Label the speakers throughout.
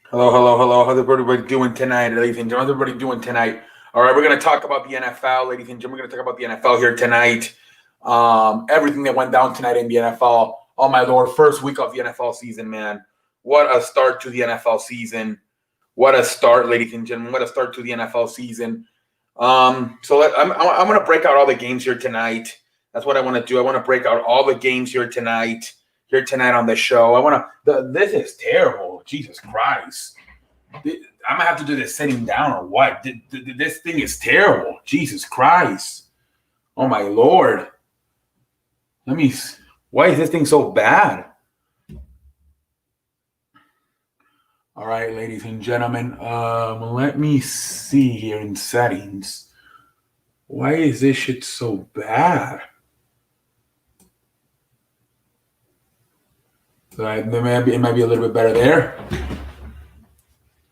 Speaker 1: Hello, hello, hello. How's everybody doing tonight, ladies and gentlemen? How's everybody doing tonight? All right, we're going to talk about the NFL, ladies and gentlemen. We're going to talk about the NFL here tonight. Everything that went down tonight in the NFL. Oh, my Lord. First week of the NFL season, man. What a start to the NFL season. What a start, ladies and gentlemen. What a start to the NFL season. I'm going to break out all the games here tonight. That's what I want to do. I want to break out all the games here tonight on the show. This is terrible. Jesus Christ. I'm going to have to do this sitting down or what? This thing is terrible. Jesus Christ. Oh, my Lord. Why is this thing so bad? All right, ladies and gentlemen, let me see here in settings. Why is this shit so bad? So it might be a little bit better there.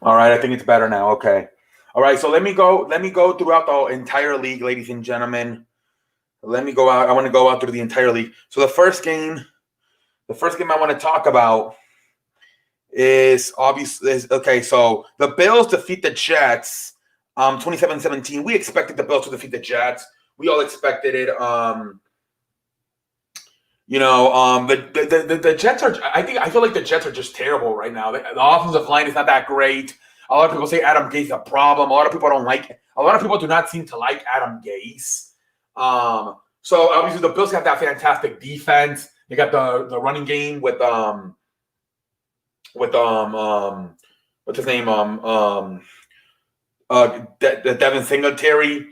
Speaker 1: All right, I think it's better now. Okay. All right, so let me go throughout the entire league, ladies and gentlemen. Let me go out. I want to go out through the entire league. So the first game I want to talk about is obviously okay. So the Bills defeat the Jets 27-17. We expected the Bills to defeat the Jets. We all expected it. The Jets are. I feel like the Jets are just terrible right now. The offensive line is not that great. A lot of people say Adam Gase is a problem. A lot of people do not seem to like Adam Gase. So obviously the Bills have that fantastic defense. They got the running game with what's his name? Devin Singletary.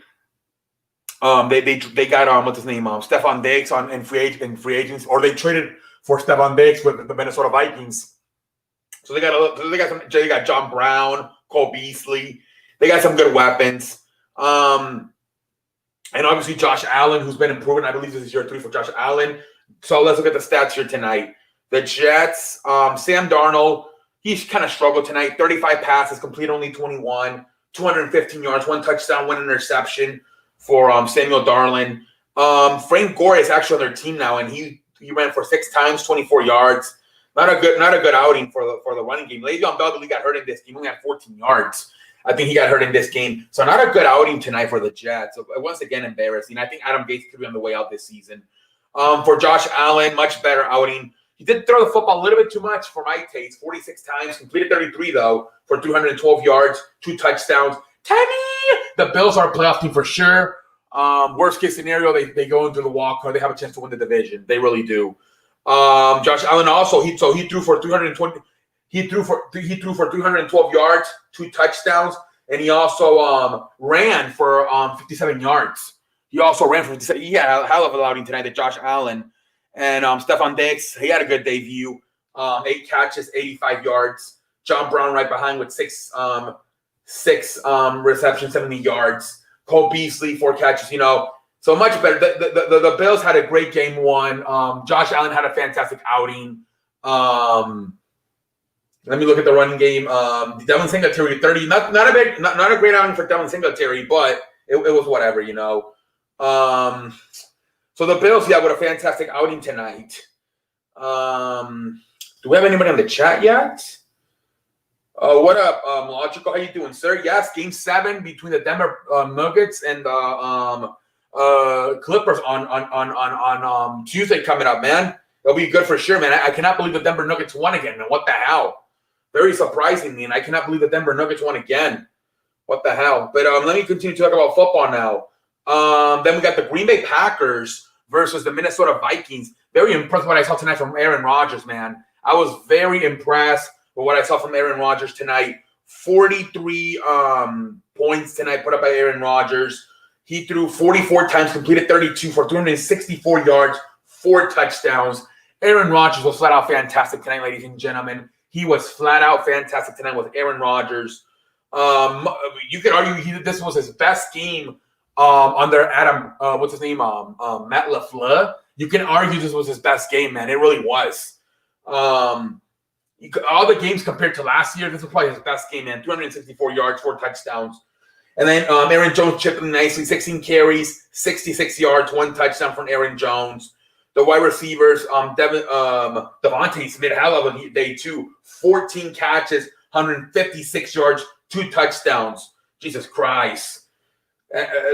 Speaker 1: They got what's his name? Stephon Diggs in free agents, or they traded for Stephon Diggs with the Minnesota Vikings. So they got John Brown, Cole Beasley. They got some good weapons. And obviously Josh Allen, who's been improving. I believe this is year 3 for Josh Allen. So let's look at the stats here tonight. The Jets, Sam Darnold, he's kind of struggled tonight. 35 passes, complete only 21, 215 yards, 1 touchdown, 1 interception for Samuel Darnold. Frank Gore is actually on their team now, and he ran for 6 times, 24 yards. Not a good outing for the running game. Le'Veon Bell got hurt in this game. He only had 14 yards. I think he got hurt in this game. So not a good outing tonight for the Jets. So once again, embarrassing. I think Adam Gase could be on the way out this season. For Josh Allen, much better outing. He did throw the football a little bit too much for my taste. 46 times, completed 33, though, for 312 yards, 2 touchdowns. The Bills are a playoff team for sure. Worst case scenario, they go into the wild card. They have a chance to win the division. They really do. Josh Allen also he threw for 320. He threw for 312 yards, 2 touchdowns, and he also ran for 57 yards. He also ran for 57. He had a hell of a outing tonight. That Josh Allen and Stephon Diggs, he had a good debut. 8 catches, 85 yards. John Brown right behind with 6 receptions, 70 yards. Cole Beasley 4 catches. So much better. The Bills had a great game 1. Josh Allen had a fantastic outing. Let me look at the running game. Devin Singletary 30. Not a great outing for Devin Singletary, but it was whatever, So the Bills, with a fantastic outing tonight. Do we have anybody on the chat yet? What up, Logical? How you doing, sir? Yes, Game 7 between the Denver Nuggets and the Clippers on Tuesday coming up, man. It'll be good for sure, man. I cannot believe the Denver Nuggets won again, man. What the hell? Very surprisingly, and I cannot believe the Denver Nuggets won again. What the hell? But let me continue to talk about football now. Then we got the Green Bay Packers versus the Minnesota Vikings. Very impressed with what I saw tonight from Aaron Rodgers, man. I was very impressed with what I saw from Aaron Rodgers tonight. 43 points tonight put up by Aaron Rodgers. He threw 44 times, completed 32 for 264 yards, 4 touchdowns. Aaron Rodgers was flat out fantastic tonight, ladies and gentlemen. He was flat out fantastic tonight with Aaron Rodgers. You could argue this was his best game under Adam, Matt LaFleur. You can argue this was his best game, man. It really was. All the games compared to last year, this was probably his best game, man. 264 yards, 4 touchdowns. And then Aaron Jones chipped in nicely, 16 carries, 66 yards, 1 touchdown from Aaron Jones. The wide receivers, Devontae Smith, hell of a day too. 14 catches, 156 yards, 2 touchdowns. Jesus Christ.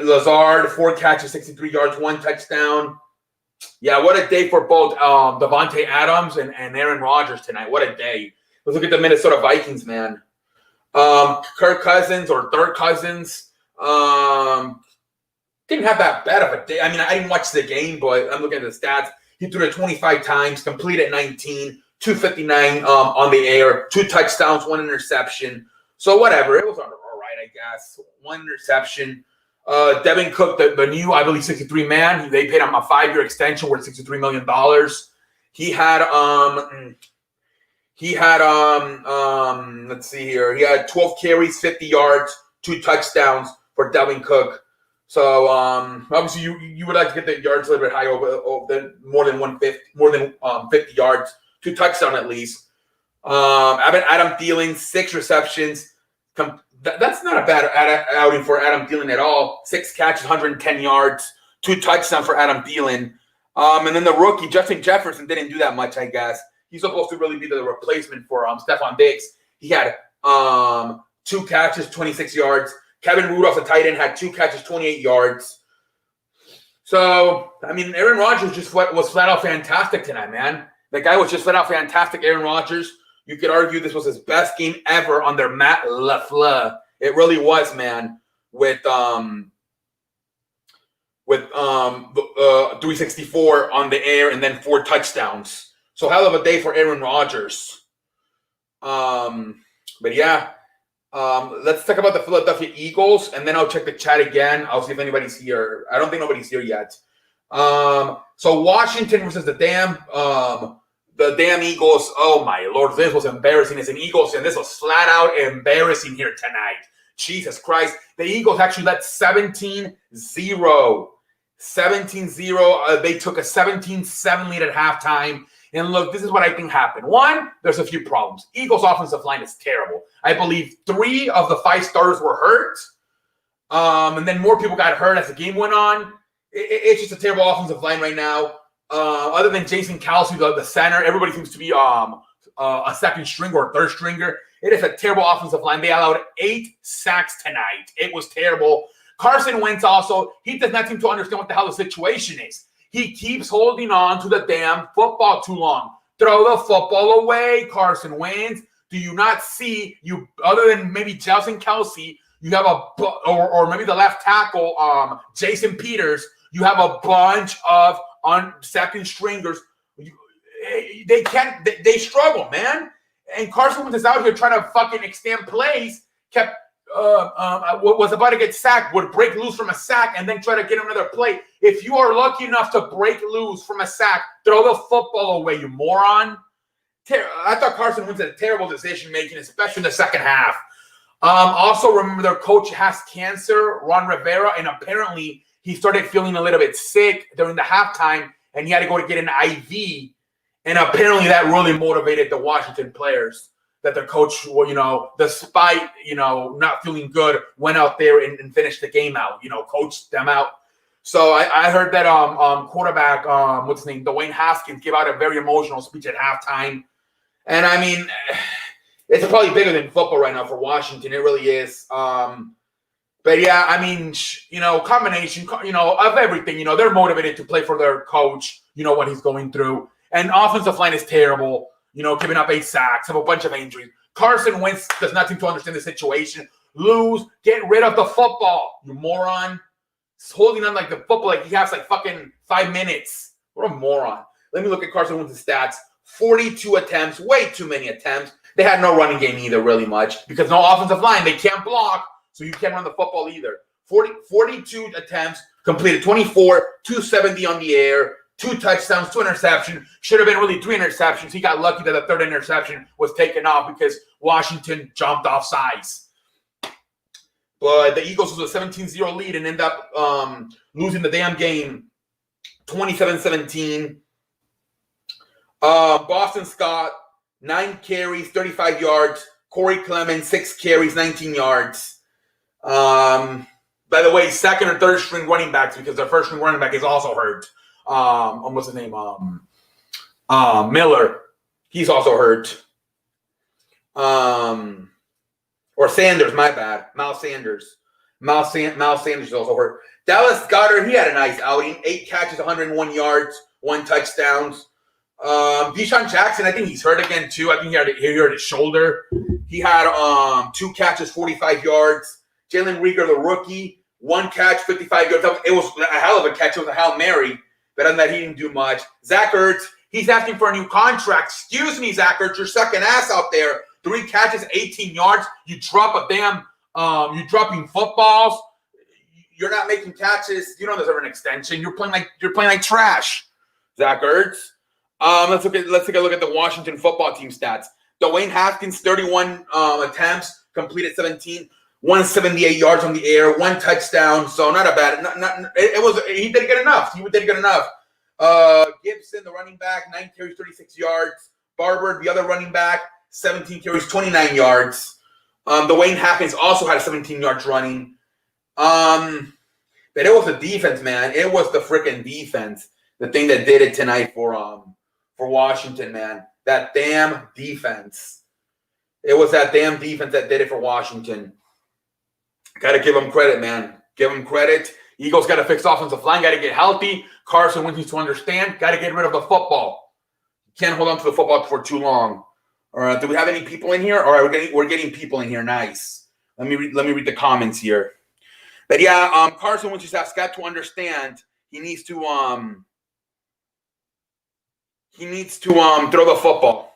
Speaker 1: Lazard, 4 catches, 63 yards, 1 touchdown. Yeah, what a day for both Davante Adams and Aaron Rodgers tonight. What a day. Let's look at the Minnesota Vikings, man. Kirk Cousins or Third Cousins didn't have that bad of a day. I mean, I didn't watch the game, but I'm looking at the stats. He threw it 25 times, completed 19, 259 on the air, 2 touchdowns, 1 interception. So whatever. It was all right, I guess. 1 interception. Devin Cook, the new, I believe, 63 man. They paid him a 5-year extension worth $63 million. Let's see here. He had 12 carries, 50 yards, 2 touchdowns for Devin Cook. So obviously you would like to get the yards a little bit higher, over more than 50 yards, 2 touchdowns at least. Adam Thielen, 6 receptions. That's not a bad outing for Adam Thielen at all. 6 catches, 110 yards, 2 touchdowns for Adam Thielen. And then the rookie, Justin Jefferson, didn't do that much, I guess. He's supposed to really be the replacement for Stephon Diggs. He had 2 catches, 26 yards. Kevin Rudolph, the tight end, had 2 catches, 28 yards. So, I mean, Aaron Rodgers was flat out fantastic tonight, man. The guy was just flat out fantastic, Aaron Rodgers. You could argue this was his best game ever under Matt LaFleur. It really was, man, with 364 on the air and then 4 touchdowns. So hell of a day for Aaron Rodgers. But yeah, let's talk about the Philadelphia Eagles, and then I'll check the chat again. I'll see if anybody's here. I don't think nobody's here yet. So Washington versus the damn Eagles. Oh my Lord, this was embarrassing. As an Eagles, and this was flat out embarrassing here tonight. Jesus Christ. The Eagles actually led 17-0. 17-0. They took a 17-7 lead at halftime. And look, this is what I think happened. One, there's a few problems. Eagles' offensive line is terrible. I believe 3 of the 5 starters were hurt. And then more people got hurt as the game went on. It's just a terrible offensive line right now. Other than Jason Kelsey, the center, everybody seems to be a second stringer or third stringer. It is a terrible offensive line. They allowed 8 sacks tonight. It was terrible. Carson Wentz also, he does not seem to understand what the hell the situation is. He keeps holding on to the damn football too long. Throw the football away, Carson Wentz. Do you not see, you other than maybe Jason Kelsey, you have or maybe the left tackle, Jason Peters, you have a bunch of second stringers. They struggle, man. And Carson Wentz is out here trying to fucking extend plays, was about to get sacked, would break loose from a sack and then try to get another play. If you are lucky enough to break loose from a sack, throw the football away, you moron. I thought Carson Wentz had a terrible decision making, especially in the second half. Also, remember their coach has cancer, Ron Rivera, and apparently he started feeling a little bit sick during the halftime, and he had to go to get an IV. And apparently that really motivated the Washington players. That their coach, despite, not feeling good, went out there and finished the game out, coached them out. So I heard that quarterback, what's his name, Dwayne Haskins, give out a very emotional speech at halftime. And, I mean, it's probably bigger than football right now for Washington. It really is. But, yeah, I mean, combination, of everything. They're motivated to play for their coach, what he's going through. And offensive line is terrible. Giving up 8 sacks, have a bunch of injuries. Carson Wentz does not seem to understand the situation. Lose, get rid of the football, you moron. He's holding on like the football like he has like fucking 5 minutes. What a moron. Let me look at Carson Wentz's stats. 42 attempts, way too many attempts. They had no running game either, really much, because no offensive line. They can't block, so you can't run the football either. 42 attempts, completed 24, 270 on the air. 2 touchdowns, 2 interceptions. Should have been really 3 interceptions. He got lucky that the 3rd interception was taken off because Washington jumped off sides. But the Eagles was a 17-0 lead and end up losing the damn game 27-17. Boston Scott, 9 carries, 35 yards. Corey Clement, 6 carries, 19 yards. By the way, second or third string running backs because their first string running back is also hurt. What's his name? Miller. He's also hurt. Or Sanders, my bad. Miles Sanders. Miles Sanders also hurt. Dallas Goedert, he had a nice outing. 8 catches, 101 yards, 1 touchdowns. Deshaun Jackson, I think he's hurt again too. I think he hurt his shoulder. He had 2 catches, 45 yards. Jalen Reagor, the rookie, 1 catch, 55 yards. It was a hell of a catch. It was a Hail Mary. But other than that, he didn't do much. Zach Ertz, he's asking for a new contract. Excuse me, Zach Ertz, you're sucking ass out there. 3 catches, 18 yards. You drop a damn, you're dropping footballs. You're not making catches. You don't deserve an extension. You're playing like trash, Zach Ertz. Let's take a look at the Washington football team stats. Dwayne Haskins, 31 attempts, completed 17, 178 yards on the air, 1 touchdown. So not a bad. He did good enough. He did good enough. Gibson, the running back, 9 carries, 36 yards. Barber, the other running back, 17 carries, 29 yards. Dwayne Haskins also had 17 yards running. But it was the defense, man. It was the freaking defense, the thing that did it tonight for Washington, man. That damn defense. It was that damn defense that did it for Washington. Got to give them credit, man. Give them credit. Eagles got to fix offensive line. Got to get healthy. Carson Wentz needs to understand. Got to get rid of the football. Can't hold on to the football for too long. All right. Do we have any people in here? All right, we're getting people in here. Nice. Let me read the comments here. But yeah, Carson Wentz has got to understand. He needs to throw the football.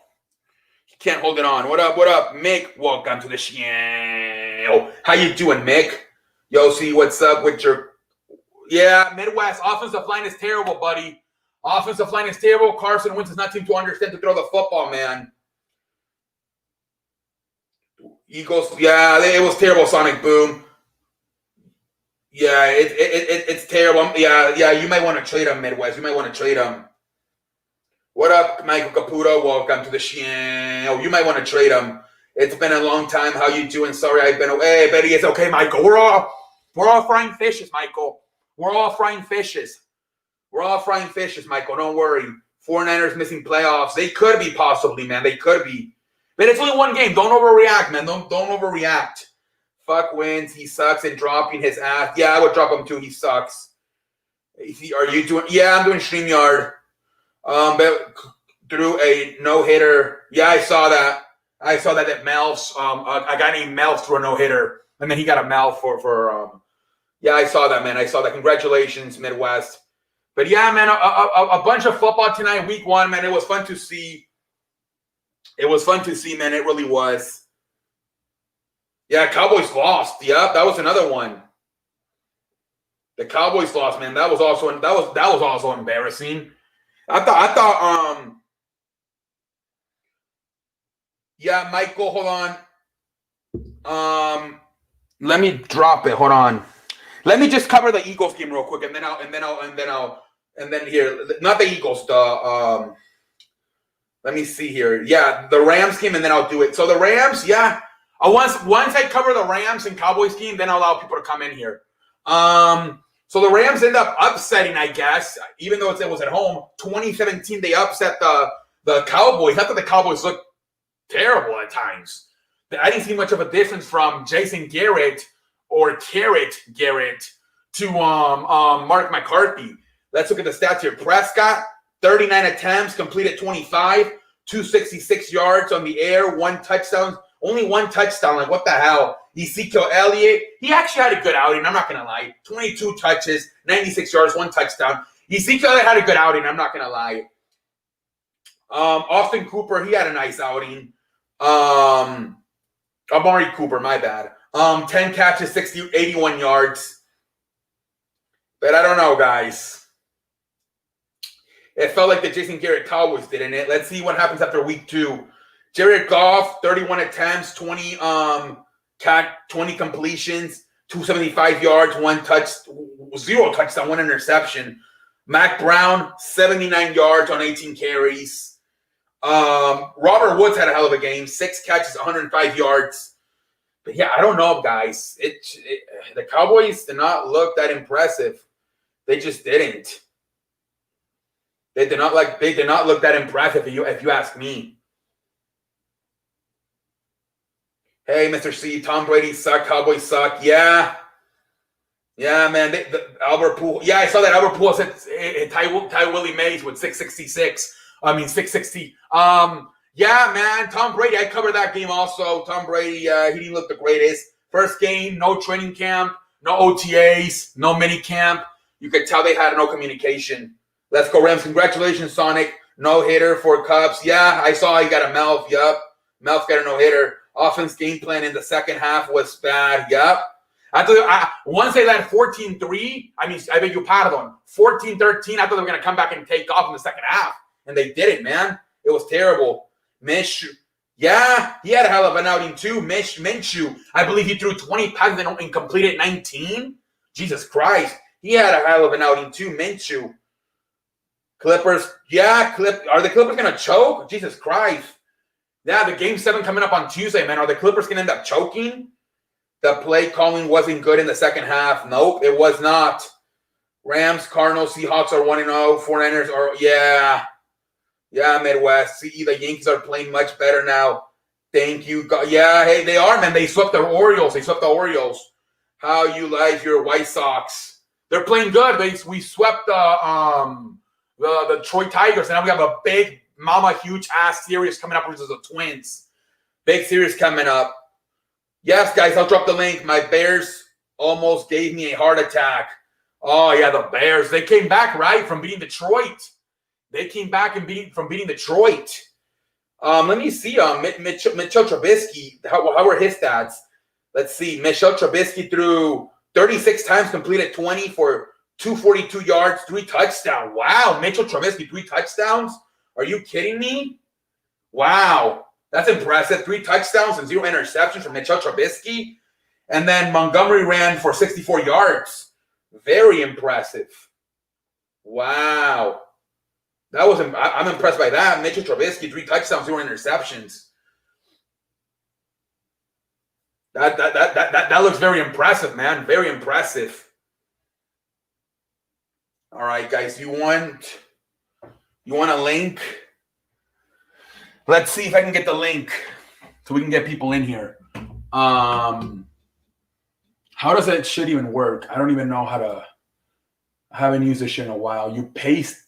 Speaker 1: He can't hold it on. What up, Mick? Welcome to the show. How you doing, Mick? Yo, see what's up with your Midwest offensive line is terrible, buddy. Offensive line is terrible. Carson Wentz does not seem to understand to throw the football, man. Eagles, it was terrible, Sonic Boom. Yeah, it's terrible. Yeah, you might want to trade him, Midwest. You might want to trade him. What up, Michael Caputo? Welcome to the show. You might want to trade him. It's been a long time. How you doing? Sorry, I've been away. But it's okay, Michael. We're all frying fishes, Michael. We're all frying fishes. Michael. Don't worry. 49ers missing playoffs. They could be possibly, man. They could be. But it's only one game. Don't overreact, man. Don't overreact. Fuck Wentz. He sucks at dropping his ass. Yeah, I would drop him too. He sucks. Are you doing? Yeah, I'm doing StreamYard. But threw a no-hitter. Yeah, I saw that. That Mel's, a guy named Mel threw a no-hitter. And then he got a Mel for yeah, I saw that, man. I saw that. Congratulations, Midwest. But yeah, man, a bunch of football tonight, week 1, man. It was fun to see. Man. It really was. Yeah, Cowboys lost. Yep, that was another one. The Cowboys lost, man. That was also embarrassing. I thought yeah, Michael, hold on. Let me drop it. Hold on. Let me just cover the Eagles game real quick, and then here, not the Eagles, let me see here. Yeah, the Rams game, and then I'll do it. So the Rams, yeah. Once I cover the Rams and Cowboys game, then I'll allow people to come in here. So the Rams end up upsetting, I guess, even though it was at home. 2017, they upset the Cowboys. I thought the Cowboys looked terrible at times. I didn't see much of a difference from Jason Garrett or Carrot Garrett to Mark McCarthy. Let's look at the stats here. Prescott, 39 attempts, completed 25, 266 yards on the air, 1 touchdown. Only 1 touchdown. Like, what the hell? Ezekiel Elliott, he actually had a good outing. I'm not going to lie. 22 touches, 96 yards, 1 touchdown. Ezekiel Elliott had a good outing. I'm not going to lie. Austin Cooper, he had a nice outing. Amari Cooper, my bad. 10 catches, 81 yards. But I don't know, guys. It felt like the Jason Garrett Cowboys did in it. Let's see what happens after week 2. Jared Goff, 31 attempts, 20 completions, 275 yards, 0 touchdown, 1 interception. Mac Brown, 79 yards on 18 carries. Robert Woods had a hell of a game, 6 catches, 105 yards. But yeah, I don't know, guys. The Cowboys did not look that impressive. They just didn't. They did not look that impressive if you ask me. Hey, Mr. C, Tom Brady suck, Cowboys suck. Yeah. Yeah, man. Albert Poole. Yeah, I saw that Albert Poole said Ty Willie Mays with 666. 660. Yeah, man. Tom Brady. I covered that game also. Tom Brady. He didn't look the greatest. First game, no training camp, no OTAs, no mini camp. You could tell they had no communication. Let's go, Rams. Congratulations, Sonic. No hitter for Cubs. Yeah, I saw he got a Melf. Yup. Melf got a no hitter. Offense game plan in the second half was bad. Yup. I thought once they led 14-3, I beg your pardon, 14-13, I thought they were going to come back and take off in the second half. And they didn't, man. It was terrible. Minshew, yeah, he had a hell of an outing too. Minshew, I believe he threw 20 passes and completed 19. Jesus Christ. He had a hell of an outing too, Minshew. Clippers, yeah, are the Clippers going to choke? Jesus Christ. Yeah, the Game 7 coming up on Tuesday, man. Are the Clippers going to end up choking? The play calling wasn't good in the second half. Nope, it was not. Rams, Cardinals, Seahawks are 1-0. 49ers are, yeah, Midwest. See, the Yankees are playing much better now. Thank you. Yeah, hey, they are, man. They swept the Orioles. How you like your White Sox? They're playing good. We swept the Detroit Tigers, and now we have a big mama huge ass series coming up versus the Twins. Big series coming up. Yes, guys, I'll drop the link. My Bears almost gave me a heart attack. Oh, yeah, the Bears. They came back, right, from beating Detroit. They came back from beating Detroit. Let me see. Mitchell Trubisky, how are his stats? Let's see. Mitchell Trubisky threw 36 times, completed 20 for 242 yards, 3 touchdowns. Wow, Mitchell Trubisky, 3 touchdowns? Are you kidding me? Wow. That's impressive. 3 touchdowns and 0 interceptions from Mitchell Trubisky. And then Montgomery ran for 64 yards. Very impressive. Wow. I'm impressed by that. Mitchell Trubisky, 3 touchdowns, 0 interceptions. That looks very impressive, man. Very impressive. All right, guys. You want a link? Let's see if I can get the link so we can get people in here. How does that shit even work? I don't even know how to. I haven't used this shit in a while. You paste.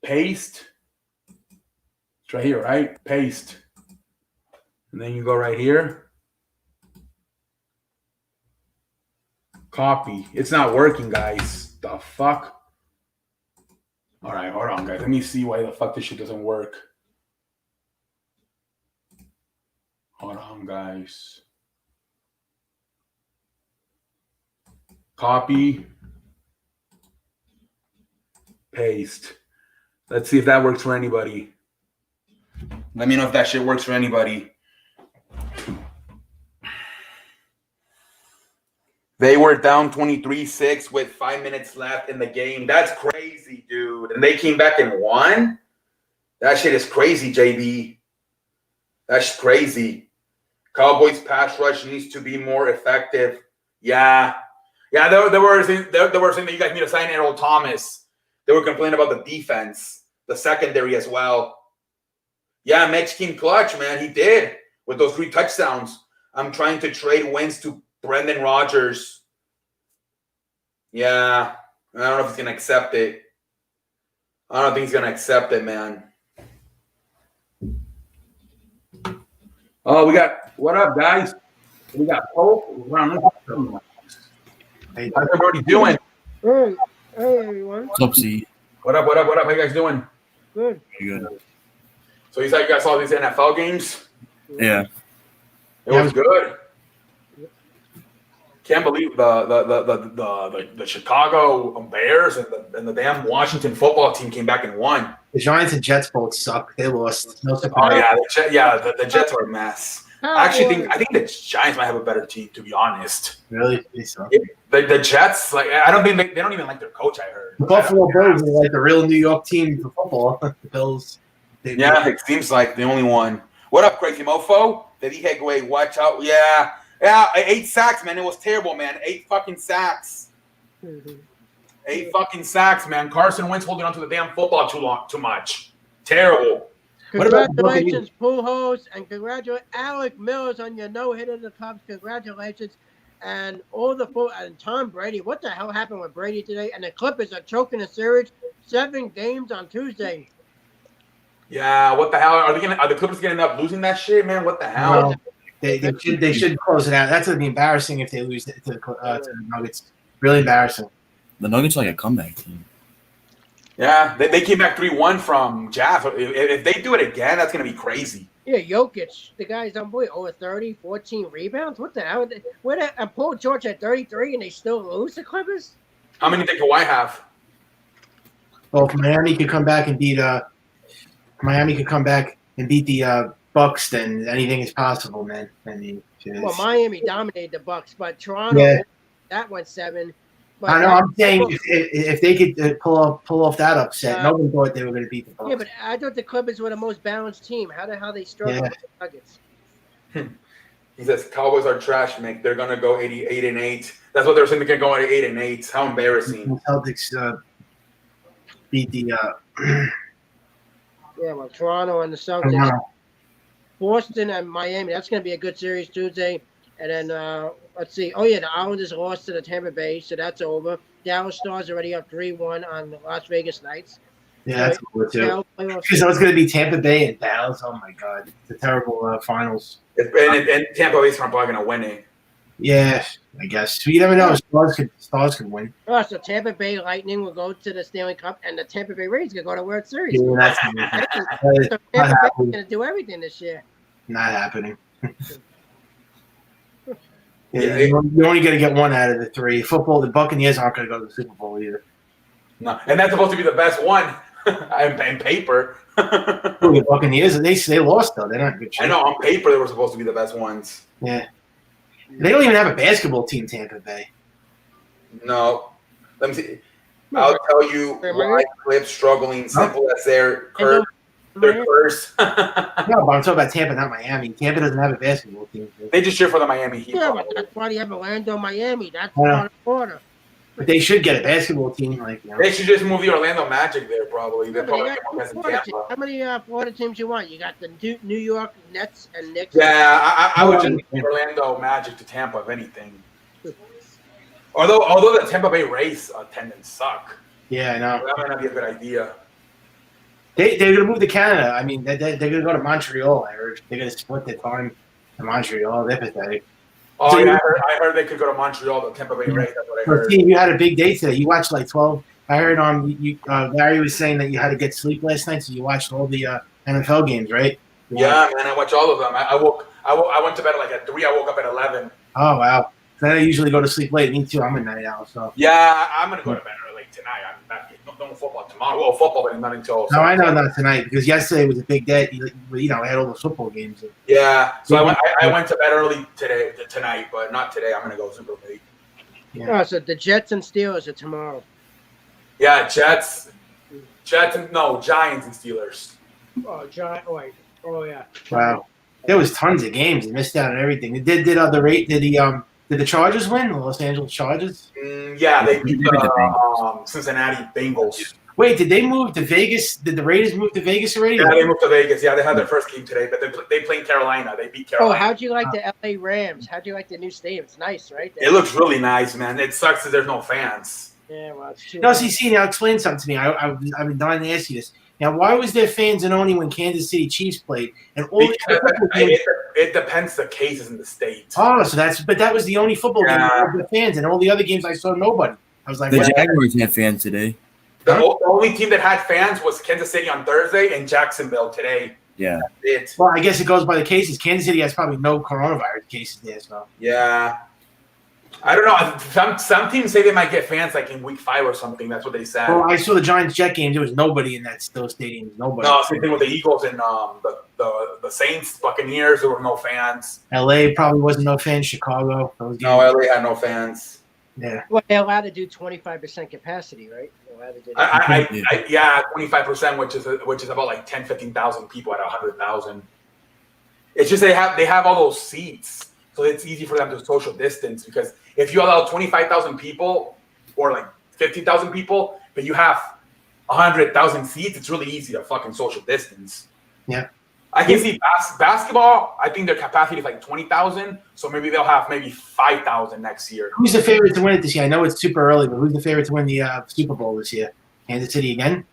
Speaker 1: It's right here, right? Paste. And then you go right here. Copy. It's not working, guys. The fuck? All right, hold on, guys. Let me see why the fuck this shit doesn't work. Hold on, guys. Copy. Paste. Let's see if that works for anybody. Let me know if that shit works for anybody. They were down 23-6 with 5 minutes left in the game. That's crazy, dude. And they came back and won? That shit is crazy, JB. That's crazy. Cowboys pass rush needs to be more effective. Yeah. Yeah, they were saying that you guys need to sign Errol Thomas. They were complaining about the defense, the secondary as well. Yeah, Mitch came clutch, man. He did with those 3 touchdowns. I'm trying to trade wins to Brendan Rodgers. Yeah. I don't know if he's going to accept it. I don't think he's going to accept it, man. Oh, we got – what up, guys? We got Pope. Hey, how's everybody doing?
Speaker 2: Hey, everyone.
Speaker 3: What's up, C?
Speaker 1: What up? How you guys doing?
Speaker 2: Good.
Speaker 3: Very good.
Speaker 1: So you said you guys saw these NFL games?
Speaker 3: Yeah.
Speaker 1: It was good. Can't believe the Chicago Bears and the damn Washington football team came back and won.
Speaker 4: The Giants and Jets both suck. They lost. No
Speaker 1: Oh
Speaker 4: surprise.
Speaker 1: yeah, the Jets are a mess. I think the Giants might have a better team, to be honest.
Speaker 4: Really? They suck.
Speaker 1: The Jets, like, I don't think they don't even like their coach. I heard
Speaker 4: The Buffalo Bills are like the real New York team for football. The Bills.
Speaker 1: Yeah, it seems like the only one. What up, crazy mofo? Did he head away? Watch out! Yeah, 8 sacks, man. It was terrible, man. 8 fucking sacks. 8 fucking sacks, man. Carson Wentz holding onto the damn football too much. Terrible.
Speaker 4: What about the Buccaneers?
Speaker 2: Congratulations, Pujols, and congratulate Alec Mills on your no-hitter to the Cubs. Congratulations. And all the and Tom Brady. What the hell happened with Brady today? And the Clippers are choking the series. 7 games on Tuesday.
Speaker 1: Yeah, what the hell? Are the Clippers gonna end up losing that shit, man? What the hell?
Speaker 4: No, they should close it out. That's gonna be embarrassing if they lose to the Nuggets. Really embarrassing.
Speaker 3: The Nuggets are like a comeback team.
Speaker 1: Yeah, they came back 3-1 from Jazz. If they do it again, that's gonna be crazy.
Speaker 2: Yeah, Jokic, the guy's unbelievable. Over 30, 14 rebounds. What the hell? And Paul George at 33, and they still lose the Clippers?
Speaker 1: How many did Kawhi have?
Speaker 4: Well, if Miami could come back and beat the Bucks, then anything is possible, man. I mean,
Speaker 2: Well, Miami dominated the Bucks, but Toronto, that went 7. But
Speaker 4: I know. I'm saying if they could pull off that upset, nobody thought they were going to beat the Bucks.
Speaker 2: Yeah, but I thought the Clippers were the most balanced team. How the hell they struggled with the Nuggets?
Speaker 1: He says Cowboys are trash, Mick. They're gonna go 8-8. That's what they're saying. They're gonna go at 8-8. How embarrassing!
Speaker 4: The Celtics beat the.
Speaker 2: Yeah, well, Toronto and the Celtics, Boston and Miami. That's going to be a good series Tuesday. And then let's see. Oh yeah, the Islanders lost to the Tampa Bay, so that's over. Dallas Stars already up 3-1 on the Las Vegas Knights.
Speaker 4: Yeah, that's over too. So it's going to be Tampa Bay and Dallas. Oh my God, it's a terrible finals.
Speaker 1: And Tampa Bay's probably going to win it.
Speaker 4: Yeah, I guess. You never know. Stars could win.
Speaker 2: Oh, so Tampa Bay Lightning will go to the Stanley Cup, and the Tampa Bay Rays can go to World Series.
Speaker 4: Yeah,
Speaker 2: so Tampa Bay's going to do everything this year.
Speaker 4: Not happening. You're only going to get one out of the 3. Football, the Buccaneers aren't going to go to the Super Bowl either.
Speaker 1: No, and that's supposed to be the best one in paper.
Speaker 4: The Buccaneers, they lost though. They're not good shape.
Speaker 1: I know on paper they were supposed to be the best ones.
Speaker 4: Yeah, they don't even have a basketball team, Tampa Bay.
Speaker 1: No, let me see. I'll tell you why Clips struggling. Simple as their curse. Their curse.
Speaker 4: No, but I'm talking about Tampa, not Miami. Tampa doesn't have a basketball team.
Speaker 1: They just cheer for the Miami Heat.
Speaker 2: Yeah, but that's why you have Orlando, Miami. That's part of the order.
Speaker 4: But they should get a basketball team.
Speaker 1: They should just move the Orlando Magic there, probably. They're probably
Speaker 2: how many Florida teams you want? You got the New York Nets and Knicks.
Speaker 1: Yeah, I would just move Orlando Magic to Tampa, if anything. Although the Tampa Bay Rays attendance suck.
Speaker 4: Yeah, I know.
Speaker 1: That might not be a good idea.
Speaker 4: They're going to move to Canada. I mean, they're going to go to Montreal. I heard they're going to split their time to Montreal. They're pathetic.
Speaker 1: Oh, so yeah, I heard they could go to Montreal, the Tampa Bay Rays. That's what I heard.
Speaker 4: Steve, you had a big day today. You watched like 12. I heard Larry was saying that you had to get sleep last night, so you watched all the NFL games, right?
Speaker 1: Yeah, man, I watched all of them. I went to bed at 3. I woke up at 11.
Speaker 4: Oh, wow. Then I usually go to sleep late. Me too. I'm a night owl. So.
Speaker 1: Yeah, I'm going to go to bed early tonight. I'm not doing football tomorrow. Well, football, but not until.
Speaker 4: No, I know not tonight because yesterday was a big day. I had all the football games.
Speaker 1: Yeah, so I went to bed early tonight, but not today. I'm going to go super late.
Speaker 2: Yeah. Oh, so the Jets and Steelers are tomorrow.
Speaker 1: Yeah, Giants and Steelers.
Speaker 2: Oh, oh yeah.
Speaker 4: Wow, there was tons of games. You missed out on everything. Did the Chargers win? The Los Angeles Chargers?
Speaker 1: Yeah, they beat the Cincinnati Bengals.
Speaker 4: Wait, did they move to Vegas? Did the Raiders move to Vegas already?
Speaker 1: Yeah, they moved to Vegas. Yeah, they had their first game today, but they played Carolina. They beat Carolina.
Speaker 2: Oh, how'd you like the LA Rams? How'd you like the new stadium? It's nice, right?
Speaker 1: It looks really nice, man. It sucks that there's no fans.
Speaker 2: Yeah, well, it's too
Speaker 4: No, see, now explain something to me. I've been dying to ask you this. Now, why was there fans in only when Kansas City Chiefs played? And all
Speaker 1: it depends the cases in the state.
Speaker 4: Oh, so that was the only football game with the fans, and all the other games I saw nobody. I was like,
Speaker 3: the Jaguars had fans today.
Speaker 1: The only team that had fans was Kansas City on Thursday and Jacksonville today.
Speaker 3: Yeah.
Speaker 1: That's it.
Speaker 4: Well, I guess it goes by the cases. Kansas City has probably no coronavirus cases there, so.
Speaker 1: Yeah. I don't know. Some teams say they might get fans like in week 5 or something. That's what they said.
Speaker 4: Well, I saw the Giants-Jet game. There was nobody in those stadiums. Nobody.
Speaker 1: No, same thing with the Eagles and the Saints, Buccaneers. There were no fans.
Speaker 4: LA probably wasn't no fans. Chicago.
Speaker 1: No, LA had no fans.
Speaker 4: Yeah.
Speaker 2: Well, they're allowed to do 25% capacity, right? They're allowed to do
Speaker 1: 25%, which is about like 10, 15,000 people out of 100,000. It's just they have all those seats, so it's easy for them to social distance. Because if you allow 25,000 people or like 50,000 people, but you have 100,000 seats, it's really easy to fucking social distance.
Speaker 4: Yeah.
Speaker 1: I can see basketball. I think their capacity is like 20,000, so maybe they'll have maybe 5,000 next year.
Speaker 4: Who's the favorite to win it this year? I know it's super early, but who's the favorite to win the Super Bowl this year? Kansas City again?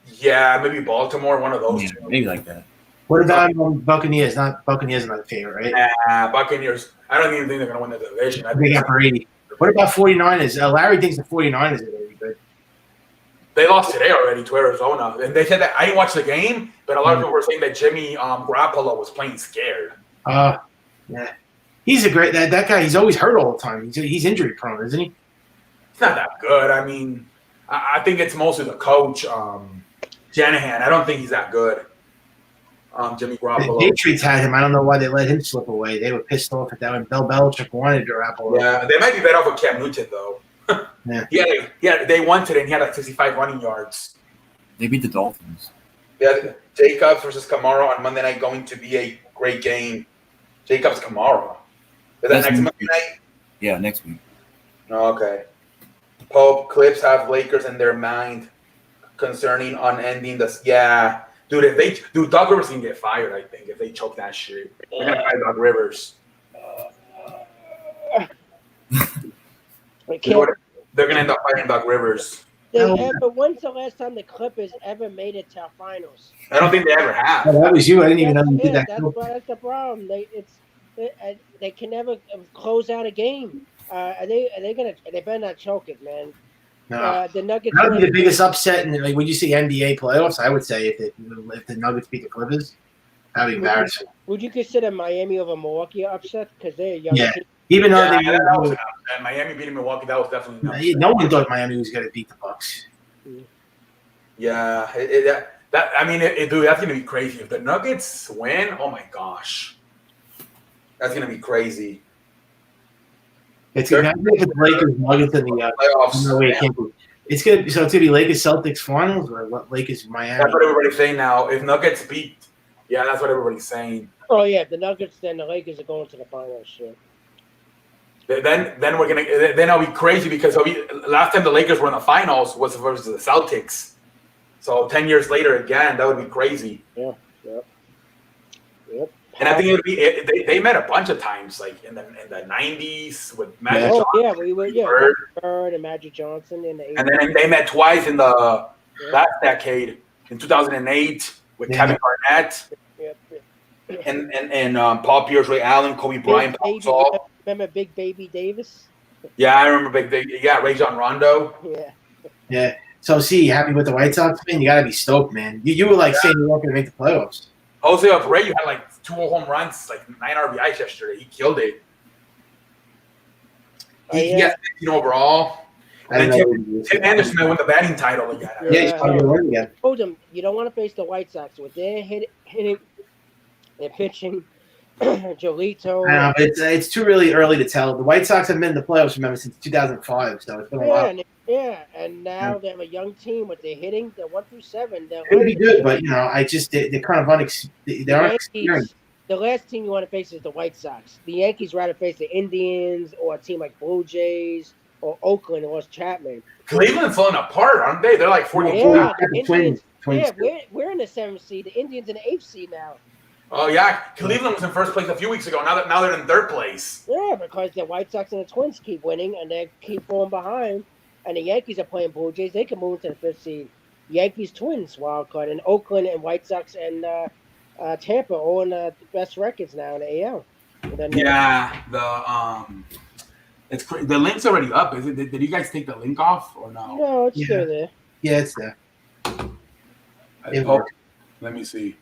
Speaker 1: Yeah, maybe Baltimore, one of those
Speaker 3: Yeah,
Speaker 1: two.
Speaker 3: maybe like that.
Speaker 4: What about Buccaneers? Buccaneers are not the favorite, right?
Speaker 1: Buccaneers. I don't even think they're going to win the division. I
Speaker 4: They
Speaker 1: think
Speaker 4: got Brady. What about 49ers? Larry thinks the 49ers are very good.
Speaker 1: they lost today already to Arizona, and they said that I didn't watch the game, but a lot of people were saying that Jimmy Garoppolo was playing scared.
Speaker 4: Yeah. He's a great that guy. He's always hurt all the time. He's injury prone, isn't he?
Speaker 1: It's not that good. I mean, I think it's mostly the coach, Shanahan. I don't think he's that good. Jimmy
Speaker 4: The
Speaker 1: Garoppolo.
Speaker 4: Patriots had him. I don't know why they let him slip away. They were pissed off at that when Bill Belichick wanted Garoppolo.
Speaker 1: Yeah, they might be better off with Cam Newton though.
Speaker 4: Yeah.
Speaker 1: They won today, and he had like 65 running yards.
Speaker 3: They beat the Dolphins.
Speaker 1: Yeah, Jacobs versus Kamara on Monday night going to be a great game. Jacobs Kamara. Is that
Speaker 3: That's
Speaker 1: next
Speaker 3: next
Speaker 1: Monday
Speaker 3: week.
Speaker 1: night?
Speaker 3: Yeah, next week.
Speaker 1: Oh, okay. Pope Clips have Lakers in their mind concerning unending this. Yeah, dude. Doug Rivers can get fired. I think if they choke that shit, they're gonna fire Doug Rivers. They're gonna end up fighting Doug Rivers.
Speaker 2: But when's the last time the Clippers ever made it to finals?
Speaker 1: I don't think they ever have.
Speaker 4: Oh, that was you. I didn't even know you did that.
Speaker 2: That's the problem. They can never close out a game. They better not choke it, man.
Speaker 4: No.
Speaker 2: The Nuggets.
Speaker 4: That would be the biggest upset. And like when you see NBA playoffs, I would say if the Nuggets beat the Clippers, that'd be embarrassing.
Speaker 2: Would you consider Miami over Milwaukee upset because they're a young
Speaker 4: Yeah.
Speaker 2: team?
Speaker 4: Even though
Speaker 1: Yeah, that was Miami beating Milwaukee. That was definitely
Speaker 4: no one thought Miami was going to beat the Bucks.
Speaker 1: Yeah, dude, that's gonna be crazy if the Nuggets win. Oh my gosh, that's gonna be crazy.
Speaker 4: It's going to be the Lakers Nuggets in the
Speaker 1: Playoffs.
Speaker 4: no way it can't be. It's gonna be Lakers Celtics finals or what? Lakers Miami.
Speaker 1: That's what everybody's saying now. If Nuggets beat, yeah, that's what everybody's saying.
Speaker 2: Oh yeah, the Nuggets. Then the Lakers are going to the finals. Sure.
Speaker 1: Then it'll be crazy because last time the Lakers were in the finals was versus the Celtics. So 10 years later again, that would be crazy.
Speaker 2: Yeah. Yep.
Speaker 1: And I think it would be they met a bunch of times, like in the 90s with Magic Johnson,
Speaker 2: Bird and Magic Johnson in the 80s.
Speaker 1: and then they met twice in the last decade in 2008 with Kevin Garnett and Paul Pierce, Ray Allen, Kobe Bryant, Paul Gasol.
Speaker 2: Remember Big Baby Davis?
Speaker 1: Yeah, I remember Rajon Rondo.
Speaker 2: Yeah.
Speaker 4: So happy with the White Sox, man. You gotta be stoked, man. You were like saying you weren't gonna make the playoffs.
Speaker 1: Jose Abreu had like 2 home runs, like 9 RBIs yesterday. He killed it. He has 15 overall. And then Tim Anderson won the batting title again.
Speaker 4: Yeah, he's probably gonna win again.
Speaker 2: Told him you don't want to face the White Sox with their hitting, their pitching. Jolito.
Speaker 4: I know, but it's too really early to tell. The White Sox have been in the playoffs, remember, since 2005, so it's been a while.
Speaker 2: And now they have a young team with their hitting. They're 1 through 7.
Speaker 4: It'll be good, but they're kind of unexperienced.
Speaker 2: The last team you want to face is the White Sox. The Yankees rather face the Indians or a team like Blue Jays or Oakland or Chapman.
Speaker 1: Cleveland's falling apart, aren't they? They're like 44.
Speaker 2: Yeah, the
Speaker 4: Twins.
Speaker 2: Yeah, we're in the 7th seed. The Indians in the 8th seed now.
Speaker 1: Oh yeah, Cleveland was in first place a few weeks ago. Now they're in 3rd place.
Speaker 2: Yeah, because the White Sox and the Twins keep winning and they keep falling behind. And the Yankees are playing Blue Jays. They can move into the 5th seed. Yankees, Twins, wild card, and Oakland and White Sox and Tampa all in the best records now in the AL.
Speaker 1: Yeah, the link's already up. Is it? Did you guys take the link off or no?
Speaker 2: No, it's still there.
Speaker 4: Yeah, it's there.
Speaker 1: Let me see.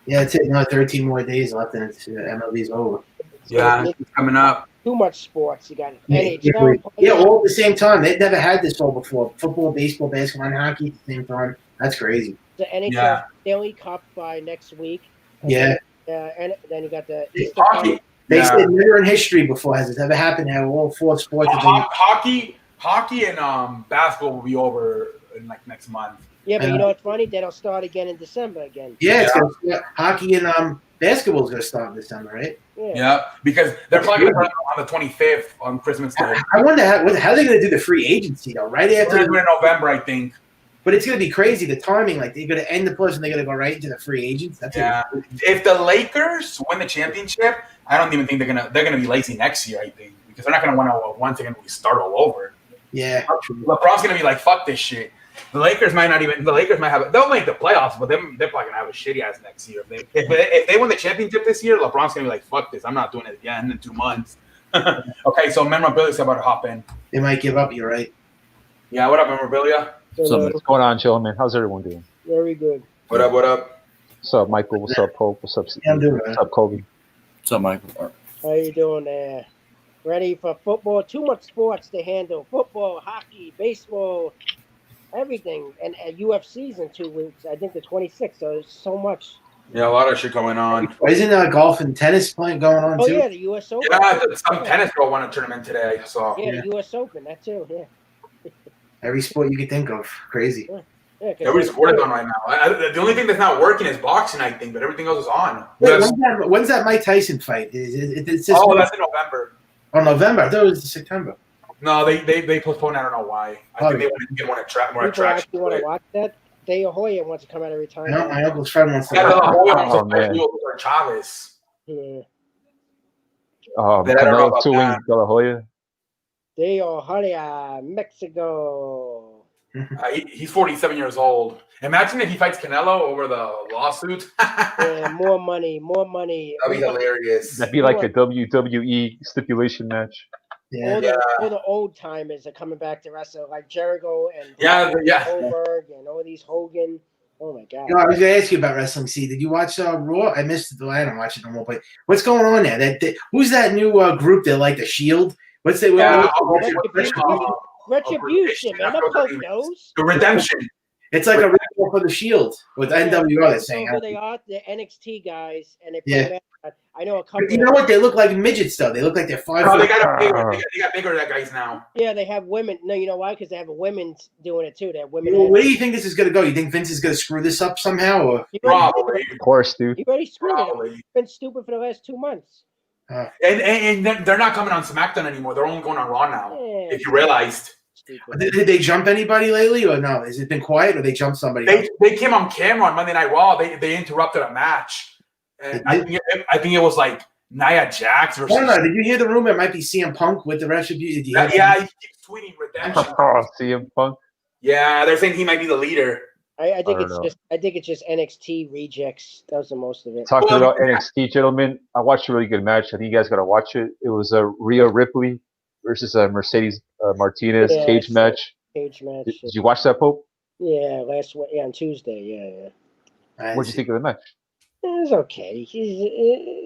Speaker 4: Yeah, it's it. Another 13 more days left, and it's MLB's over.
Speaker 1: Yeah, it's coming up.
Speaker 2: Too much sports. You got
Speaker 4: NHL. Yeah, all at the same time. They've never had this all before. Football, baseball, basketball, and hockey at the same time. That's crazy.
Speaker 2: The NHL Stanley Cup by next week.
Speaker 4: Yeah.
Speaker 2: And then you got the
Speaker 1: Hockey.
Speaker 4: They said never in history before has it ever happened how all 4 sports have been.
Speaker 1: Hockey and basketball will be over in like next month.
Speaker 2: Yeah, but you know what's funny? They don't start again in December again.
Speaker 4: Yeah, it's gonna start. Hockey and basketball is going to start in December, right?
Speaker 1: Yeah, because they're probably going to run on the 25th on Christmas Day.
Speaker 4: I wonder how they're going to do the free agency though. Right after
Speaker 1: in November, I think.
Speaker 4: But it's gonna be crazy. The timing, like they're gonna end the push and they're gonna go right into the free agents. That's
Speaker 1: Yeah. If the Lakers win the championship, I don't even think they're gonna be lazy next year. I think because they're not gonna want to once again start all over.
Speaker 4: Yeah.
Speaker 1: LeBron's gonna be like, "Fuck this shit." The Lakers might not even. The Lakers might have. They'll make the playoffs, but they're probably gonna have a shitty ass next year. If they win the championship this year, LeBron's gonna be like, "Fuck this! I'm not doing it again in 2 months." Okay, so memorabilia's about to hop in.
Speaker 4: They might give up. You're right.
Speaker 1: Yeah, what up, memorabilia?
Speaker 3: So,
Speaker 5: What's going on, gentlemen? How's everyone doing?
Speaker 2: Very good.
Speaker 1: What up? What up?
Speaker 5: What's up, Michael? What's up, Pope? What's up,
Speaker 4: Yeah, I'm doing
Speaker 5: What's
Speaker 4: it.
Speaker 5: up, Kobe?
Speaker 3: What's up, Michael?
Speaker 2: How you doing there? Ready for football? Too much sports to handle. Football, hockey, baseball, everything. And UFC's in 2 weeks. I think the 26th. So there's so much.
Speaker 1: Yeah, a lot of shit going on.
Speaker 4: Isn't golf and tennis playing going on
Speaker 2: Oh
Speaker 4: too?
Speaker 2: yeah, the U.S. Open.
Speaker 1: Yeah, some tennis girl won a tournament today. I saw.
Speaker 2: Yeah, the U.S. Open. That too. Yeah.
Speaker 4: Every sport you could think of. Crazy.
Speaker 2: Yeah, 'cause
Speaker 1: Every sport is on right now. The only thing that's not working is boxing, I think, but everything else is on.
Speaker 4: Wait,
Speaker 1: Yes.
Speaker 4: when's that Mike Tyson fight? It's just
Speaker 1: Oh, that's in November.
Speaker 4: November. I thought it was September.
Speaker 1: No, they postponed. I don't know why. I think they want to attract more
Speaker 2: People
Speaker 1: attraction.
Speaker 2: actually want to watch that. De La Hoya wants to come out of
Speaker 4: I know
Speaker 2: retirement.
Speaker 4: my uncle's friend wants to.
Speaker 1: Yeah,
Speaker 4: watch.
Speaker 1: the whole
Speaker 5: Oh, man.
Speaker 1: Chavez.
Speaker 2: Yeah.
Speaker 1: Then I don't know
Speaker 5: Canelo
Speaker 1: about
Speaker 5: suing
Speaker 1: that.
Speaker 5: De La Hoya.
Speaker 2: De La Hoya, Mexico.
Speaker 1: He's 47 years old. Imagine if he fights Canelo over the lawsuit.
Speaker 2: Yeah, more money, more money.
Speaker 1: That'd be hilarious.
Speaker 5: That'd be like a WWE stipulation match.
Speaker 4: Yeah.
Speaker 2: All the old timers are coming back to wrestle, like Jericho and
Speaker 1: Yeah.
Speaker 2: Goldberg and all these Hogan. Oh my God!
Speaker 4: You know, I was going to ask you about wrestling. See, did you watch Raw? I missed it. I don't watch it no more. But what's going on there? Who's that new group that like the Shield? What's the
Speaker 1: Yeah,
Speaker 2: Retribution, man. The Pope knows.
Speaker 1: The redemption.
Speaker 4: It's like a ritual for the Shield with NWO. They're saying.
Speaker 2: Who they are? They're NXT guys, and they
Speaker 4: Yeah.
Speaker 2: play that. I know a couple.
Speaker 4: But you know what? They look like midgets, though. They look like they're 5
Speaker 1: Oh,
Speaker 4: foot.
Speaker 1: they got bigger that guys now.
Speaker 2: Yeah, they have women. No, you know why? Because they have women doing it too. They have women.
Speaker 4: Where do you think this is going to go? You think Vince is going to screw this up somehow? Or
Speaker 1: Probably.
Speaker 5: Of course, dude.
Speaker 2: You already screwed it.
Speaker 1: Probably.
Speaker 2: It's been stupid for the last 2 months.
Speaker 1: And they're not coming on SmackDown anymore. They're only going on Raw now.
Speaker 2: Yeah.
Speaker 1: If you realized.
Speaker 2: Stupid.
Speaker 4: did they jump anybody lately, or no? Has it been quiet, or they jumped somebody? else?
Speaker 1: They came on camera on Monday Night Raw. They interrupted a match. And I think it was like Nia Jax versus.
Speaker 4: I don't know. Did you hear the rumor? It might be CM Punk with the Retribution. Did you hear that?
Speaker 1: Yeah, he keeps tweeting redemption.
Speaker 5: CM Punk.
Speaker 1: Yeah, they're saying he might be the leader.
Speaker 2: I think
Speaker 5: don't know.
Speaker 2: I think it's just NXT rejects. That was the most of it.
Speaker 5: Talking
Speaker 1: Well,
Speaker 5: about NXT, gentlemen, I watched a really good match. I think you guys got to watch it. It was a Rhea Ripley versus Mercedes Martinez
Speaker 2: Yeah,
Speaker 5: cage
Speaker 2: I saw
Speaker 5: match.
Speaker 2: Cage match.
Speaker 5: Did you watch that, Pope?
Speaker 2: Yeah, on Tuesday. Yeah.
Speaker 5: What'd you think of the match?
Speaker 2: It was okay.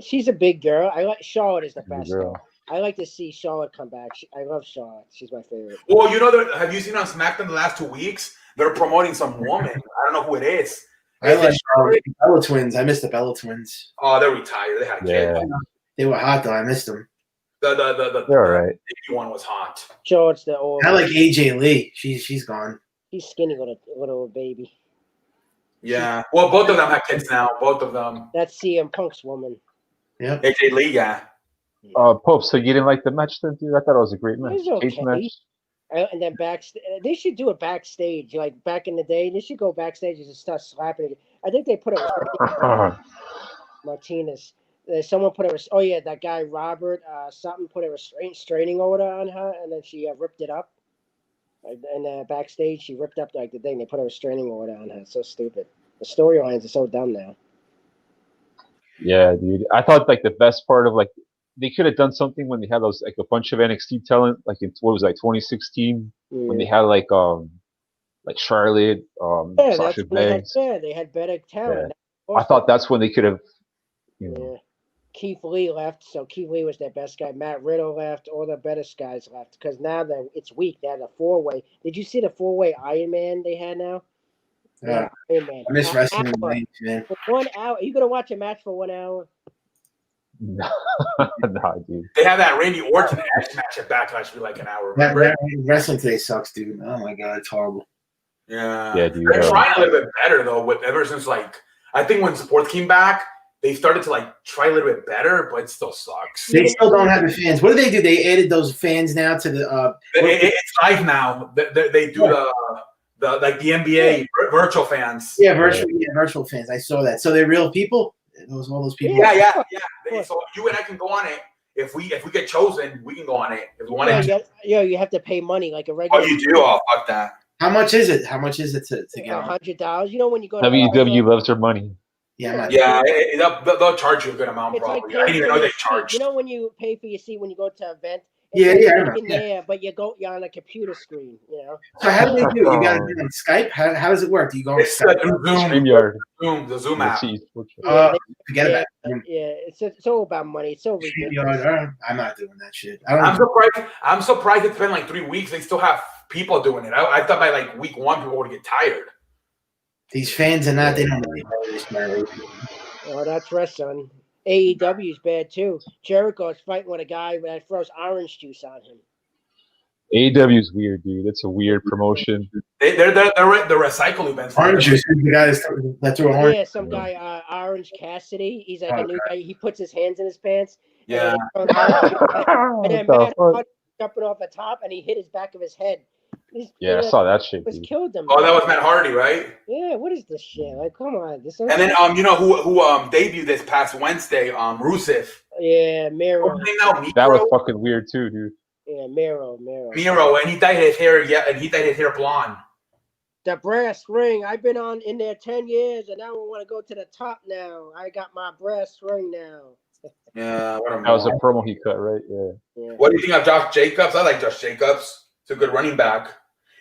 Speaker 2: She's a big girl. I like Charlotte is the
Speaker 5: Big
Speaker 2: best.
Speaker 5: girl.
Speaker 2: I like to see Charlotte come back. I love Charlotte. She's my favorite.
Speaker 1: Well, you know, have you seen on SmackDown the last 2 weeks? They're promoting some woman. I don't know who it is.
Speaker 4: I like
Speaker 1: Charlotte?
Speaker 4: Bella Twins. I missed the Bella Twins.
Speaker 1: Oh, they're retired. They had a kid.
Speaker 5: Yeah,
Speaker 4: They were hot though. I missed them.
Speaker 1: The
Speaker 5: they're all right.
Speaker 1: baby one was hot.
Speaker 2: Charlotte's the old.
Speaker 4: I like AJ Lee. She's gone.
Speaker 2: He's skinny little baby.
Speaker 1: Yeah. Well, both of them have kids now. Both of them.
Speaker 2: That's CM Punk's woman.
Speaker 4: Yep.
Speaker 1: AJ Lee, yeah.
Speaker 5: Pope, so you didn't like the match then, dude? I thought it was a great match.
Speaker 2: It was
Speaker 5: Cage
Speaker 2: okay.
Speaker 5: match.
Speaker 2: And then they should do it backstage, like back in the day. They should go backstage and just start slapping. I think they put it. Martinez. Someone put a. Oh yeah, that guy Robert. Something put a restraining order on her, and then she ripped it up. And backstage, she ripped up like the thing. They put a restraining order on her. So stupid. The storylines are so dumb now.
Speaker 5: Yeah, dude. I thought like the best part of like they could have done something when they had those like a bunch of NXT talent, like in what was it, like 2016 when they had like Charlotte,
Speaker 2: Yeah,
Speaker 5: Sasha
Speaker 2: that's when
Speaker 5: Banks.
Speaker 2: they had better talent.
Speaker 5: I thought that's when they could have, you know.
Speaker 2: Yeah. Keith Lee left, so Keith Lee was their best guy. Matt Riddle left, all the better guys left because now it's weak. They had a 4-way. Did you see the 4-way Iron Man they had now?
Speaker 4: Yeah.
Speaker 2: Iron Man.
Speaker 4: I miss wrestling in the
Speaker 2: Hour.
Speaker 4: 90s, man.
Speaker 2: For 1 hour. Are you gonna watch a match for 1 hour?
Speaker 5: Nah, dude.
Speaker 1: They have that Randy Orton Edge match at Backlash for like an hour.
Speaker 4: That,
Speaker 1: Remember?
Speaker 4: wrestling today sucks, dude. Oh my god, it's horrible.
Speaker 1: Yeah.
Speaker 5: Yeah, dude.
Speaker 1: They're trying a little bit better though. With ever since like I think when sports came back, they started to like try a little bit better, but it still sucks.
Speaker 4: They still don't have the fans. What do? They added those fans now to the.
Speaker 1: It's live now. They do the NBA virtual fans.
Speaker 4: Yeah, virtual fans. I saw that. So they're real people. All those people.
Speaker 1: Yeah. So you and I can go on it. If we get chosen, we can go on it. If we want to.
Speaker 2: You have to pay money like a regular.
Speaker 1: Oh, you do? Oh, fuck that.
Speaker 4: How much is it? How much is it to get on?
Speaker 2: $100. You know when you go.
Speaker 5: WW loves their money.
Speaker 4: Yeah,
Speaker 1: they'll charge you a good amount.
Speaker 2: It's
Speaker 1: probably.
Speaker 2: like
Speaker 1: I didn't even know they charged.
Speaker 2: You know when you pay for your seat when you go to an event.
Speaker 4: Yeah.
Speaker 2: But you're on a computer screen. You know.
Speaker 4: So how do they do? You got to do it on Skype. How does it work? Do you go on
Speaker 1: It's
Speaker 4: Skype?
Speaker 5: StreamYard.
Speaker 1: The Zoom app.
Speaker 4: Forget about it.
Speaker 2: It's all about money. It's so ridiculous.
Speaker 4: I'm not doing that shit.
Speaker 1: I'm surprised it's been like 3 weeks. They still have people doing it. I thought by like week 1 people would get tired.
Speaker 4: These fans are not. They don't really know this.
Speaker 2: Oh, that's wrestling. AEW is bad too. Jericho's fighting with a guy that throws orange juice on him.
Speaker 5: AEW is weird, dude. It's a weird promotion.
Speaker 1: They're the recycle events.
Speaker 4: Orange juice. The guy that threw orange.
Speaker 2: Yeah, some guy, Orange Cassidy. He's like a new guy. He puts his hands in his pants.
Speaker 1: Yeah.
Speaker 2: And then Matt Hardy jumping off the top, and he hit his back of his head.
Speaker 5: I saw that shit.
Speaker 2: Just killed him.
Speaker 1: Oh, that was Matt Hardy, right?
Speaker 2: Yeah. What is this shit? Like, come on.
Speaker 1: And then you know who debuted this past Wednesday? Rusev.
Speaker 2: Yeah, Miro.
Speaker 1: What's his name now?
Speaker 5: That was fucking weird too, dude.
Speaker 2: Yeah, Miro,
Speaker 1: and he dyed his hair. Yeah, and he dyed his hair blonde.
Speaker 2: The brass ring. I've been in there 10 years, and now I want to go to the top now. I got my brass ring now.
Speaker 1: Yeah,
Speaker 5: that was a promo he cut, right? Yeah.
Speaker 1: What do you think of Josh Jacobs? I like Josh Jacobs. It's a good running back.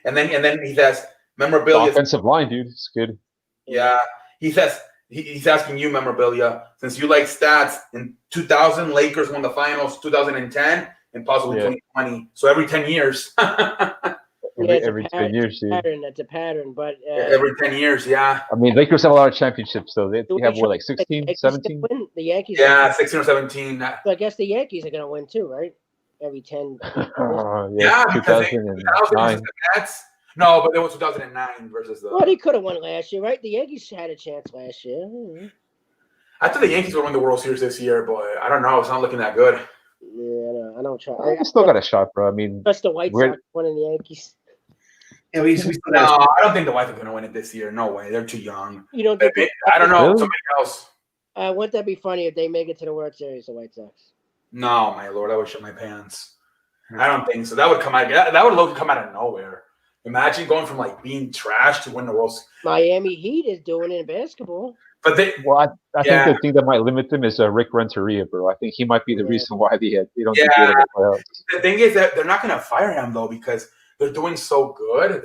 Speaker 1: And then he says memorabilia.
Speaker 5: The offensive line, dude. It's good.
Speaker 1: Yeah, he says he's asking you memorabilia since you like stats. In 2000, Lakers won the finals. 2010. And possibly 2020. So every 10 years.
Speaker 5: every 10 years, dude.
Speaker 2: That's a pattern, but
Speaker 1: every 10 years, yeah.
Speaker 5: I mean, Lakers have a lot of championships, though. They have what, like 16, 17?
Speaker 2: The Yankees.
Speaker 1: Yeah, 16 or 17.
Speaker 2: So I guess the Yankees are going to win too, right? Every 10.
Speaker 1: Yeah, 2009. No, but it was 2009 versus the.
Speaker 2: Well, they could have won last year, right? The Yankees had a chance last year.
Speaker 1: I thought the Yankees would win the World Series this year, but I don't know. It's not looking that good.
Speaker 2: Yeah, I don't try.
Speaker 5: I still got a shot, bro. I mean,
Speaker 2: that's the White Sox winning the Yankees.
Speaker 4: Yeah,
Speaker 1: no, I don't think the White Sox are going to win it this year. No way. They're too young.
Speaker 2: You don't think
Speaker 1: I don't know.
Speaker 5: Really?
Speaker 1: Somebody else.
Speaker 2: Wouldn't that be funny if they make it to the World Series, the White Sox?
Speaker 1: No, my lord. I would shit my pants. I don't think so. That would come out. That would come out of nowhere. Imagine going from like being trash to win the World Series.
Speaker 2: Miami Heat is doing it in basketball.
Speaker 1: But
Speaker 5: I think the thing that might limit them is Rick Renteria, bro. I think he might be the reason why they don't do good in the playoffs.
Speaker 1: The thing is that they're not going to fire him though because they're doing so good.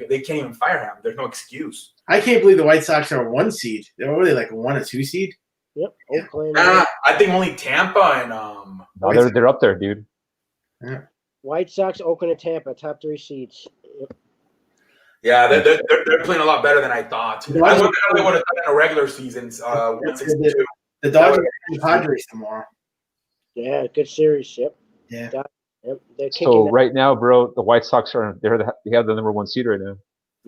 Speaker 1: They can't even fire him. There's no excuse.
Speaker 4: I can't believe the White Sox are a 1 seed. They're already like a 1 or 2 seed.
Speaker 2: Yep. Oakland.
Speaker 1: I think only Tampa and
Speaker 5: No, they're up there, dude.
Speaker 4: Yeah.
Speaker 2: White Sox, Oakland, and Tampa, top 3 seeds. Yep.
Speaker 1: Yeah, they're playing a lot better than I thought. I wonder how they would have done in a regular season.
Speaker 4: The Dodgers and the Padres tomorrow.
Speaker 2: Yeah, good series. Yep.
Speaker 4: Yeah.
Speaker 2: Yep.
Speaker 5: So right now, bro, the White Sox they have the number 1 seed right now.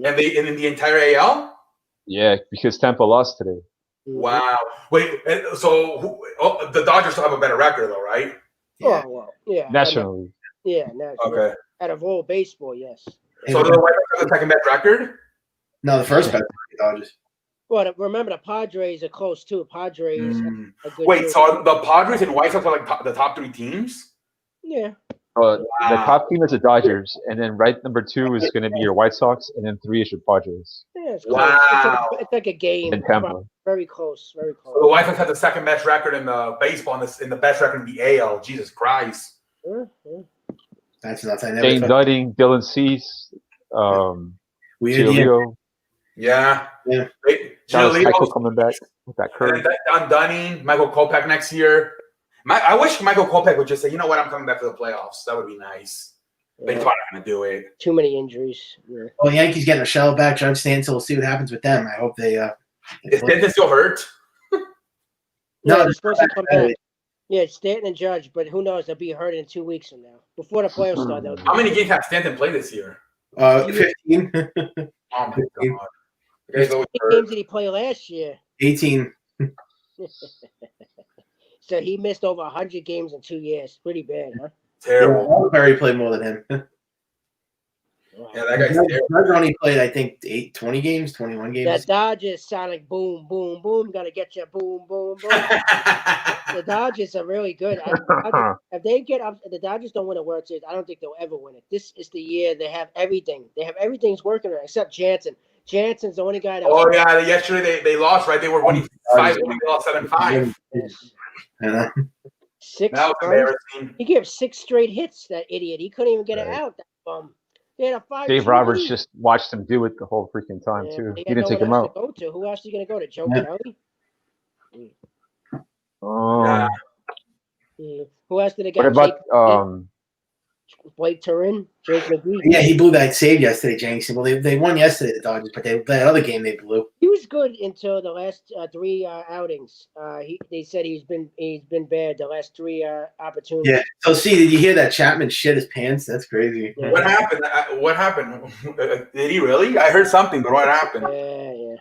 Speaker 1: And in the entire AL.
Speaker 5: Yeah, because Tampa lost today.
Speaker 1: Wow. Wait. So the Dodgers still have a better record, though, right?
Speaker 2: Yeah. Oh well. Yeah.
Speaker 5: Nationally.
Speaker 2: Yeah. Nationally.
Speaker 1: Okay.
Speaker 2: Out of all baseball, yes.
Speaker 1: So the White Sox have the second best record?
Speaker 4: No, the first best Dodgers.
Speaker 2: Well, remember the Padres are close too. Padres.
Speaker 1: Wait, so the Padres and White Sox are like the top 3 teams?
Speaker 2: Yeah.
Speaker 5: The top team is the Dodgers, and then number 2 is going to be your White Sox, and then 3 is your Padres.
Speaker 2: Yeah, it's close.
Speaker 1: Wow.
Speaker 2: It's like a game.
Speaker 5: In Tampa.
Speaker 2: Very close. Very close.
Speaker 1: So the White Sox have the second best record in the baseball and the best record in the AL. Jesus Christ.
Speaker 4: That's nuts. I never
Speaker 5: Dane Dunning, Dylan Cease, Giolito.
Speaker 1: Yeah.
Speaker 5: Giolito coming back with that curve.
Speaker 1: Don Dunning, Michael Kopech next year. I wish Michael Kopech would just say, you know what, I'm coming back for the playoffs. That would be nice. But he's probably not going to do it.
Speaker 2: Too many injuries. Yeah.
Speaker 4: Well, the Yankees getting a shell back. Judge Stanton. We'll see what happens with them. I hope they.
Speaker 1: Is Stanton still hurt?
Speaker 2: No, they're supposed to come back. Yeah, Stanton and Judge, but who knows? They'll be hurt in 2 weeks from now. Before the playoffs start.
Speaker 1: How many games have Stanton played this year?
Speaker 4: 15.
Speaker 1: Oh, my
Speaker 4: 15.
Speaker 1: God.
Speaker 2: How many games did he play last year?
Speaker 4: 18.
Speaker 2: So he missed over 100 games in 2 years. Pretty bad, huh?
Speaker 1: Terrible.
Speaker 4: Barry played more than him.
Speaker 1: Yeah, that guy's terrible.
Speaker 4: Doug only played, I think, 20 games, 21
Speaker 2: That
Speaker 4: games.
Speaker 2: Dodgers sound like boom, boom, boom. Gotta get you boom, boom, boom. The Dodgers are really good. If they get up, if the Dodgers don't win a World Series, I don't think they'll ever win it. This is the year they have everything. They have everything's working except Jansen. Jansen's the only guy that.
Speaker 1: Oh yeah, yesterday they lost, right? They were winning 5. They lost 7-5.
Speaker 4: Yeah.
Speaker 2: 6
Speaker 1: That was
Speaker 2: runs.
Speaker 1: embarrassing.
Speaker 2: He gave 6 straight hits. That idiot. He couldn't even get it
Speaker 5: Right.
Speaker 2: out. That bum. They had a 5.
Speaker 5: Dave Roberts just watched him do it the whole freaking time too. He didn't take him out.
Speaker 2: To go to. Who else are you gonna go to? Joe
Speaker 4: Yeah.
Speaker 2: Kelly.
Speaker 1: Yeah.
Speaker 2: Who else did they
Speaker 5: What
Speaker 2: get?
Speaker 5: about
Speaker 2: Blake Turin, Jake McGee.
Speaker 4: Yeah, he blew that save yesterday, Jameson. Well, they won yesterday, the Dodgers, but that other game they blew.
Speaker 2: He was good until the last 3 outings. They said he's been bad the last 3 opportunities.
Speaker 4: Yeah. So, see, did you hear that Chapman shit his pants? That's crazy.
Speaker 2: Yeah.
Speaker 1: What happened? What happened? Did he really? I heard something, but what happened?
Speaker 2: Yeah.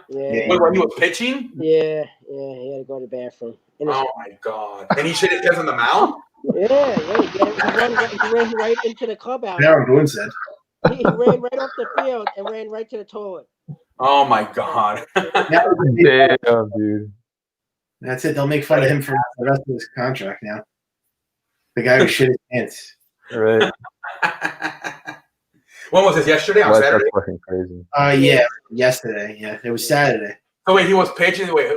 Speaker 1: When he was pitching?
Speaker 2: Yeah. He had to go to the bathroom.
Speaker 1: Oh my god! And he shit his pants on the mound?
Speaker 2: Yeah. He ran right into the clubhouse.
Speaker 4: Aaron Boone said.
Speaker 2: He ran right off the field and ran right to the toilet.
Speaker 1: Oh my god!
Speaker 5: Damn, dude.
Speaker 4: That's it. They'll make fun of him for the rest of his contract now. The guy who shit his pants.
Speaker 5: Right.
Speaker 1: When was this? Yesterday on
Speaker 5: That's
Speaker 1: Saturday?
Speaker 5: fucking crazy.
Speaker 4: Yeah, yesterday. Yeah, it was Saturday.
Speaker 1: So wait, he was pitching. Wait,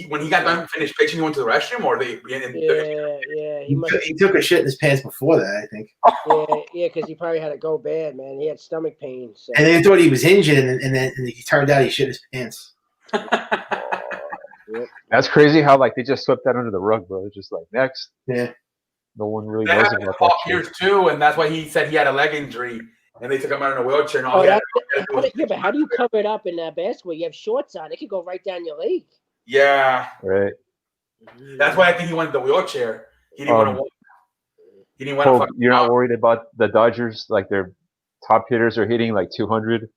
Speaker 1: when he got done finished pitching, he went to the restroom, or they?
Speaker 2: Yeah.
Speaker 4: He took a shit in his pants before that, I think.
Speaker 2: Yeah, because he probably had to go bad, man. He had stomach pain. So.
Speaker 4: And they thought he was injured, and then he turned out he shit his pants.
Speaker 5: That's crazy how like they just swept that under the rug, bro. It's just like next.
Speaker 4: Yeah.
Speaker 5: No one really
Speaker 1: That
Speaker 5: knows
Speaker 1: happened
Speaker 5: about
Speaker 1: Paul
Speaker 5: that shit.
Speaker 1: Pierce too, and that's why he said he had a leg injury, and they took him out in a wheelchair. And all
Speaker 2: But how do you cover it up in basketball? You have shorts on; it could go right down your leg.
Speaker 1: Yeah,
Speaker 5: Right.
Speaker 1: that's why I think he wanted the wheelchair. He didn't want to. He didn't want to.
Speaker 5: Pope, you're not worried about the Dodgers? Like their top hitters are hitting like 200.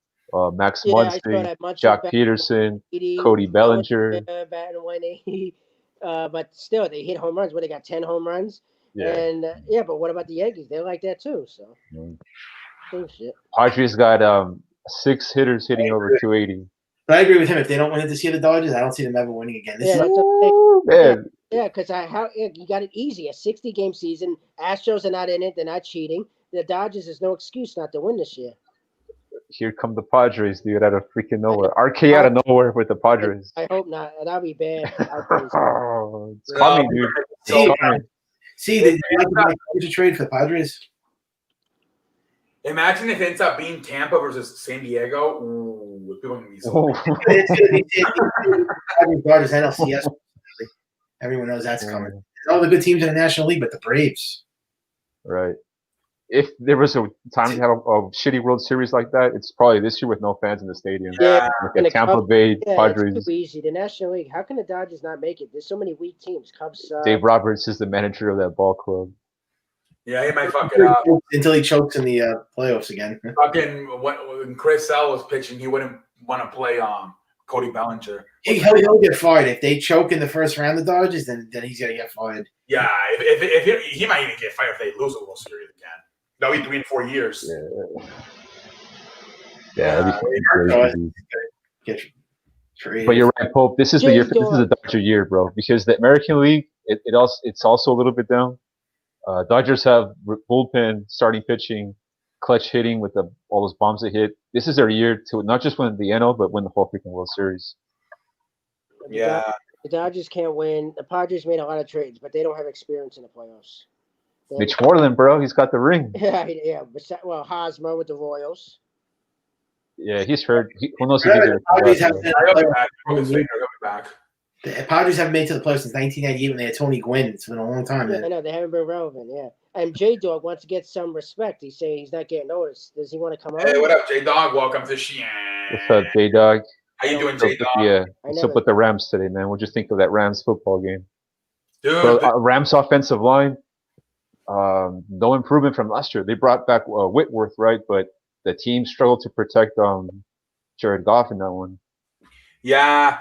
Speaker 5: Max Muncy, Jock Peterson, Cody Bellinger.
Speaker 2: Batting 180. But still, they hit home runs. What, they got 10 home runs?
Speaker 5: Yeah.
Speaker 2: And but what about the Yankees? They're like that too. So same shit.
Speaker 5: Padres got 6 hitters hitting over 280.
Speaker 4: But I agree with him. If they don't win it this year, the Dodgers, I don't see them ever winning again. This is
Speaker 5: Man,
Speaker 2: Yeah, because you got it easy. A 60-game season. Astros are not in it. They're not cheating. The Dodgers, there's no excuse not to win this year.
Speaker 5: here come the Padres, dude, out of freaking nowhere. RK out of nowhere with the Padres.
Speaker 2: I hope not. That'd be bad.
Speaker 5: Oh, it's coming, dude. It's coming.
Speaker 4: See, did you like the Mike trade for the Padres?
Speaker 1: Imagine if it ends up being Tampa versus San Diego. Ooh, people are gonna be so.
Speaker 5: Oh.
Speaker 4: It's going to be Dodgers NLCS. Everyone knows that's coming. All the good teams in the National League, but the Braves.
Speaker 5: Right. If there was a time to have a shitty World Series like that, it's probably this year with no fans in the stadium.
Speaker 2: Yeah,
Speaker 5: Like the Tampa Bay Padres.
Speaker 2: It's too easy. The National League. How can the Dodgers not make it? There's so many weak teams. Cubs.
Speaker 5: Dave Roberts is the manager of that ball club.
Speaker 1: Yeah, he might fuck it up.
Speaker 4: Until he chokes in the playoffs again.
Speaker 1: Fucking when Chris Sale was pitching, he wouldn't want to play Cody Bellinger.
Speaker 4: He'll get fired if they choke in the first round. The Dodgers, then he's gonna get fired.
Speaker 1: Yeah, if he might even get fired if they lose a World Series again. That'll be 3 and 4 years.
Speaker 5: Yeah, that'd be crazy.
Speaker 4: Get traded.
Speaker 5: But you're right, Pope. This is the year. This is a Dodger year, bro. Because the American League, it's also a little bit down. Dodgers have bullpen, starting pitching, clutch hitting with all those bombs they hit. This is their year to not just win the NL, but win the whole freaking World Series.
Speaker 1: Yeah.
Speaker 2: The Dodgers can't win. The Padres made a lot of trades, but they don't have experience in the playoffs.
Speaker 5: Mitch Moreland, bro, he's got the ring.
Speaker 2: Yeah. Well, Hosmer with the Royals.
Speaker 5: Yeah, he's hurt. Who knows if he's going
Speaker 1: to come back.
Speaker 4: The Padres haven't made it to the playoffs since 1998 when they had Tony Gwynn. It's been a long time.
Speaker 2: I know they haven't been relevant. Yeah, and J Dog wants to get some respect. He's saying he's not getting noticed. Does he want to come on?
Speaker 1: Hey, what up, J Dog? Welcome to Sheehan.
Speaker 5: What's up, J Dog?
Speaker 1: How you doing, J Dog?
Speaker 5: Yeah, what's up with the Rams today, man? What'd you think of that Rams football game?
Speaker 1: Dude,
Speaker 5: so, Rams offensive line, no improvement from last year. They brought back Whitworth, right? But the team struggled to protect Jared Goff in that one.
Speaker 1: Yeah,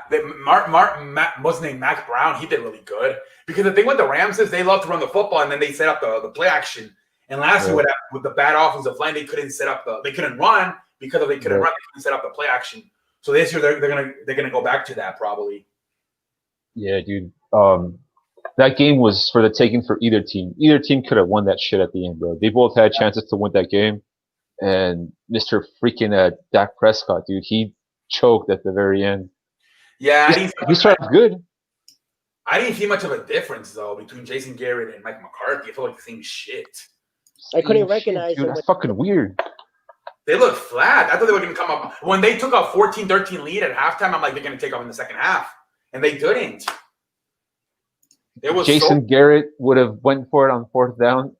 Speaker 1: what's his name? Max Brown. He did really good because the thing with the Rams is they love to run the football and then they set up the play action. And last year
Speaker 5: Yeah.
Speaker 1: with the bad offensive line, they couldn't run because they couldn't
Speaker 5: Right.
Speaker 1: run. They couldn't set up the play action. So this year they're gonna go back to that probably.
Speaker 5: Yeah, dude. That game was for the taking for either team. Either team could have won that shit at the end, bro. They both had chances to win that game. And Mr. freaking Dak Prescott, dude, he choked at the very end.
Speaker 1: Yeah,
Speaker 5: He started good.
Speaker 1: I didn't see much of a difference though between Jason Garrett and Mike McCarthy. I felt like the same shit.
Speaker 2: I couldn't
Speaker 5: Shit,
Speaker 2: recognize
Speaker 5: dude,
Speaker 2: him.
Speaker 5: that's fucking weird.
Speaker 1: They look flat. I thought they were going to come up. When they took a 14-13 lead at halftime, I'm like, they're going to take off in the second half. And they didn't. It was
Speaker 5: Jason Garrett would have went for it on fourth down,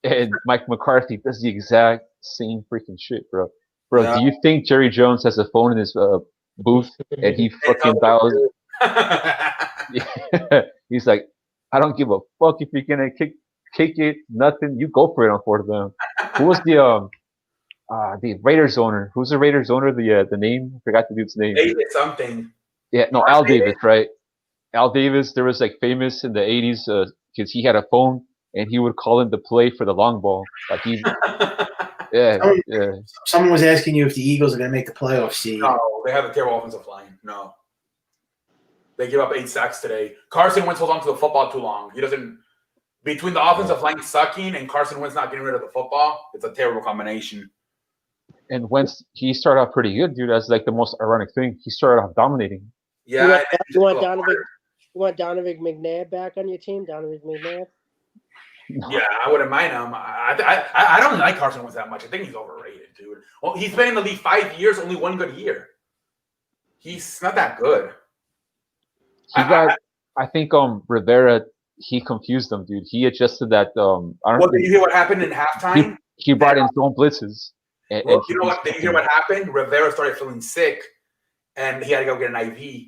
Speaker 5: and Mike McCarthy does the exact same freaking shit, bro. Bro,
Speaker 1: Yeah.
Speaker 5: do you think Jerry Jones has a phone in his booth and he fucking dials? He's like, I don't give a fuck if you're gonna kick it, nothing. You go for it on fourth down. Who was the Raiders owner? Who's the Raiders owner? The name? I forgot the dude's name.
Speaker 1: They did something.
Speaker 5: Yeah, no, Al Davis, right? Al Davis, there was like famous in the 80s because he had a phone and he would call in the play for the long ball. Like he, yeah.
Speaker 4: Someone was asking you if the Eagles are going to make the playoffs. See,
Speaker 1: No, they have a terrible offensive line. No. They give up 8 sacks today. Carson Wentz holds on to the football too long. He doesn't. Between the offensive line sucking and Carson Wentz not getting rid of the football, it's a terrible combination.
Speaker 5: And Wentz, he started off pretty good, dude. That's like the most ironic thing. He started off dominating.
Speaker 1: Yeah.
Speaker 2: You want Donovan McNabb back on your team? Donovan McNabb?
Speaker 1: Yeah, I wouldn't mind him. I don't like Carson Wentz that much. I think he's overrated, dude. Well, he's been in the league 5 years, only one good year. He's not that good.
Speaker 5: He got, I think, Rivera. He confused them, dude. He adjusted that.
Speaker 1: Did you hear what happened in halftime?
Speaker 5: He brought in zone blitzes. And
Speaker 1: You know what? Did you hear what happened? Rivera started feeling sick, and he had to go get an IV.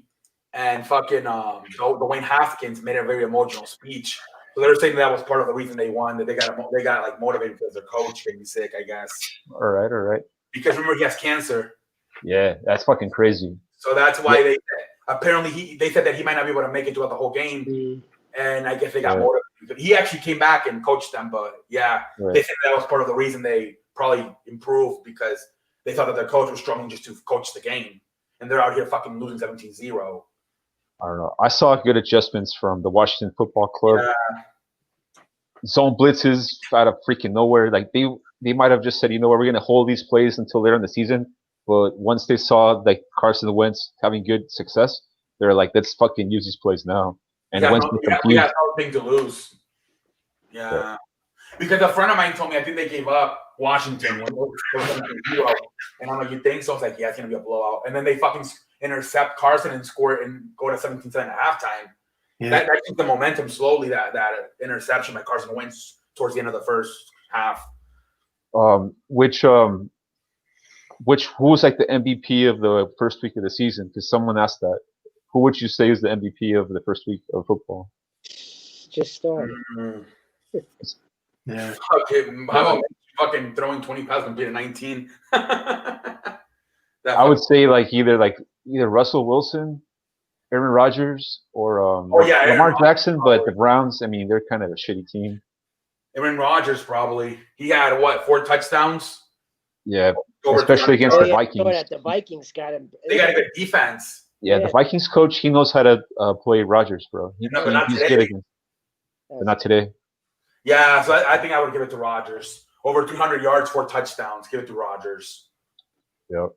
Speaker 1: And fucking Dwayne Haskins made a very emotional speech. So they're saying that was part of the reason they won. That they got like motivated because their coach getting sick, I guess.
Speaker 5: All right.
Speaker 1: Because remember he has cancer.
Speaker 5: Yeah, that's fucking crazy.
Speaker 1: So that's why they said that he might not be able to make it throughout the whole game. And I guess they got motivated. He actually came back and coached them, but they said that was part of the reason they probably improved because they thought that their coach was struggling just to coach the game. And they're out here fucking losing 17-0.
Speaker 5: I don't know. I saw good adjustments from the Washington Football Club. Zone blitzes out of freaking nowhere. Like they might have just said, you know what, we're gonna hold these plays until later in the season. But once they saw like Carson Wentz having good success, they're like, let's fucking use these plays now. And Wentz was confused.
Speaker 1: We got nothing to lose. Yeah. Because a friend of mine told me I think they gave up Washington when it was 17-0. And I'm like, you think so? I was like, yeah, it's gonna be a blowout. And then they fucking intercept Carson and score and go to 17-7 at halftime.
Speaker 4: Yeah.
Speaker 1: That took the momentum slowly. That interception by Carson Wentz towards the end of the first half.
Speaker 5: Who was like the MVP of the first week of the season? Because someone asked that. Who would you say is the MVP of the first week of football?
Speaker 2: Just started.
Speaker 4: Yeah.
Speaker 1: Okay, how about fucking throwing 20 passes and beat a 19?
Speaker 5: I would say like either Russell Wilson, Aaron Rodgers, or Lamar Jackson. But the Browns, I mean, they're kind of a shitty team.
Speaker 1: Aaron Rodgers probably. He had 4 touchdowns?
Speaker 5: Yeah, especially against the Vikings.
Speaker 2: The Vikings got him.
Speaker 1: They got a good defense.
Speaker 5: Yeah, the Vikings coach, he knows how to play Rodgers, bro. He's good against. But not today.
Speaker 1: Yeah, so I think I would give it to Rodgers. Over 300 yards, 4 touchdowns. Give it to Rodgers.
Speaker 5: Yep.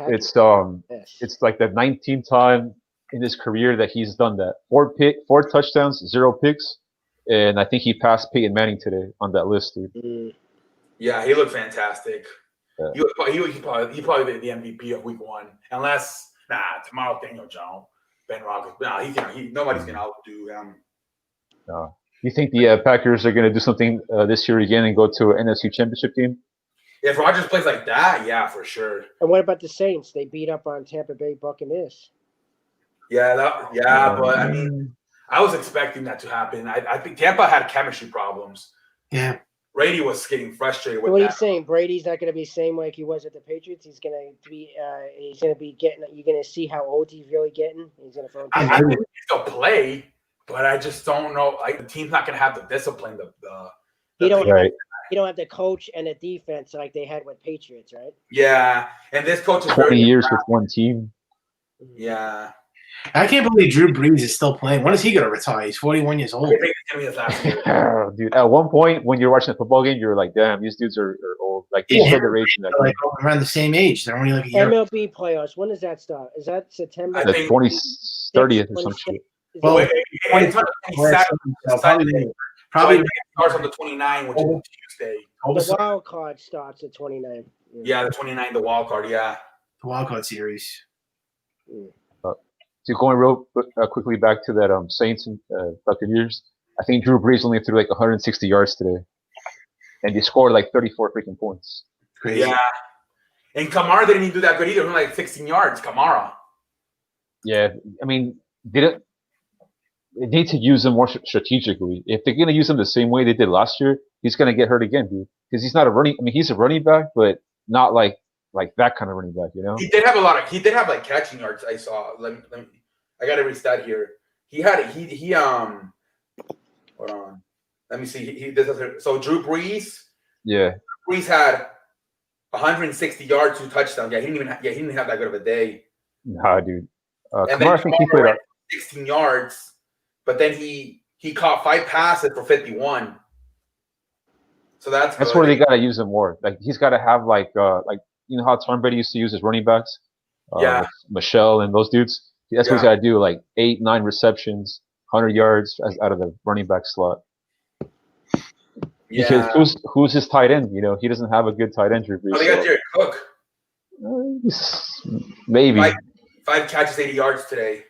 Speaker 5: It's like the 19th time in his career that he's done that. 4 touchdowns, 0 picks, and I think he passed Peyton Manning today on that list, dude.
Speaker 1: Yeah, he looked fantastic.
Speaker 5: Yeah.
Speaker 1: He probably the MVP of Week 1, unless tomorrow Daniel Jones, Ben Roethlisberger. Nobody's gonna outdo him.
Speaker 5: No. You think the Packers are going to do something this year again and go to an NFC Championship game?
Speaker 1: If Rodgers plays like that, yeah, for sure.
Speaker 2: And what about the Saints? They beat up on Tampa Bay Buccaneers.
Speaker 1: Yeah, but I mean, I was expecting that to happen. I think Tampa had chemistry problems.
Speaker 4: Yeah.
Speaker 1: Brady was getting frustrated with
Speaker 2: what
Speaker 1: that.
Speaker 2: What are you saying? Brady's not going to be the same like he was at the Patriots. He's going to be. He's going to be getting. You're going to see how old he's really getting. He's going to.
Speaker 1: I think he still play, but I just don't know. Like the team's not going to have the discipline. He
Speaker 2: you don't have the coach and the defense like they had with Patriots, right?
Speaker 1: Yeah, and this coach is
Speaker 5: 20
Speaker 1: very
Speaker 5: years with one team.
Speaker 1: Yeah,
Speaker 4: I can't believe Drew Brees is still playing. When is he going to retire? He's 41 years old.
Speaker 1: I think it's gonna be his last year.
Speaker 5: Dude, at one point when you're watching a football game, you're like, damn, these dudes are old. Like they
Speaker 4: Yeah.
Speaker 5: showed their age in that
Speaker 4: They're
Speaker 5: game.
Speaker 4: like around the same age. They're only like a year.
Speaker 2: MLB playoffs. When does that start? Is that September?
Speaker 1: I
Speaker 5: The
Speaker 1: think-
Speaker 5: 30th or some shit.
Speaker 2: Is
Speaker 4: Well,
Speaker 2: that-
Speaker 1: It's on Saturday.
Speaker 4: Probably
Speaker 1: Probably it starts on the 29th, which is Tuesday.
Speaker 2: the wild card starts at 29.
Speaker 1: Yeah, the 29th, the wild card. Yeah.
Speaker 4: the wild card series.
Speaker 5: So going real quickly back to that Saints and Buccaneers, I think Drew Brees only threw like 160 yards today, and they scored like 34 freaking points.
Speaker 4: Crazy.
Speaker 1: Yeah. And Kamara didn't even do that good either. Only like 16 yards. Kamara.
Speaker 5: Yeah, I mean, they need to use him more strategically. If they're gonna use him the same way they did last year, he's gonna get hurt again, dude. Because he's not a running. I mean, he's a running back, but not like that kind of running back, you know.
Speaker 1: He did have a lot of. He did have like catching yards. I saw. Let me I got every stat here. He had. He Hold on. Let me see. So Drew Brees.
Speaker 5: Yeah,
Speaker 1: Brees had 160 yards, 2 touchdowns. Yeah, he didn't even have that good of a day.
Speaker 5: nah, dude.
Speaker 1: And
Speaker 5: Kamara, I think he played.
Speaker 1: 16 yards, but then he caught 5 passes for 51. So that's
Speaker 5: That's
Speaker 1: good.
Speaker 5: where they gotta use him more. Like he's gotta have like you know how Tom Brady used to use his running backs,
Speaker 1: Yeah.
Speaker 5: with Michelle and those dudes. That's what he's gotta do. Like 8, 9 receptions, 100 yards out of the running back slot.
Speaker 1: Yeah.
Speaker 5: Because who's his tight end? You know, he doesn't have a good tight end. Drew Brees,
Speaker 1: Oh, they got Jared Cook.
Speaker 5: maybe.
Speaker 1: 5 catches, 80 yards today.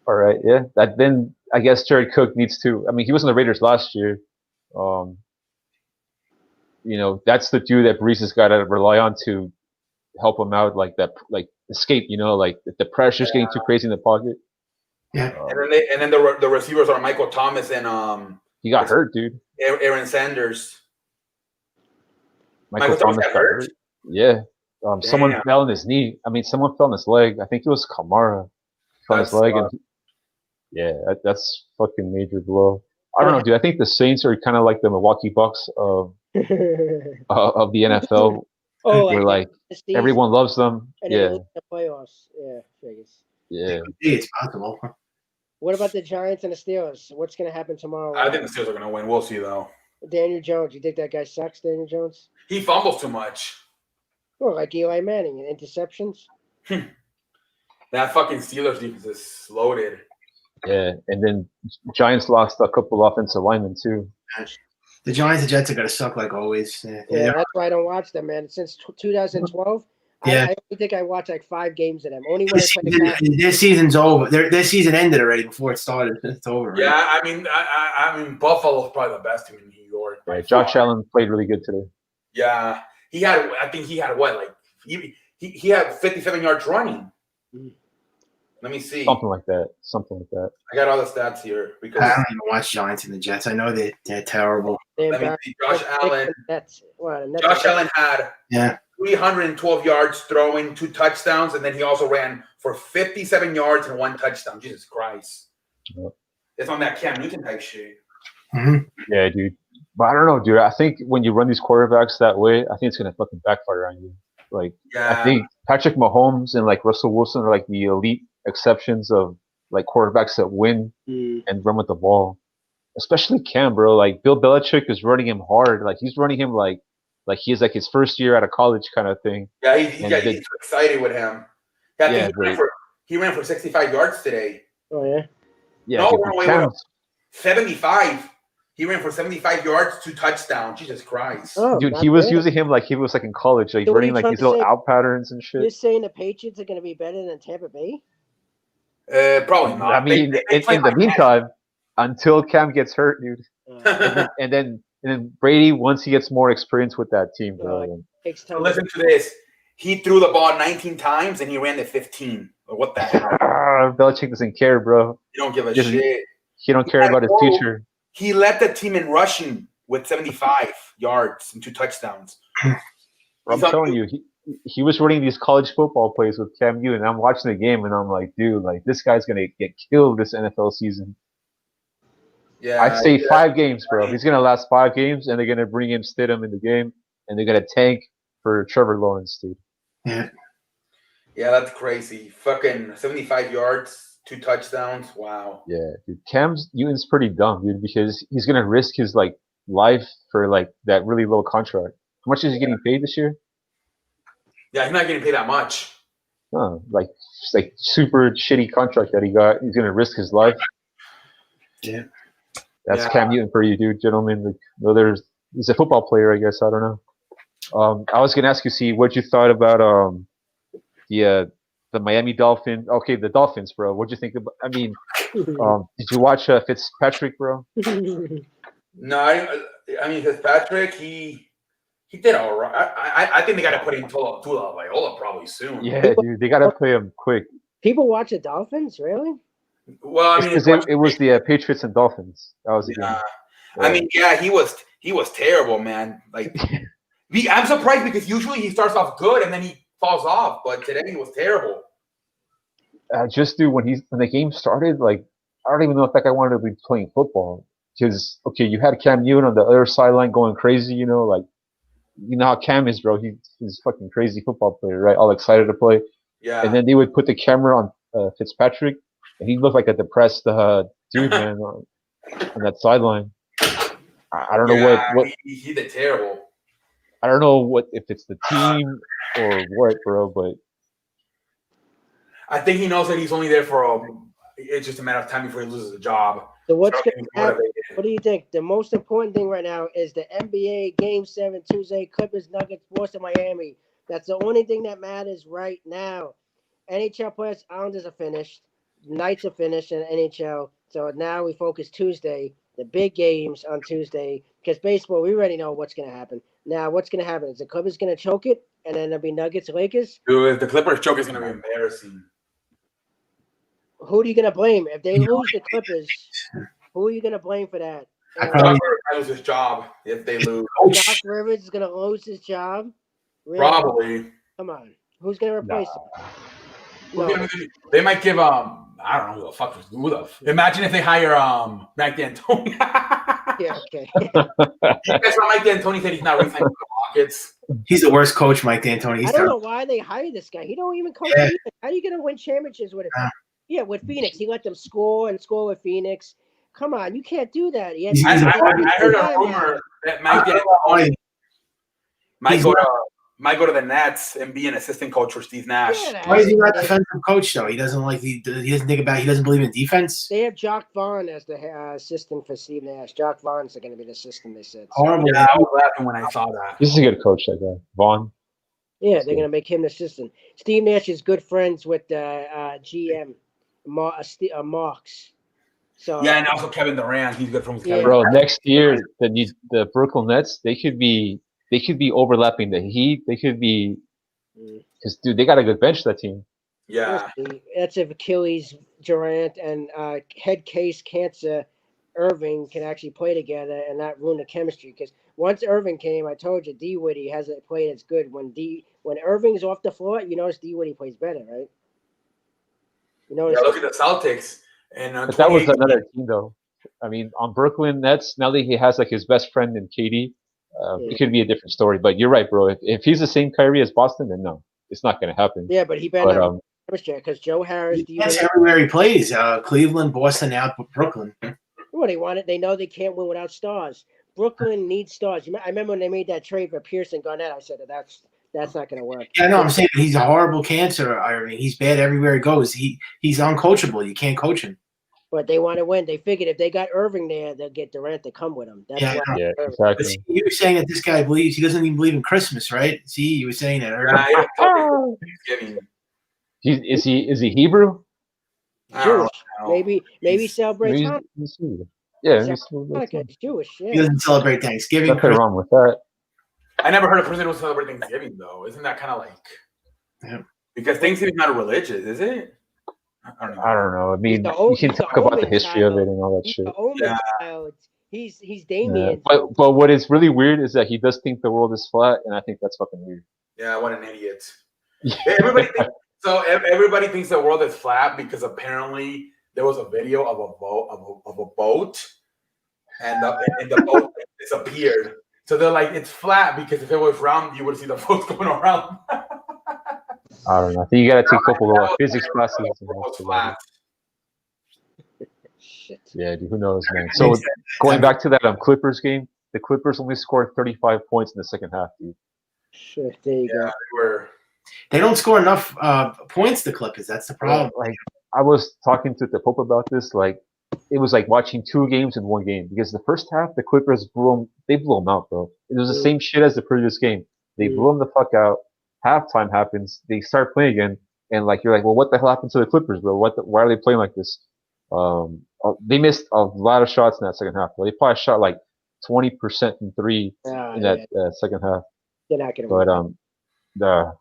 Speaker 5: All right, yeah. Then I guess Jared Cook needs to. I mean, he was on the Raiders last year. You know, that's the dude that Brees has got to rely on to help him out, like escape. You know, like if the pressure's getting too crazy in the pocket.
Speaker 4: Yeah.
Speaker 1: And then the receivers are Michael Thomas and
Speaker 5: He got hurt, dude.
Speaker 1: Aaron Sanders.
Speaker 5: Michael
Speaker 1: Michael Thomas
Speaker 5: Thomas
Speaker 1: got
Speaker 5: got
Speaker 1: hurt?
Speaker 5: hurt. Yeah. Someone
Speaker 1: Damn.
Speaker 5: fell on his knee. I mean, someone fell on his leg. I think it was Kamara fell on his
Speaker 1: That's
Speaker 5: leg,
Speaker 1: rough.
Speaker 5: and that's fucking major blow. I don't know, dude. I think the Saints are kind of like the Milwaukee Bucks of the NFL,
Speaker 2: oh,
Speaker 5: where like
Speaker 2: the season,
Speaker 5: everyone loves them.
Speaker 2: and then
Speaker 5: Yeah,
Speaker 2: lose the playoffs. Yeah, figures.
Speaker 5: yeah.
Speaker 4: It's possible.
Speaker 2: What about the Giants and the Steelers? What's going to happen tomorrow?
Speaker 1: I think the Steelers are going to win. We'll see, though.
Speaker 2: Daniel Jones. You think that guy sucks, Daniel Jones?
Speaker 1: He fumbles too much.
Speaker 2: Well, like Eli Manning and interceptions.
Speaker 1: That fucking Steelers defense is loaded.
Speaker 5: Yeah, and then Giants lost a couple offensive linemen too.
Speaker 4: The Giants and Jets are going to suck like always.
Speaker 2: Yeah, that's why I don't watch them, man. Since 2012,
Speaker 4: Yeah.
Speaker 2: I only think I watched like 5 games of them. Only when I
Speaker 4: This
Speaker 2: played the Cavs.
Speaker 4: season, their season's over. Their season ended already before it started. It's over. Right?
Speaker 1: Yeah, I mean, Buffalo's probably the best team in New York. by
Speaker 5: Right, Josh
Speaker 1: far.
Speaker 5: Allen played really good today.
Speaker 1: Yeah, I think he had what, like he had 57 yards running.
Speaker 2: Mm.
Speaker 1: Let me see.
Speaker 5: Something like that.
Speaker 1: I got all the stats here because
Speaker 4: I don't even watch Giants and the Jets. I know they're terrible.
Speaker 2: They're
Speaker 1: let me
Speaker 2: back.
Speaker 1: see. Josh Allen.
Speaker 2: That's what. And that's
Speaker 1: Josh Allen had
Speaker 4: Yeah.
Speaker 1: 312 yards throwing, 2 touchdowns, and then he also ran for 57 yards and 1 touchdown. Jesus Christ.
Speaker 5: Yep.
Speaker 1: It's on that Cam Newton type shit.
Speaker 4: hmm
Speaker 5: Yeah, dude. But I don't know, dude. I think when you run these quarterbacks that way, I think it's gonna fucking backfire on you. Like,
Speaker 1: Yeah.
Speaker 5: I think Patrick Mahomes and like Russell Wilson are like the elite exceptions of like quarterbacks that win and run with the ball. Especially Cam, bro. Like Bill Belichick is running him hard. Like he's running him like he's like his first year out of college kind of thing.
Speaker 1: Yeah,
Speaker 5: And
Speaker 1: he's too excited with him. Yeah, I
Speaker 5: Yeah,
Speaker 1: think
Speaker 5: but-
Speaker 1: he ran for 65 yards today.
Speaker 2: Oh yeah.
Speaker 5: Yeah,
Speaker 1: No,
Speaker 5: dude,
Speaker 1: wait,
Speaker 5: Cam's-
Speaker 1: 75. He ran for 75 yards, 2 touchdowns. Jesus Christ.
Speaker 2: Oh,
Speaker 5: dude,
Speaker 2: not
Speaker 5: he was
Speaker 2: bad.
Speaker 5: using him like he was like in college, like
Speaker 2: So what are
Speaker 5: running
Speaker 2: you
Speaker 5: like
Speaker 2: trying
Speaker 5: these
Speaker 2: to
Speaker 5: little
Speaker 2: say?
Speaker 5: out patterns and
Speaker 2: You're
Speaker 5: shit.
Speaker 2: saying the Patriots are going to be better than Tampa Bay?
Speaker 1: Probably not.
Speaker 5: I mean,
Speaker 1: They play
Speaker 5: in the
Speaker 1: like
Speaker 5: meantime, until Cam gets hurt, dude,
Speaker 2: Uh,
Speaker 5: and then Brady once he gets more experience with that team, bro.
Speaker 2: Right. takes
Speaker 1: that.
Speaker 2: time.
Speaker 1: Listen to this. He threw the ball 19 times and he ran it 15. What the hell?
Speaker 5: Belichick doesn't care, bro.
Speaker 1: You don't give a
Speaker 5: Just-
Speaker 1: shit.
Speaker 5: He don't care about his future.
Speaker 1: He led the team in rushing with 75 yards and 2 touchdowns.
Speaker 5: Bro, I'm
Speaker 1: He's on-
Speaker 5: telling you, he was running these college football plays with Cam Newton, and I'm watching the game, and I'm like, dude, like this guy's gonna get killed this NFL season.
Speaker 1: Yeah,
Speaker 5: I'd say 5 games, bro. He's gonna last 5 games, and they're gonna bring him Stidham in the game, and they're gonna tank for Trevor Lawrence, dude.
Speaker 4: Yeah.
Speaker 1: Yeah, that's crazy. Fucking 75 yards, 2 touchdowns. Wow.
Speaker 5: Yeah, dude. Cam Newton's pretty dumb, dude, because he's gonna risk his like life for like that really low contract. How much is he getting paid this year?
Speaker 1: Yeah, he's not getting paid that much.
Speaker 5: Huh, like it's like super shitty contract that he got. He's gonna risk his life.
Speaker 4: Yeah.
Speaker 5: That's
Speaker 1: Yeah.
Speaker 5: Cam Newton for you, dude, gentlemen. Like, he's a football player, I guess. I don't know. I was gonna ask you, see, what you thought about the Miami Dolphins. Okay, the Dolphins, bro. What'd you think about? I mean, did you watch Fitzpatrick, bro?
Speaker 1: No, I mean Fitzpatrick, he did all right. I think they got to put in Tua Viola probably soon.
Speaker 5: Yeah, dude, they gotta play him quick.
Speaker 2: People watch the Dolphins, really?
Speaker 1: Well, I mean,
Speaker 5: Because it was the Patriots and Dolphins. That was the game.
Speaker 1: yeah. I mean, yeah, he was terrible, man. Like, I'm surprised because usually he starts off good and then he falls off, but today he was terrible.
Speaker 5: Just dude, when the game started, like I don't even know if that guy wanted to be playing football. Because okay, you had Cam Newton on the other sideline going crazy, like you know how Cam is, bro. He's a fucking crazy football player, right? All excited to play.
Speaker 1: Yeah.
Speaker 5: And then they would put the camera on Fitzpatrick, and he looked like a depressed dude, man, on that sideline. I don't know what
Speaker 1: he did terrible.
Speaker 5: I don't know what if it's the team or what, bro, but
Speaker 1: I think he knows that he's only there for it's just a matter of time before he loses the job.
Speaker 2: So what's
Speaker 1: So
Speaker 2: going
Speaker 1: he's
Speaker 2: to happen?
Speaker 1: motivated.
Speaker 2: What do you think? The most important thing right now is the NBA Game 7 Tuesday, Clippers, Nuggets, Boston, Miami. That's the only thing that matters right now. NHL players, Islanders are finished. Knights are finished in NHL. So now we focus Tuesday, the big games on Tuesday. Because baseball, we already know what's going to happen. Now, what's going to happen? Is the Clippers going to choke it? And then there'll be Nuggets, Lakers?
Speaker 1: Dude, if the Clippers choke is going to be embarrassing.
Speaker 2: Who are you going to blame? If they lose the Clippers, who are you going to blame for that?
Speaker 4: I
Speaker 2: And
Speaker 4: probably-
Speaker 1: Doc lose his job if they lose.
Speaker 2: Doc Rivers is going to lose his job? Really?
Speaker 1: Probably.
Speaker 2: Come on. Who's going to replace him?
Speaker 1: Well,
Speaker 2: No.
Speaker 1: they might give I don't know who the fuck imagine if they hire Mike D'Antoni.
Speaker 2: Yeah, okay.
Speaker 1: That's why Mike D'Antoni said he's not re-signing with the Rockets.
Speaker 4: He's the worst coach, Mike D'Antoni. He's
Speaker 2: I don't
Speaker 4: terrible.
Speaker 2: know why they hired this guy. He don't even coach.
Speaker 4: Yeah.
Speaker 2: Phoenix. How are you going to win championships with him?
Speaker 4: Yeah.
Speaker 2: Yeah, with Phoenix. He let them score with Phoenix. Come on, you can't do that. He had-
Speaker 4: He's-
Speaker 1: I heard a rumor that Mike D'Antoni might go to the Nets and be an assistant coach for Steve Nash.
Speaker 2: Yeah,
Speaker 4: Why is he not defensive coach though? He doesn't he doesn't think about. He doesn't believe in defense.
Speaker 2: They have Jock Vaughn as the assistant for Steve Nash. Jock Vaughn's going to be the assistant, they said.
Speaker 4: Horrible.
Speaker 1: Yeah, I was laughing when I saw that.
Speaker 5: this is a good coach, that guy. Vaughn.
Speaker 2: Yeah, they're going to make him the assistant. Steve Nash is good friends with GM, Marks. So
Speaker 1: Yeah, and also Kevin Durant. He's good friends with
Speaker 2: Yeah.
Speaker 1: Kevin
Speaker 5: Bro,
Speaker 1: Durant.
Speaker 5: next year the Brooklyn Nets, they could be overlapping the Heat. They could be because dude, they got a good bench, that team.
Speaker 1: Yeah.
Speaker 2: That's if Achilles, Durant, and head case cancer Irving can actually play together and not ruin the chemistry. Because once Irving came, I told you Dinwiddie hasn't played as good. When Irving's off the floor, you notice Dinwiddie plays better, right? You notice.
Speaker 1: Yeah, look at the Celtics. And
Speaker 5: But that was
Speaker 1: 28
Speaker 5: another team, though. I mean, on Brooklyn Nets, now that he has like his best friend in KD, it could be a different story. But you're right, bro. If he's the same Kyrie as Boston, then no, it's not going to happen.
Speaker 2: Yeah, but he better
Speaker 5: But
Speaker 2: not chemistry because Joe Harris.
Speaker 4: That's everywhere he plays. Cleveland, Boston, now Brooklyn.
Speaker 2: Well, they want it. They know they can't win without stars. Brooklyn needs stars. I remember when they made that trade for Pearson Garnett. I said that's not going to work.
Speaker 4: Yeah, no, I'm saying he's a horrible cancer. Irving. He's bad everywhere he goes. He's uncoachable. You can't coach him.
Speaker 2: But they want to win. They figured if they got Irving there, they'll get Durant to come with them. That's
Speaker 4: Yeah,
Speaker 2: why.
Speaker 5: Yeah,
Speaker 4: But
Speaker 5: exactly.
Speaker 4: see, you were saying that this guy believes he doesn't even believe in Christmas, right? See, you were saying that. Irving.
Speaker 1: Yeah, I don't think Thanksgiving.
Speaker 5: Is he Hebrew?
Speaker 1: I don't
Speaker 2: Jewish.
Speaker 1: know.
Speaker 2: Maybe celebrates
Speaker 5: Maybe
Speaker 2: Hanukkah.
Speaker 5: he's Hebrew. Yeah,
Speaker 2: He's Jewish.
Speaker 4: He
Speaker 2: Yeah.
Speaker 4: doesn't celebrate Thanksgiving.
Speaker 5: nothing
Speaker 4: Christmas.
Speaker 5: wrong with that.
Speaker 1: I never heard a person who celebrate Thanksgiving though. Isn't that kind of like?
Speaker 4: Yeah.
Speaker 1: Because Thanksgiving's not religious, is it? I don't know.
Speaker 5: I don't know. I mean,
Speaker 2: the
Speaker 5: you
Speaker 2: old-
Speaker 5: can
Speaker 2: he's the
Speaker 5: talk about the
Speaker 2: Omen
Speaker 5: history of
Speaker 2: child.
Speaker 5: it and all that
Speaker 2: He's
Speaker 5: shit.
Speaker 2: the Omen
Speaker 1: Yeah.
Speaker 2: child. He's
Speaker 5: Yeah.
Speaker 2: Damien.
Speaker 5: But what is really weird is that he does think the world is flat, and I think that's fucking weird.
Speaker 1: Yeah, what an idiot. Everybody thinks the world is flat because apparently there was a video of a boat and the boat disappeared. So they're like, it's flat because if it was round, you would see the boat going around.
Speaker 5: I don't know. I think you gotta take a couple of physics classes.
Speaker 1: It was flat.
Speaker 2: Shit.
Speaker 5: Yeah, dude, who knows, man. So going back to that Clippers game, the Clippers only scored 35 points in the second half, dude.
Speaker 2: Shit. There you
Speaker 1: Yeah,
Speaker 2: go.
Speaker 4: They don't score enough points. The Clippers. That's the problem.
Speaker 5: Like I was talking to the Pope about this. Like it was like watching two games in one game because the first half the Clippers blew them out, bro. It was the same shit as the previous game. They blew them the fuck out. Halftime happens. They start playing again, and like you're like, well, what the hell happened to the Clippers, bro? Why are they playing like this? They missed a lot of shots in that second half. Bro. They probably shot like 20% from three in that second half.
Speaker 2: They're not gonna
Speaker 5: But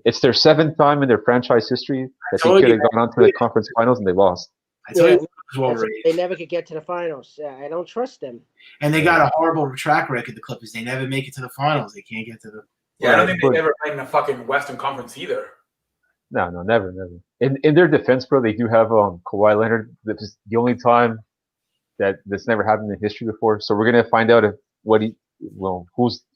Speaker 5: it's their seventh time in their franchise history that they
Speaker 4: told
Speaker 5: could
Speaker 4: you
Speaker 5: have gone on to the conference finals and they lost.
Speaker 4: I told you
Speaker 2: Yeah,
Speaker 4: it was well rated.
Speaker 2: they never could get to the finals. I don't trust them.
Speaker 4: And they got a horrible track record. The Clippers. They never make it to the finals. They can't get to the.
Speaker 1: Yeah, I don't think they've ever played in the fucking Western Conference either.
Speaker 5: No, never. In their defense, bro, they do have Kawhi Leonard. This is the only time that this never happened in history before. So we're gonna find out who's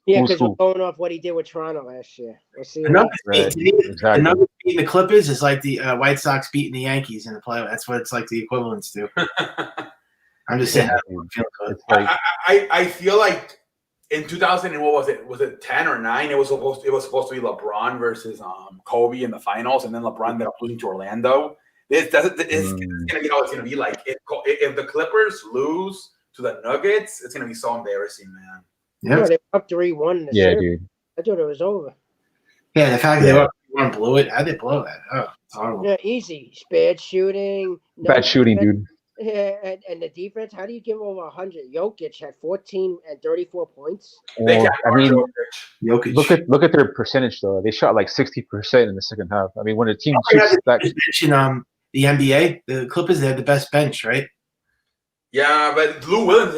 Speaker 2: because
Speaker 5: who.
Speaker 2: we're going off what he did with Toronto last year. We'll see.
Speaker 4: The Nuggets
Speaker 5: Exactly.
Speaker 4: the Nuggets beating the Clippers is like the White Sox beating the Yankees in the playoff. That's what it's like the equivalence to. I'm just saying.
Speaker 5: It's like,
Speaker 1: I feel like in 2000 and what was it? Was it 10 or 9? It was supposed to be LeBron versus Kobe in the finals, and then LeBron ended up losing to Orlando. It's gonna be how it's gonna be. Like if the Clippers lose to the Nuggets, it's gonna be so embarrassing, man.
Speaker 2: Yeah, they were up 3-1 in the
Speaker 5: yeah,
Speaker 2: series.
Speaker 5: dude.
Speaker 2: I thought it was over.
Speaker 4: Yeah, the fact that they were blew it. How'd they blow that? Oh, it's horrible.
Speaker 2: Yeah, easy. Bad shooting.
Speaker 5: Bad shooting, dude.
Speaker 2: Yeah, and the defense. How do you give over 100? Jokic had 14 and 34 points.
Speaker 1: They
Speaker 5: Well,
Speaker 1: got
Speaker 5: I mean,
Speaker 4: Jokic.
Speaker 5: look at their percentage though. They shot like 60% in the second half. I mean, when a team shoots that,
Speaker 4: Mention the NBA, the Clippers. They had the best bench, right?
Speaker 1: Yeah, but Lou Williams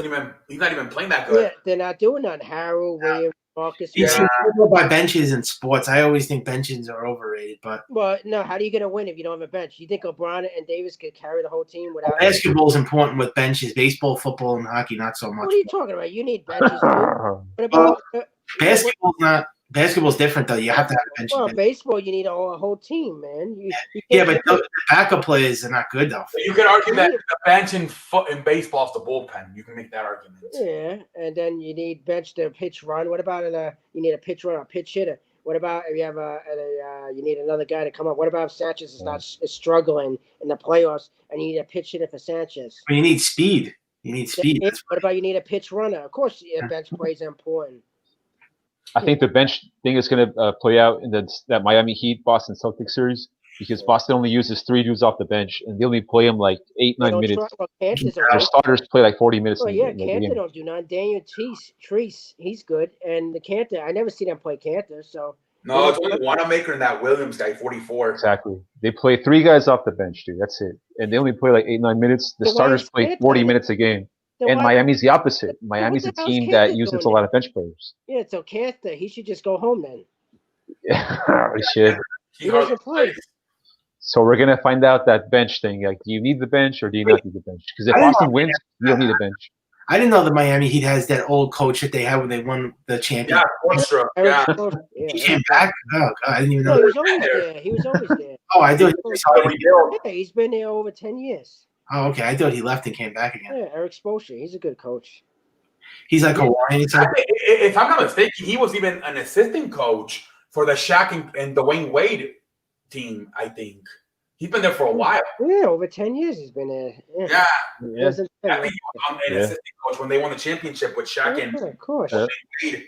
Speaker 1: he's not even playing that good.
Speaker 2: Yeah, they're not doing that. Harold, Williams, Marcus.
Speaker 4: You
Speaker 1: Yeah.
Speaker 4: see, people go by benches in sports. I always think benches are overrated, but
Speaker 2: Well, no. How do you get a win if you don't have a bench? You think LeBron and Davis could carry the whole team without?
Speaker 4: basketball is important with benches. Baseball, football, and hockey not so much.
Speaker 2: What are you talking about? You need benches. Too. What about
Speaker 4: Basketball's different though. You have to have a bench.
Speaker 2: Well, baseball, you need a whole team, man.
Speaker 4: Yeah, but the backup players are not good though.
Speaker 1: You could argue that the bench in baseball is the bullpen. You can make that argument.
Speaker 2: Yeah, and then you need bench to pitch run. What about you need a pitch run, a pitch hitter? What about if you have you need another guy to come up? What about if Sanchez is struggling in the playoffs and you need a pitch hitter for Sanchez?
Speaker 4: But you need speed. You need speed.
Speaker 2: What about you need a pitch runner? Of course, bench plays important.
Speaker 5: I think the bench thing is going to play out in that Miami Heat Boston Celtics series because Boston only uses 3 dudes off the bench and they only play them like 8-9 minutes. Their starters play like 40 minutes.
Speaker 2: Oh yeah, Cantor don't do nothing. Daniel Treese, he's good, and the Cantor, I never see them play Cantor. So
Speaker 1: no, it's only Wanamaker and that Williams guy, 44.
Speaker 5: Exactly. They play 3 guys off the bench, dude. That's it, and they only play like 8-9 minutes. The starters play 40 minutes a game. And Miami's the opposite. Miami's a team that uses a lot of bench players.
Speaker 2: Yeah, so Cantor, he should just go home then.
Speaker 5: Yeah, he should.
Speaker 2: He doesn't play.
Speaker 5: So we're gonna find out that bench thing. Like, do you need the bench or do you not need the bench? Because if Boston wins, you don't need a bench.
Speaker 4: I didn't know the Miami Heat has that old coach that they had when they won the championship.
Speaker 1: Yeah, Bornstrom. Yeah.
Speaker 4: He came back. Oh God, I didn't even know.
Speaker 2: No, he was always there. He was always there.
Speaker 4: Oh, I thought.
Speaker 2: Yeah, he's been there over 10 years.
Speaker 4: Oh, okay. I thought he left and came back again.
Speaker 2: Yeah, Eric Spoelstra. He's a good coach.
Speaker 4: He's like Hawaiian.
Speaker 1: If I'm not mistaken, he was even an assistant coach for the Shaq and Dwayne Wade team, I think. He's been there for a while.
Speaker 2: Yeah, over 10 years he's been there.
Speaker 1: Yeah.
Speaker 2: I think
Speaker 1: he was an assistant coach when they won the championship with Shaq and
Speaker 2: of course.
Speaker 1: Dwayne Wade.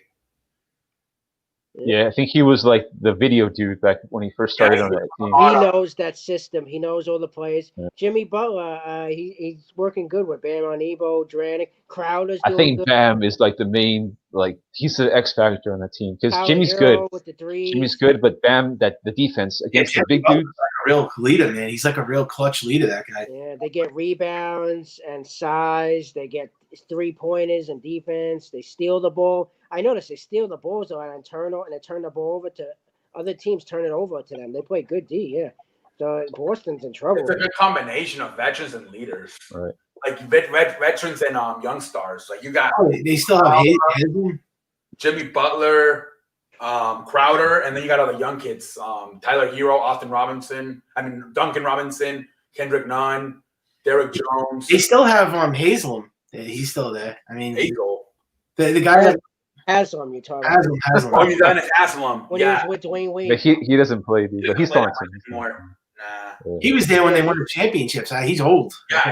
Speaker 5: Yeah, I think he was like the video dude back when he first started on that team.
Speaker 2: He knows that system. He knows all the plays.
Speaker 5: Yeah.
Speaker 2: Jimmy Butler, he's working good with Bam on Ebo, Dranik, Crowder's doing
Speaker 5: I think
Speaker 2: good.
Speaker 5: Bam is like the main, like he's the X factor on that team because Jimmy's
Speaker 2: Hero
Speaker 5: good.
Speaker 2: with the threes.
Speaker 5: Jimmy's good, but Bam, the defense against the big dudes.
Speaker 4: A real leader, man. He's like a real clutch leader. That guy.
Speaker 2: Yeah, they get rebounds and size. They get 3-pointers and defense. They steal the ball. I noticed they steal the balls and turn the ball over to other teams. Turn it over to them. They play good D. Yeah. So Boston's in trouble.
Speaker 1: It's a good combination of veterans and leaders.
Speaker 5: Right.
Speaker 1: like veterans and young stars. Like you got
Speaker 4: Oh, they still have Hazel.
Speaker 1: Jimmy Butler, Crowder, and then you got all the young kids: Tyler Hero, Duncan Robinson, Kendrick Nunn, Derek Jones.
Speaker 4: They still have Hazel. He's still there. I mean,
Speaker 1: Hazel.
Speaker 4: the guy that
Speaker 2: Haslam, you talking
Speaker 4: has
Speaker 2: about.
Speaker 4: him.
Speaker 1: Oh, he's on an Asylum.
Speaker 2: When
Speaker 1: Yeah.
Speaker 2: he was with Dwayne Wade.
Speaker 5: But he doesn't play, dude. But he's still on the team.
Speaker 1: Anymore. Nah.
Speaker 4: He was there when they won the championships. He's old.
Speaker 1: Yeah,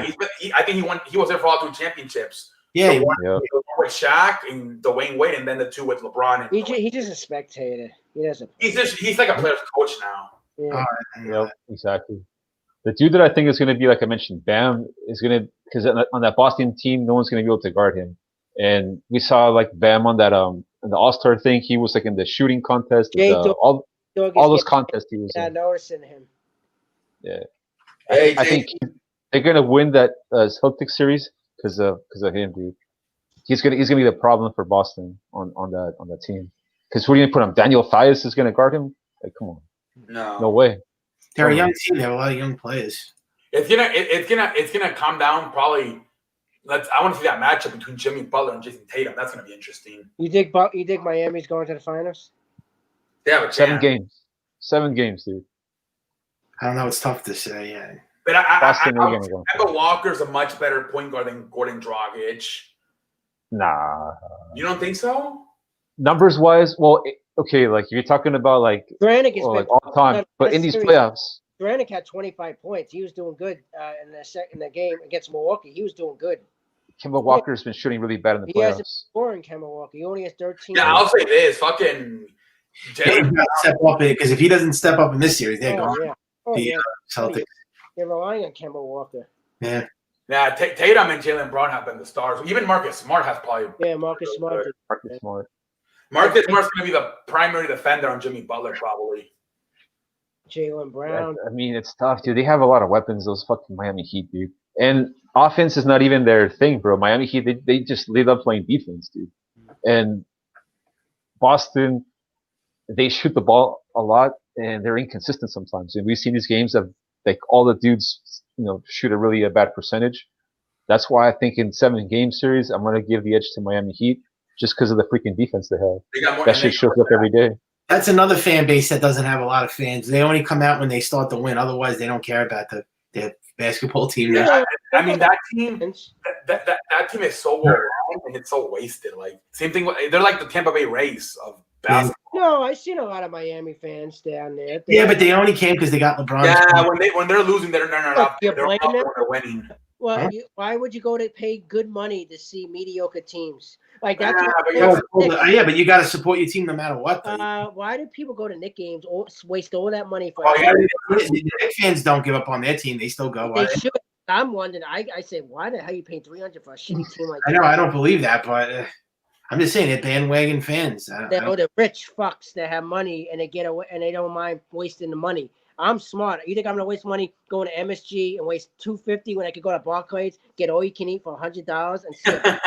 Speaker 1: I think he won. He was there for all 2 championships.
Speaker 4: Yeah,
Speaker 1: The one
Speaker 5: Yeah.
Speaker 1: with Shaq and Dwayne Wade, and then the 2 with LeBron. And
Speaker 2: He's just a spectator. He doesn't.
Speaker 1: he's like a player's coach now.
Speaker 2: Yeah.
Speaker 5: Yep, exactly. The dude that I think is going to be, like I mentioned, Bam is going to, because on that Boston team, no one's going to be able to guard him. And we saw like Bam on that in the All-Star thing. He was like in the shooting contest,
Speaker 2: Jay
Speaker 5: all those contests he was
Speaker 2: Yeah,
Speaker 5: in.
Speaker 2: noticing him.
Speaker 5: Yeah,
Speaker 1: Hey,
Speaker 5: I think they're going to win that Celtics series because of him, dude. He's gonna be the problem for Boston on that team. Because who are you gonna put him? Daniel Theis is gonna guard him? Like, come on, no way.
Speaker 4: they're a young team. They have a lot of young players.
Speaker 1: It's gonna come down probably. I want to see that matchup between Jimmy Butler and Jason Tatum. That's gonna be interesting.
Speaker 2: You think Miami's going to the finals?
Speaker 1: They have a
Speaker 5: 7
Speaker 1: chance.
Speaker 5: 7 games, dude.
Speaker 4: I don't know. It's tough to say. Yeah.
Speaker 1: But
Speaker 5: Boston, they're gonna go.
Speaker 1: Kemba Walker's a much better point guard than Gordon Dragic.
Speaker 5: Nah,
Speaker 1: You don't think so?
Speaker 5: numbers wise, well, okay, like if you're talking about like
Speaker 2: Granick has
Speaker 5: like
Speaker 2: been.
Speaker 5: all time, but in these
Speaker 2: series-
Speaker 5: playoffs,
Speaker 2: Granick had 25 points. He was doing good in the game against Milwaukee. He was doing good.
Speaker 5: Kemba Walker's been shooting really bad in the
Speaker 2: He hasn't
Speaker 5: playoffs.
Speaker 2: scoring Kemba Walker. He only has 13.
Speaker 1: Yeah, I'll say this. Fucking
Speaker 4: Tatum's
Speaker 1: Jalen.
Speaker 4: got to step up because if he doesn't step up in this series, they're
Speaker 2: Oh,
Speaker 4: going.
Speaker 2: yeah. Oh,
Speaker 4: The
Speaker 2: yeah.
Speaker 4: Celtics.
Speaker 2: They're relying on Kemba Walker.
Speaker 4: Yeah.
Speaker 1: Yeah, Tatum and Jalen Brown have been the stars. Even Marcus Smart has probably.
Speaker 2: Yeah, Marcus Smart. did-
Speaker 5: Marcus Smart.
Speaker 1: Marcus Smart's going to be the primary defender on Jimmy Butler, probably.
Speaker 2: Jalen Brown.
Speaker 5: I mean, it's tough, dude. They have a lot of weapons. Those fucking Miami Heat, dude. And offense is not even their thing, bro. Miami Heat, they just love playing defense, dude. And Boston, they shoot the ball a lot, and they're inconsistent sometimes. And we've seen these games of like all the dudes, shoot a bad percentage. That's why I think in 7-game series, I'm gonna give the edge to Miami Heat just because of the freaking defense they have.
Speaker 1: They got more.
Speaker 5: That shit shows up every day.
Speaker 4: That's another fan base that doesn't have a lot of fans. They only come out when they start to win. Otherwise, they don't care about their basketball team.
Speaker 1: Yeah, I mean that team.
Speaker 2: It's-
Speaker 1: That team is so well run and it's so wasted. Like same thing. They're like the Tampa Bay Rays of basketball.
Speaker 2: No, I've seen a lot of Miami fans down there.
Speaker 4: Yeah, but they only came because they got LeBron.
Speaker 1: Yeah, when they're losing, they're not.
Speaker 2: You're
Speaker 1: They're up
Speaker 2: blaming
Speaker 1: when they're winning.
Speaker 2: Well,
Speaker 4: Huh?
Speaker 2: why would you go to pay good money to see mediocre teams? Like that's
Speaker 1: Yeah,
Speaker 2: what-
Speaker 1: but
Speaker 4: Yeah, but you got to support your team no matter what. though.
Speaker 2: why do people go to Knick games or waste all that money for?
Speaker 1: Oh, yeah.
Speaker 4: The Knicks fans don't give up on their team. They still go.
Speaker 2: They should. I'm wondering. I say, why the hell you paying $300 for a shitty team like
Speaker 4: I
Speaker 2: that?
Speaker 4: know. I don't believe that, but I'm just saying they're bandwagon fans.
Speaker 2: They're the rich fucks that have money and they get away and they don't mind wasting the money. I'm smart. You think I'm gonna waste money going to MSG and waste $250 when I could go to Barclays, get all you can eat for $100 and sit?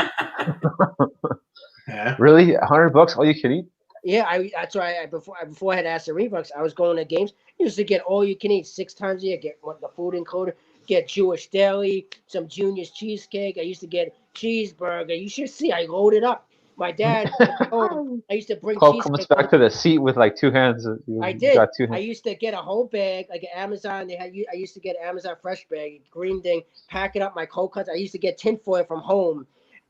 Speaker 4: Yeah.
Speaker 5: Really, $100 all you can eat?
Speaker 2: Yeah, that's why before I had Acid Reflux, I was going to games. I used to get all you can eat 6 times a year. Get the food included. Get Jewish deli, some Junior's cheesecake. I used to get cheeseburger. You should see. I loaded up. My dad. I used to bring
Speaker 5: Cole
Speaker 2: cheesecake.
Speaker 5: comes back to the seat with like 2 hands.
Speaker 2: I
Speaker 5: You
Speaker 2: did.
Speaker 5: got 2
Speaker 2: I
Speaker 5: hands.
Speaker 2: used to get a whole bag, like an Amazon. I used to get Amazon fresh bag, green thing, pack it up my cold cuts. I used to get tinfoil from home,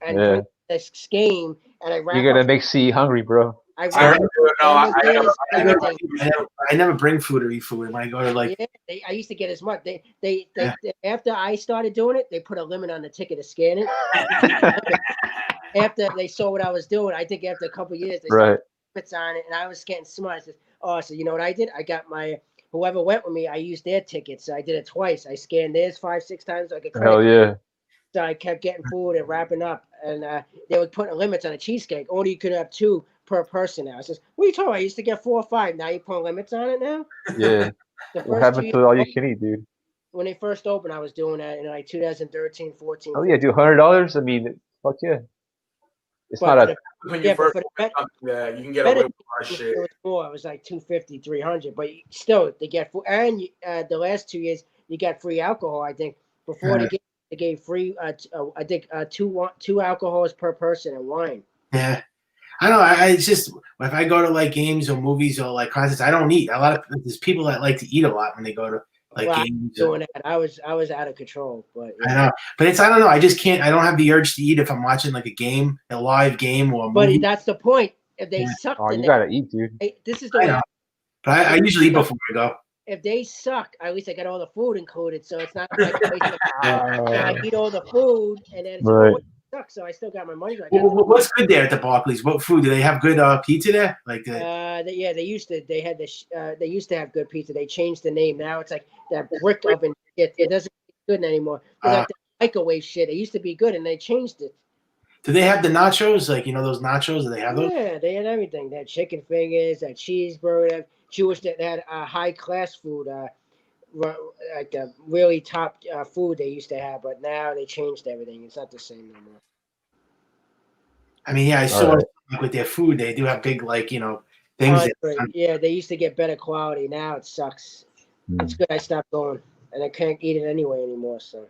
Speaker 2: and
Speaker 5: Yeah.
Speaker 2: bring this game, and I wrap.
Speaker 5: You're gonna
Speaker 2: up-
Speaker 5: make C hungry, bro.
Speaker 2: I
Speaker 1: I
Speaker 2: wrap
Speaker 1: don't do it. No,
Speaker 4: I never bring food or eat food when I go to like.
Speaker 2: Yeah, I used to get as much. They after I started doing it, they put a limit on the ticket to scan it. After they saw what I was doing, I think after a couple of years, they
Speaker 5: Right.
Speaker 2: limits on it, and I was getting smart. I said, "Oh, so you know what I did? I got my whoever went with me. I used their tickets. So I did it twice. I scanned theirs 5-6 times. So I could credit.
Speaker 5: Hell yeah.
Speaker 2: So I kept getting food and wrapping up, and they were putting limits on a cheesecake. Only you could have 2 per person now. I says, "What are you talking about? I used to get 4 or 5. Now you're putting limits on it now."
Speaker 5: Yeah.
Speaker 2: The
Speaker 5: What
Speaker 2: first
Speaker 5: happened
Speaker 2: 2
Speaker 5: to all
Speaker 2: years,
Speaker 5: you can eat, dude?
Speaker 2: when they first opened, I was doing that in like 2013, 14.
Speaker 5: Oh yeah, dude, $100. I mean, fuck yeah. It's
Speaker 2: But
Speaker 5: not
Speaker 2: for
Speaker 5: a.
Speaker 1: When
Speaker 2: Yeah,
Speaker 1: you
Speaker 2: but
Speaker 1: first
Speaker 2: for the bet-
Speaker 1: yeah, you can get
Speaker 2: better
Speaker 1: away with our
Speaker 2: it
Speaker 1: shit.
Speaker 2: was more. It was like 250, 300. But still, they get food. And the last 2 years, you got free alcohol. I think before the game, they gave free. I think two alcohols per person and wine.
Speaker 4: Yeah. I don't know. It's just if I go to like games or movies or like concerts, I don't eat. There's people that like to eat a lot when they go to like
Speaker 2: Well,
Speaker 4: games.
Speaker 2: doing that, I was out of control. But
Speaker 4: I know, but I don't know. I just can't. I don't have the urge to eat if I'm watching like a live game or a
Speaker 2: But
Speaker 4: movie.
Speaker 2: that's the point. If they
Speaker 4: Yeah.
Speaker 2: suck,
Speaker 5: Oh,
Speaker 2: then
Speaker 5: you gotta eat, dude.
Speaker 2: this is the
Speaker 4: I
Speaker 2: way.
Speaker 4: know. But I usually eat before I go.
Speaker 2: If they suck, at least I got all the food included, so it's not like I eat all the food and then it's
Speaker 5: Right.
Speaker 2: suck. So I still got my money back.
Speaker 4: What's good there at the Barclays? What food do they have? Good pizza there? Like
Speaker 2: They used to. They had this. They used to have good pizza. They changed the name. Now it's like that brick oven. It doesn't taste good anymore. It's like the microwave shit. It used to be good, and they changed it.
Speaker 4: do they have the nachos? Like those nachos? Do they have those?
Speaker 2: Yeah, they had everything. They had chicken fingers, that cheeseburger, that Jewish. That had high class food. Like really top food they used to have, but now they changed everything. It's not the same no more.
Speaker 4: I mean, yeah, I saw
Speaker 5: Alright.
Speaker 4: like, with their food, they do have big like things.
Speaker 2: Oh,
Speaker 4: that-
Speaker 2: that's right. Yeah, they used to get better quality. Now it sucks. It's good I stopped going, and I can't eat it anyway anymore. So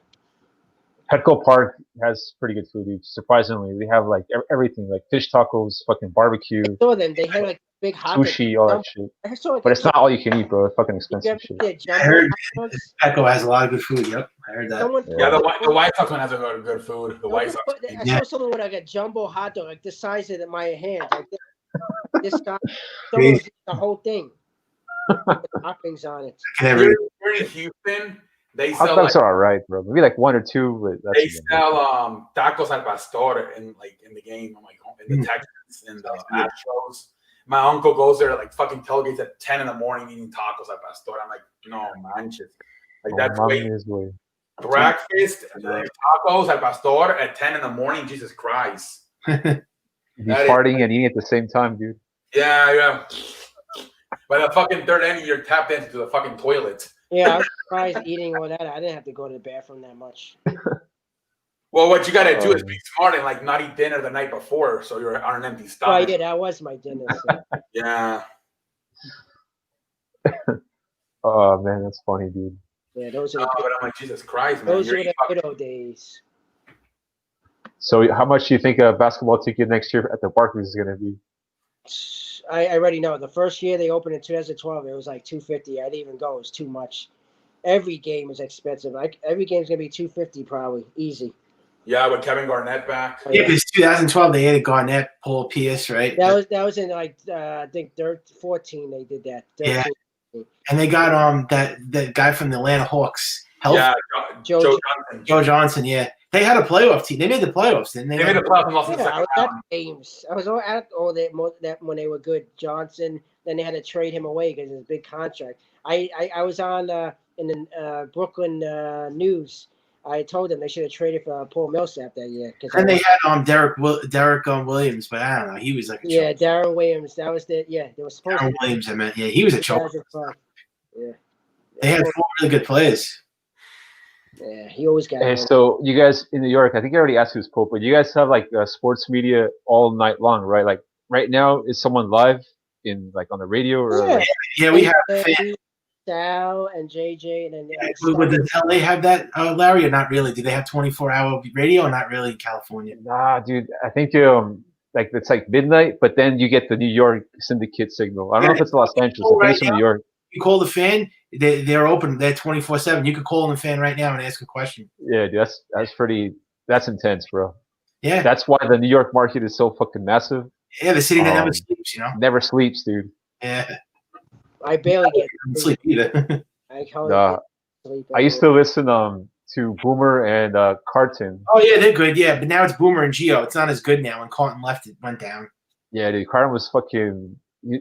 Speaker 5: Petco Park has pretty good food, dude. Surprisingly, they have like everything, like fish tacos, fucking barbecue,
Speaker 2: I saw them. They had like big hot dogs.
Speaker 5: sushi, all that shit.
Speaker 2: I saw like
Speaker 5: But it's not all you can eat, bro. It's fucking
Speaker 2: You
Speaker 5: expensive
Speaker 2: ever
Speaker 5: shit.
Speaker 2: see a
Speaker 4: I
Speaker 2: jumbo
Speaker 4: heard
Speaker 2: hot dogs?
Speaker 4: Petco has a lot of good food. Yep, I heard that.
Speaker 2: Someone
Speaker 1: Yeah, the White Sox one has a good food. The White Sox.
Speaker 2: I
Speaker 4: Yeah.
Speaker 2: saw someone with like a jumbo hot dog, like the size of my hand. Like this guy,
Speaker 4: Crazy.
Speaker 2: someone was the whole thing. With the toppings on it.
Speaker 4: Can
Speaker 1: Here in Houston, they
Speaker 5: Hot
Speaker 1: sell
Speaker 5: dogs
Speaker 1: like,
Speaker 5: are alright, bro. Maybe like one or two, but
Speaker 1: they
Speaker 5: that's about it.
Speaker 1: sell tacos al pastor in the game. I'm like in the Texans in the Astros. My uncle goes there like fucking tailgates at 10 in the morning eating tacos al pastor. I'm like, no manches. Like
Speaker 5: Oh,
Speaker 1: that's
Speaker 5: mommy
Speaker 1: way
Speaker 5: is way.
Speaker 1: breakfast tacos al pastor at 10 in the morning. Jesus Christ.
Speaker 5: Be
Speaker 1: That is-
Speaker 5: farting and eating at the same time, dude.
Speaker 1: Yeah. By the fucking third inning, you're tapped into the fucking toilet.
Speaker 2: Yeah, I was surprised eating all that. I didn't have to go to the bathroom that much.
Speaker 1: Well, what you gotta do is be smart and like not eat dinner the night before, so you're on an empty
Speaker 2: Oh
Speaker 1: stomach.
Speaker 2: yeah, that was my dinner. So.
Speaker 1: Yeah.
Speaker 5: Oh man, that's funny, dude.
Speaker 2: Yeah, those are
Speaker 1: But
Speaker 2: the,
Speaker 1: I'm like, Jesus Christ, man.
Speaker 2: those
Speaker 1: You're
Speaker 2: were the
Speaker 1: eating fucking-
Speaker 2: good old days.
Speaker 5: So, how much do you think a basketball ticket next year at the Barclays is gonna be?
Speaker 2: I already know. The first year they opened in 2012, it was like $250. I didn't even go. It was too much. Every game is expensive. Like every game's gonna be $250 probably, easy.
Speaker 1: Yeah, with Kevin Garnett back.
Speaker 2: Oh,
Speaker 4: Yeah, because 2012 they added Garnett, Paul Pierce, right?
Speaker 2: That was in like I think 14 they did that. 13.
Speaker 4: Yeah. And they got that guy from the Atlanta Hawks,
Speaker 1: Yeah,
Speaker 2: Joe
Speaker 1: Joe Johnson.
Speaker 4: Joe Johnson. Yeah, they had a playoff team. They made the playoffs, didn't they?
Speaker 1: They made the playoffs and lost in the
Speaker 2: Yeah, I
Speaker 1: second
Speaker 2: was at
Speaker 1: round.
Speaker 2: games. I was all at all that when they were good. Johnson. Then they had to trade him away because it's a big contract. I was on in the Brooklyn News. I told them they should have traded for Paul Millsap that year.
Speaker 4: And they had Derek Williams, but I don't know. He was like a
Speaker 2: Yeah, Darren Williams. That was the they were supposed
Speaker 4: Darren
Speaker 2: to.
Speaker 4: Williams. I meant, yeah, he was a choke.
Speaker 2: Yeah.
Speaker 4: They had 4 really good players.
Speaker 2: Yeah, he always got.
Speaker 5: Hey,
Speaker 2: it.
Speaker 5: so you guys in New York, I think I already asked you this, Pope, but you guys have like sports media all night long, right? Like right now, is someone live in like on the radio or?
Speaker 2: Yeah.
Speaker 5: Like,
Speaker 4: Yeah, we have.
Speaker 2: Sal and JJ, and then
Speaker 4: Would the LA have that, Larry, or not really? Do they have 24-hour radio or not really in California?
Speaker 5: nah, dude, I think like it's like midnight, but then you get the New York syndicate signal. I don't know if it's Los Angeles, I think it's from New York.
Speaker 4: You call the fan, they're open. They're 24/7. You could call the fan right now and ask a question.
Speaker 5: Yeah, dude, that's intense, bro.
Speaker 4: Yeah,
Speaker 5: That's why the New York market is so fucking massive.
Speaker 4: yeah, the city that never
Speaker 5: Um,
Speaker 4: sleeps.
Speaker 5: Never sleeps, dude.
Speaker 4: Yeah,
Speaker 2: I barely get
Speaker 4: doesn't sleep either.
Speaker 2: I hardly
Speaker 5: Nah.
Speaker 2: get sleep.
Speaker 5: I used to listen to Boomer and Carton.
Speaker 4: Oh yeah, they're good. Yeah, but now it's Boomer and Geo. It's not as good now. When Carlton left, it went down.
Speaker 5: Yeah, dude, Carton was fucking.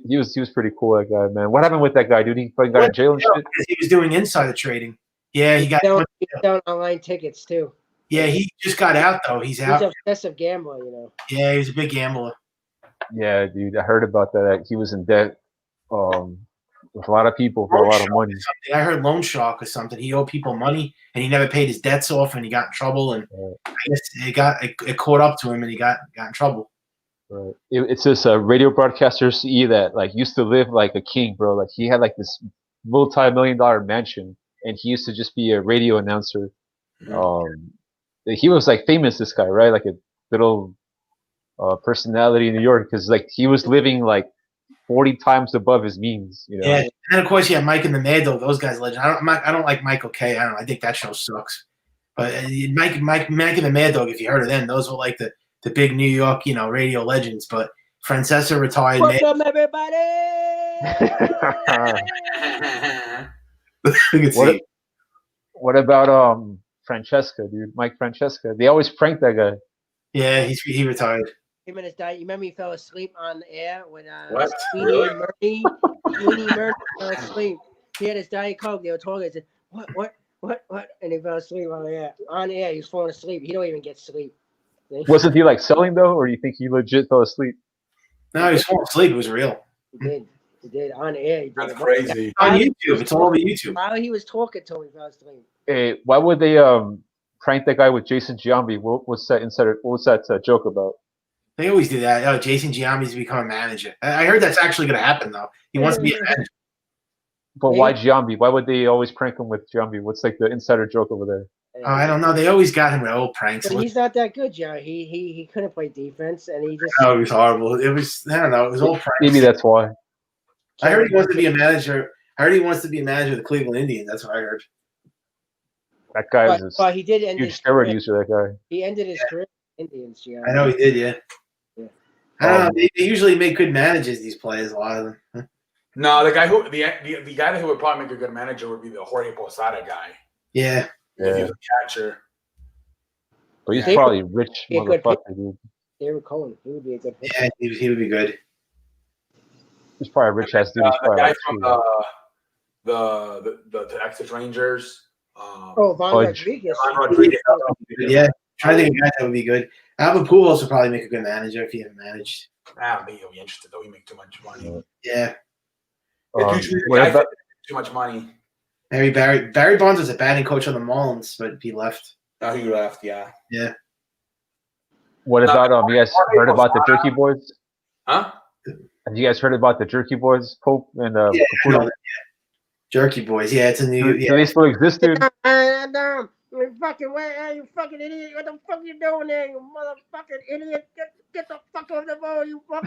Speaker 5: He was pretty cool, that guy, man. What happened with that guy, dude? He fucking got in jail and shit.
Speaker 4: Because he was doing insider trading. Yeah, he got.
Speaker 2: He's selling online tickets too.
Speaker 4: Yeah, he just got out though. He's
Speaker 2: He's
Speaker 4: out.
Speaker 2: an obsessive gambler, you know.
Speaker 4: Yeah, he was a big gambler.
Speaker 5: Yeah, dude, I heard about that. He was in debt with a lot of people for a lot of money.
Speaker 4: I heard loan shark or something. He owed people money and he never paid his debts off, and he got in trouble. And I guess it caught up to him, and he got in trouble.
Speaker 5: Right. It's this radio broadcaster CE that like used to live like a king, bro. Like he had like this multi-million-dollar mansion, and he used to just be a radio announcer. he was like famous. This guy, right? Like a little personality in New York, because like he was living like 40 times above his means. You know.
Speaker 4: Yeah, and of course you have Mike and the Mad Dog. Those guys legend. I don't like Michael K. I don't know. I think that show sucks. But Mike and the Mad Dog, if you heard of them, those were like the big New York, radio legends. But Francesa retired.
Speaker 2: What's up, everybody?
Speaker 4: You can see.
Speaker 5: What about Francesca, dude? Mike Francesca. They always prank that guy.
Speaker 4: Yeah, he retired.
Speaker 2: Him and his dad. You remember he fell asleep on the air when
Speaker 1: What?
Speaker 2: Sweeney
Speaker 1: Really?
Speaker 2: Murphy fell asleep. He had his Diet Coke. They were talking. He said, "What?" And he fell asleep on the air. On the air, he was falling asleep. He don't even get sleep.
Speaker 5: Wasn't he like selling though, or you think he legit fell asleep?
Speaker 4: No, he was falling asleep. It was real.
Speaker 2: He did. He did on the air. He did.
Speaker 1: That's crazy.
Speaker 4: On YouTube. It's all over YouTube.
Speaker 2: While he was talking to him, he fell asleep.
Speaker 5: Hey, why would they prank that guy with Jason Giambi? What's that insider? What's that joke about?
Speaker 4: They always do that. Oh, Jason Giambi's to become a manager. I heard that's actually going to happen, though. He wants to be a manager.
Speaker 5: But why Giambi? Why would they always prank him with Giambi? What's like the insider joke over there?
Speaker 4: Oh, I don't know. They always got him with old pranks.
Speaker 2: But he's not that good, Joe. He couldn't play defense, and he just.
Speaker 4: Oh, it was horrible. It was, I don't know. It was old pranks.
Speaker 5: Maybe that's why.
Speaker 4: I heard he wants to be a manager. I heard he wants to be a manager of the Cleveland Indians. That's what I heard.
Speaker 5: That guy was
Speaker 2: But he did
Speaker 5: a
Speaker 2: end
Speaker 5: huge
Speaker 2: his
Speaker 5: steroid
Speaker 2: career.
Speaker 5: user. That guy.
Speaker 2: He ended his career in Indians, Joe.
Speaker 4: I know he did, yeah.
Speaker 2: Yeah.
Speaker 4: I don't know. They usually make good managers, these players, a lot of them.
Speaker 1: No, the guy who the guy who would probably make a good manager would be the Jorge Posada guy.
Speaker 4: Yeah.
Speaker 1: If he
Speaker 5: Yeah.
Speaker 1: was a catcher.
Speaker 5: But he's
Speaker 2: They-
Speaker 5: probably rich
Speaker 2: be a good
Speaker 5: motherfucker, dude.
Speaker 2: David Cohen, he would be a good pitcher.
Speaker 4: Yeah, he would be good.
Speaker 5: He's probably a rich ass dude. He's
Speaker 1: The
Speaker 5: probably
Speaker 1: guy
Speaker 5: like,
Speaker 1: from the Texas Rangers.
Speaker 2: Oh, Von
Speaker 5: Fudge.
Speaker 2: Rodriguez.
Speaker 1: Ron Rodriguez.
Speaker 4: Yeah. Trying to think of guys that would be good. Albert Pujols would probably make a good manager if he had managed.
Speaker 1: I don't think he'll be interested though. He makes too much money.
Speaker 4: Yeah.
Speaker 1: It's usually the
Speaker 5: what
Speaker 1: guy
Speaker 5: about-
Speaker 1: that makes too much money.
Speaker 4: Maybe Barry Bonds was a batting coach on the Marlins, but he left.
Speaker 1: Now he left. Yeah.
Speaker 5: What about you guys heard about the Jerky Boys?
Speaker 1: Huh?
Speaker 5: Have you guys heard about the Jerky Boys, Pope and
Speaker 4: Yeah, I
Speaker 5: Caputo?
Speaker 4: know that, Jerky Boys. Yeah, it's a new.
Speaker 5: Do
Speaker 4: Yeah.
Speaker 5: they still exist, dude?
Speaker 2: You fucking way, you fucking idiot! What the fuck you doing there, you motherfucking idiot? Get the fuck off the phone, you fuck!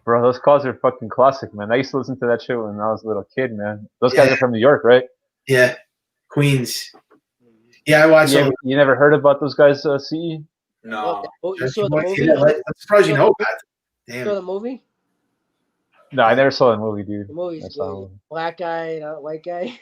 Speaker 5: Bro, those calls are fucking classic, man. I used to listen to that shit when I was a little kid, man. Those guys are from New York, right?
Speaker 4: Yeah. Queens. Yeah, I watched
Speaker 5: You never heard about those guys, CE?
Speaker 1: No.
Speaker 2: You saw the movie?
Speaker 4: Yeah, I'm surprised you know about it.
Speaker 2: You saw
Speaker 4: Damn.
Speaker 2: the movie?
Speaker 5: No, I never saw the movie, dude.
Speaker 2: The movie's
Speaker 5: That's
Speaker 2: good.
Speaker 5: all.
Speaker 2: Black guy, white guy.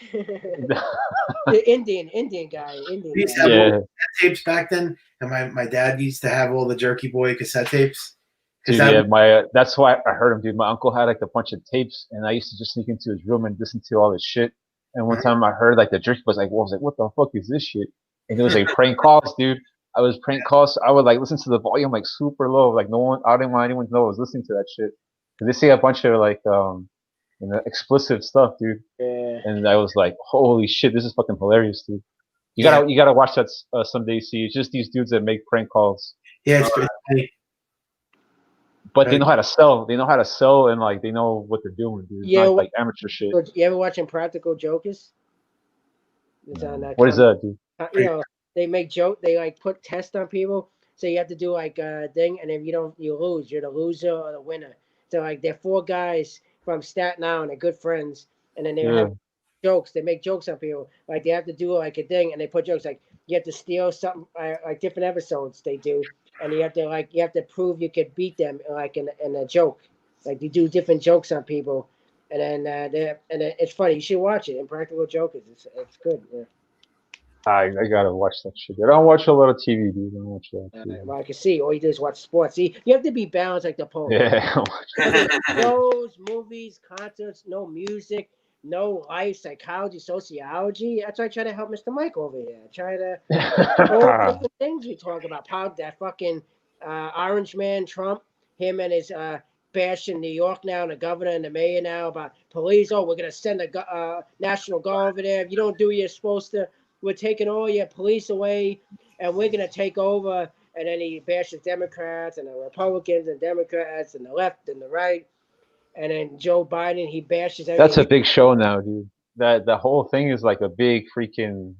Speaker 2: The Indian guy.
Speaker 4: We used to have
Speaker 5: Yeah.
Speaker 4: all the cassette tapes back then, and my dad used to have all the Jerky Boy cassette tapes. 'Cause
Speaker 5: Dude,
Speaker 4: that-
Speaker 5: yeah, that's why I heard him, dude. My uncle had like a bunch of tapes, and I used to just sneak into his room and listen to all this shit. And one time I heard like the Jerky was like, "What?" I was like, "What the fuck is this shit?" And it was like prank calls, dude. I was prank calls. I would like listen to the volume like super low, like no one. I didn't want anyone to know I was listening to that shit because they say a bunch of like explicit stuff, dude.
Speaker 2: Yeah.
Speaker 5: And I was like, "Holy shit, this is fucking hilarious, dude." You gotta watch that someday. See, it's just these dudes that make prank calls.
Speaker 4: yeah, it's funny.
Speaker 5: But they know how to sell. They know how to sell, and like they know what they're doing, dude. It's
Speaker 2: Yeah,
Speaker 5: not like amateur shit.
Speaker 2: You ever watching Practical Jokers? It's on that
Speaker 5: What is that, dude?
Speaker 2: You know, they make they like put tests on people, so you have to do like a thing, and if you lose, you're the loser or the winner. So like they're four guys from Staten Island, they're good friends, and then they
Speaker 5: Yeah.
Speaker 2: have jokes. They make jokes on people, like they have to do like a thing, and they put jokes like you have to steal something, like different episodes they do, and you have to prove you could beat them, like in a joke, like they do different jokes on people, and then it's funny. You should watch it. Impractical Jokers, it's good. Yeah.
Speaker 5: I gotta watch that shit. I don't watch a lot of TV, dude. I don't watch a lot of TV.
Speaker 2: Well, I can see all you do is watch sports. See, you have to be balanced like the Pope.
Speaker 5: Yeah.
Speaker 2: Shows, movies, concerts, no music, no life, psychology, sociology. That's why I try to help Mr. Mike over here. I try to all different things we talk about. That fucking Orange Man, Trump, him and his bashing New York now, and the governor and the mayor now about police. Oh, we're gonna send a National Guard over there. If you don't do what you're supposed to, we're taking all your police away, and we're gonna take over. And then he bashes Democrats and the Republicans and Democrats and the left and the right. And then Joe Biden, he bashes everything.
Speaker 5: That's a big show now, dude. That the whole thing is like a big freaking.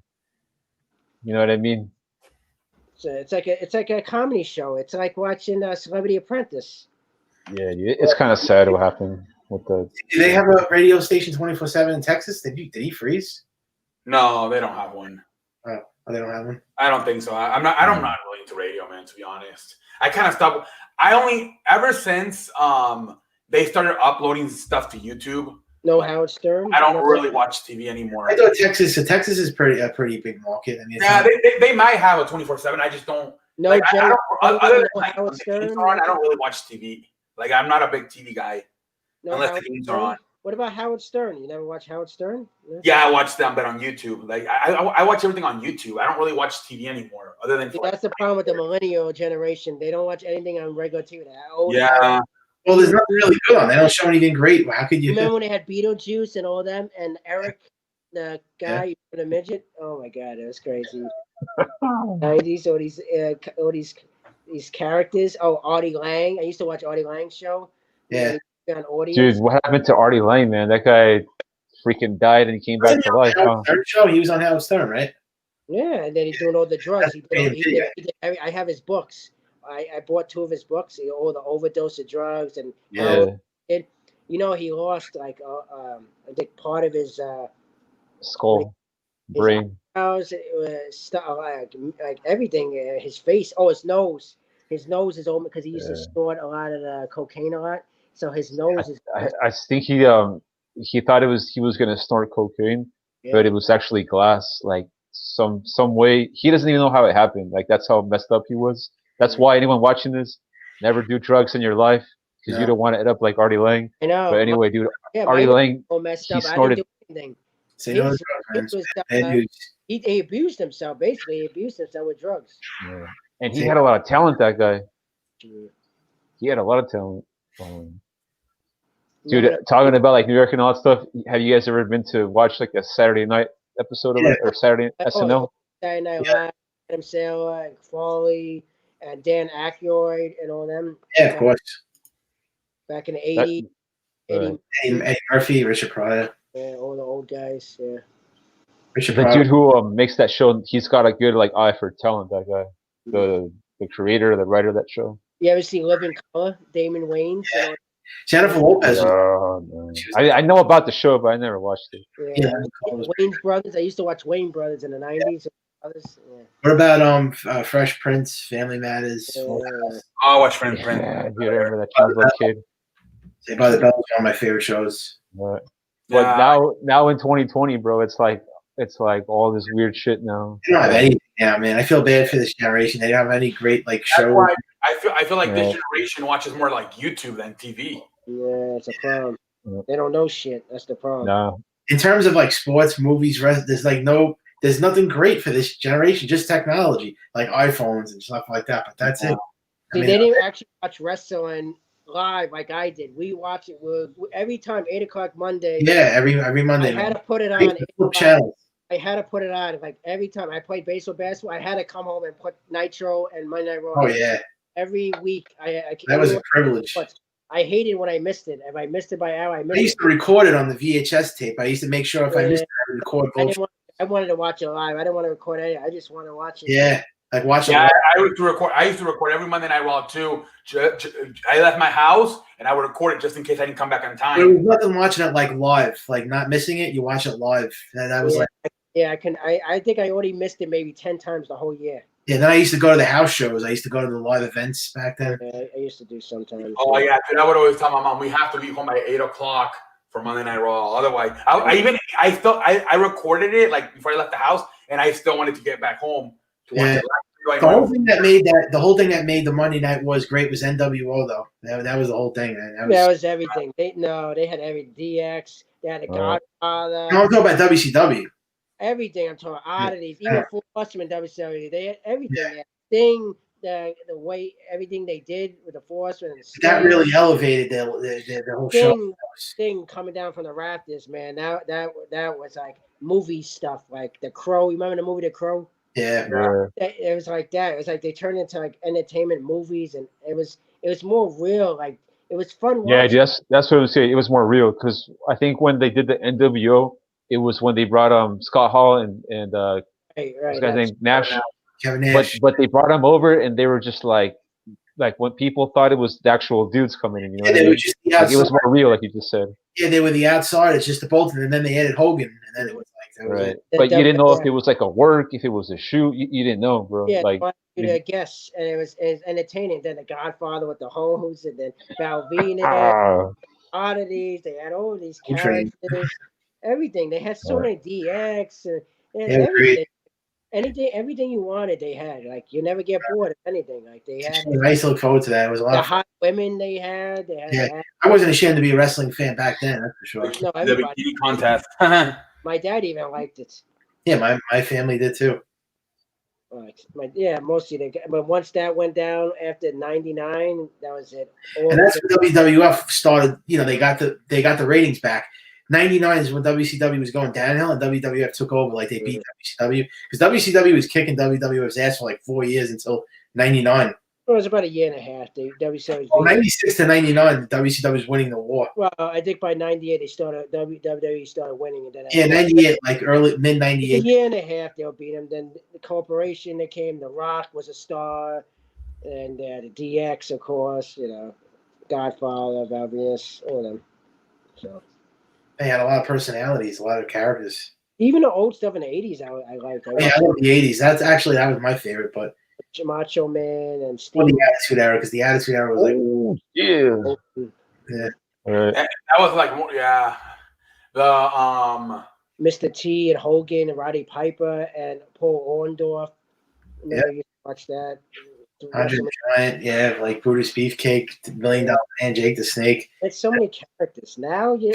Speaker 5: You know what I mean?
Speaker 2: It's like a comedy show. It's like watching Celebrity Apprentice.
Speaker 5: Yeah, dude, it's kind of sad what happened with the.
Speaker 4: Do they have a radio station 24/7 in Texas? Did he freeze?
Speaker 1: No, they don't have one.
Speaker 4: Oh, they don't have one.
Speaker 1: I don't think so. I'm not really into radio, man. To be honest, I kind of stopped. I only ever since they started uploading stuff to YouTube.
Speaker 2: No Howard Stern.
Speaker 1: I don't really watch TV anymore.
Speaker 4: I thought Texas is a pretty big market. I mean, it's
Speaker 1: Yeah,
Speaker 4: not-
Speaker 1: they might have a 24/7. I just don't.
Speaker 2: No,
Speaker 1: Like, I don't other than
Speaker 2: no
Speaker 1: like, when
Speaker 2: Howard
Speaker 1: the games
Speaker 2: Stern.
Speaker 1: are on, I don't really watch TV. Like I'm not a big TV guy
Speaker 2: No
Speaker 1: unless
Speaker 2: Howard
Speaker 1: the games
Speaker 2: Stern?
Speaker 1: are on.
Speaker 2: What about Howard Stern? You never watch Howard Stern?
Speaker 1: Yeah, I watch them, but on YouTube. Like I watch everything on YouTube. I don't really watch TV anymore, other than
Speaker 2: See,
Speaker 1: for,
Speaker 2: that's the problem with the millennial generation. They don't watch anything on regular TV.
Speaker 1: yeah.
Speaker 4: well, there's nothing really good on. They don't show anything great. How could you?
Speaker 2: Remember when they had Beetlejuice and all them, and Eric, the guy with the midget? Oh my God, it was crazy. 90s, all these characters. Oh, Artie Lang. I used to watch Artie Lang's show.
Speaker 4: Yeah.
Speaker 2: On audience.
Speaker 5: Dude, what happened to Artie Lang, man? That guy freaking died and he came back
Speaker 4: Wasn't he
Speaker 5: to
Speaker 4: on
Speaker 5: life.
Speaker 4: the Howard Stern show? He was on Howard Stern, right?
Speaker 2: Yeah, and then he's doing all the drugs.
Speaker 4: That's
Speaker 2: I have his books. I bought 2 of his books. All the overdose of drugs and
Speaker 5: Yeah,
Speaker 2: you know he lost like I think part of his
Speaker 5: skull, brain.
Speaker 2: house, stuff like everything. His face. Oh, his nose. His nose is open because he used to
Speaker 5: Yeah.
Speaker 2: snort a lot of the cocaine a lot. So his nose is.
Speaker 5: I think he thought he was gonna snort cocaine,
Speaker 2: Yeah.
Speaker 5: but it was actually glass. Like some way he doesn't even know how it happened. Like that's how messed up he was. That's why anyone watching this, never do drugs in your life because you
Speaker 4: No.
Speaker 5: don't want to end up like Artie Lang.
Speaker 2: I know.
Speaker 5: But anyway, dude,
Speaker 2: yeah,
Speaker 5: Artie
Speaker 2: my
Speaker 5: Lang,
Speaker 2: all messed
Speaker 5: he
Speaker 2: up. I
Speaker 5: snorted-
Speaker 2: didn't do anything.
Speaker 4: Say
Speaker 2: He
Speaker 4: no to
Speaker 2: was-
Speaker 4: drugs,
Speaker 2: he
Speaker 4: man.
Speaker 2: was,
Speaker 4: Bad news.
Speaker 2: he abused himself. Basically, he abused himself with drugs.
Speaker 5: yeah. And he had a lot of talent. That guy,
Speaker 2: Yeah.
Speaker 5: he had a lot of talent.
Speaker 2: You
Speaker 5: Dude,
Speaker 2: know,
Speaker 5: talking about like New York and all that stuff. Have you guys ever been to watch like a Saturday night episode of it or Saturday
Speaker 2: Oh,
Speaker 5: SNL?
Speaker 2: Saturday Night
Speaker 4: Yeah.
Speaker 2: Live, Adam Sandler and Farley and Dan Aykroyd and all them
Speaker 4: Yeah, of course.
Speaker 2: back in the
Speaker 5: That-
Speaker 2: 80s.
Speaker 5: right.
Speaker 4: Eddie Murphy, Richard Pryor.
Speaker 2: Yeah, all the old guys. Yeah.
Speaker 4: Richard
Speaker 5: The
Speaker 4: Pryor.
Speaker 5: dude who makes that show, he's got a good like eye for talent. That guy, the creator, the writer of that show.
Speaker 2: You ever see Living Color? Damon Wayans.
Speaker 4: Yeah. Jennifer Lopez.
Speaker 5: Oh, no.
Speaker 4: She was-
Speaker 5: I know about the show, but I never watched it.
Speaker 2: Yeah.
Speaker 4: Yeah.
Speaker 2: Wayne's Brothers. I used to watch Wayne Brothers in the 90s. Others. Yeah.
Speaker 4: What about Fresh Prince, Family Matters?
Speaker 2: Yeah.
Speaker 1: Oh, I watch Friend Prince.
Speaker 5: Yeah, dude, I remember that Charles Little kid.
Speaker 4: Saved by the Bell was one of my favorite shows.
Speaker 5: But
Speaker 1: Yeah.
Speaker 5: now in 2020, bro, it's like all this weird shit now.
Speaker 4: They don't have anything now, man. I feel bad for this generation. They don't have any great like
Speaker 1: That's
Speaker 4: shows.
Speaker 1: why I feel like this
Speaker 5: Yeah.
Speaker 1: generation watches more like YouTube than TV.
Speaker 2: Yeah, it's a problem.
Speaker 5: Yeah.
Speaker 2: They don't know shit. That's the problem.
Speaker 5: No,
Speaker 4: In terms of like sports, movies, there's nothing great for this generation. Just technology, like iPhones and stuff like that. But that's it. I
Speaker 2: See,
Speaker 4: mean,
Speaker 2: they didn't actually watch wrestling live like I did. We watch it every time 8 o'clock Monday.
Speaker 4: yeah, every
Speaker 2: I
Speaker 4: Monday.
Speaker 2: had to put it on.
Speaker 4: Facebook channel.
Speaker 2: I had to put it on. Like every time I played baseball, basketball, I had to come home and put Nitro and Monday Night Raw.
Speaker 4: Oh yeah,
Speaker 2: Every week,
Speaker 4: that was a privilege.
Speaker 2: But I hated when I missed it. If I missed it by hour, I
Speaker 4: I
Speaker 2: missed
Speaker 4: used
Speaker 2: it.
Speaker 4: to record it on the VHS tape. I used to make sure if I
Speaker 2: Yeah.
Speaker 4: missed it, I would record
Speaker 2: I,
Speaker 4: both.
Speaker 2: didn't want, I wanted to watch it live. I didn't want to record it. I just want to watch it.
Speaker 4: Yeah, like watch
Speaker 1: Yeah,
Speaker 4: it.
Speaker 1: I used to record every Monday Night Raw too. I left my house and I would record it just in case I didn't come back on
Speaker 4: There
Speaker 1: time.
Speaker 4: was nothing watching it like live, like not missing it. You watch it live. That was
Speaker 2: Yeah.
Speaker 4: like,
Speaker 2: Yeah, I can. I think I already missed it maybe 10 times the whole year.
Speaker 4: yeah. Then I used to go to the house shows. I used to go to the live events back then.
Speaker 2: I used to do sometimes.
Speaker 1: Oh yeah, dude, I would always tell my mom we have to be home by 8 o'clock for Monday Night Raw. Otherwise, I recorded it like before I left the house, and I still wanted to get back home to watch
Speaker 4: Yeah.
Speaker 1: it. Like,
Speaker 4: The whole thing that made the Monday Night Wars great was NWO though. That was the whole thing. Man.
Speaker 2: That was everything. They had every DX. They had the Godfather.
Speaker 4: No, I'm talking about WCW.
Speaker 2: Everything. I'm talking oddities. Even Full Horsemen WCW. They had everything. They had Sting, the way everything they did with the Force and
Speaker 4: That really elevated the whole show.
Speaker 2: Sting coming down from the rafters, man. That was like movie stuff, like The Crow. You remember the movie The Crow?
Speaker 4: Yeah.
Speaker 5: yeah.
Speaker 2: It was like that. It was like they turned into like entertainment movies, and it was more real. Like it was fun.
Speaker 5: Yeah,
Speaker 2: watching.
Speaker 5: that's what I was saying. It was more real because I think when they did the NWO, it was when they brought Scott Hall and
Speaker 2: Right.
Speaker 5: this guy's name Nash.
Speaker 4: Kevin Nash.
Speaker 5: but they brought him over, and they were just like when people thought it was the actual dudes coming in. You know
Speaker 4: Yeah,
Speaker 5: what I
Speaker 4: they were
Speaker 5: mean?
Speaker 4: just the
Speaker 5: Like, it was
Speaker 4: outside.
Speaker 5: more real, like you just said.
Speaker 4: Yeah, they were the outside. It's just the both of them. And then they added Hogan, and then it was like that was
Speaker 5: Right.
Speaker 4: it.
Speaker 5: But you didn't know if it was like a work, if it was a shoot. You didn't know, bro.
Speaker 2: Yeah,
Speaker 5: Like,
Speaker 2: I wanted you to guess, and it was entertaining. Then the Godfather with the hose, and then Balvina, oddities. They had all these
Speaker 4: Coltrane.
Speaker 2: characters, everything. They had so many DX and
Speaker 4: They were
Speaker 2: everything. Everything you wanted, they had. Like you never get bored of anything. Like they had
Speaker 4: Nice to look forward to that. It was a lot
Speaker 2: the
Speaker 4: of fun.
Speaker 2: hot women. They had.
Speaker 4: Yeah. I wasn't ashamed to be a wrestling fan back then, that's for sure.
Speaker 2: No,
Speaker 1: The
Speaker 2: everybody.
Speaker 1: bikini contest.
Speaker 2: My dad even liked it.
Speaker 4: Yeah, my family did too.
Speaker 2: Mostly they. But once that went down after '99, that was it.
Speaker 4: And that's when WWF started. You know, they got the ratings back. 99 is when WCW was going downhill, and WWF took over. Like they beat WCW because WCW was kicking WWF's ass for like 4 years until 99.
Speaker 2: It was about a year and a half. WCW.
Speaker 4: Well, 96 to 99, WCW was winning the war.
Speaker 2: Well, I think by '98 they started WWE started winning, and then
Speaker 4: Yeah, 98, like mid
Speaker 2: a
Speaker 4: 98.
Speaker 2: year and a half they'll beat them. Then the corporation that came, The Rock was a star, and the DX, of course, Godfather, Valvinus, all of them. So
Speaker 4: They had a lot of personalities, a lot of characters.
Speaker 2: even the old stuff in the '80s, I liked.
Speaker 4: Yeah, I love the 80s. That was my favorite, but
Speaker 2: Macho Man and
Speaker 4: well,
Speaker 2: Steve.
Speaker 4: the Attitude Era, because the Attitude Era was like,
Speaker 5: oh, yeah.
Speaker 4: yeah.
Speaker 5: All right.
Speaker 1: That was like, yeah. The
Speaker 2: Mr. T and Hogan and Roddy Piper and Paul Orndorff. Remember you watch that?
Speaker 4: Andre the Giant, yeah, like Brutus Beefcake, $1 Million Man, Jake the Snake.
Speaker 2: There's so many characters now. You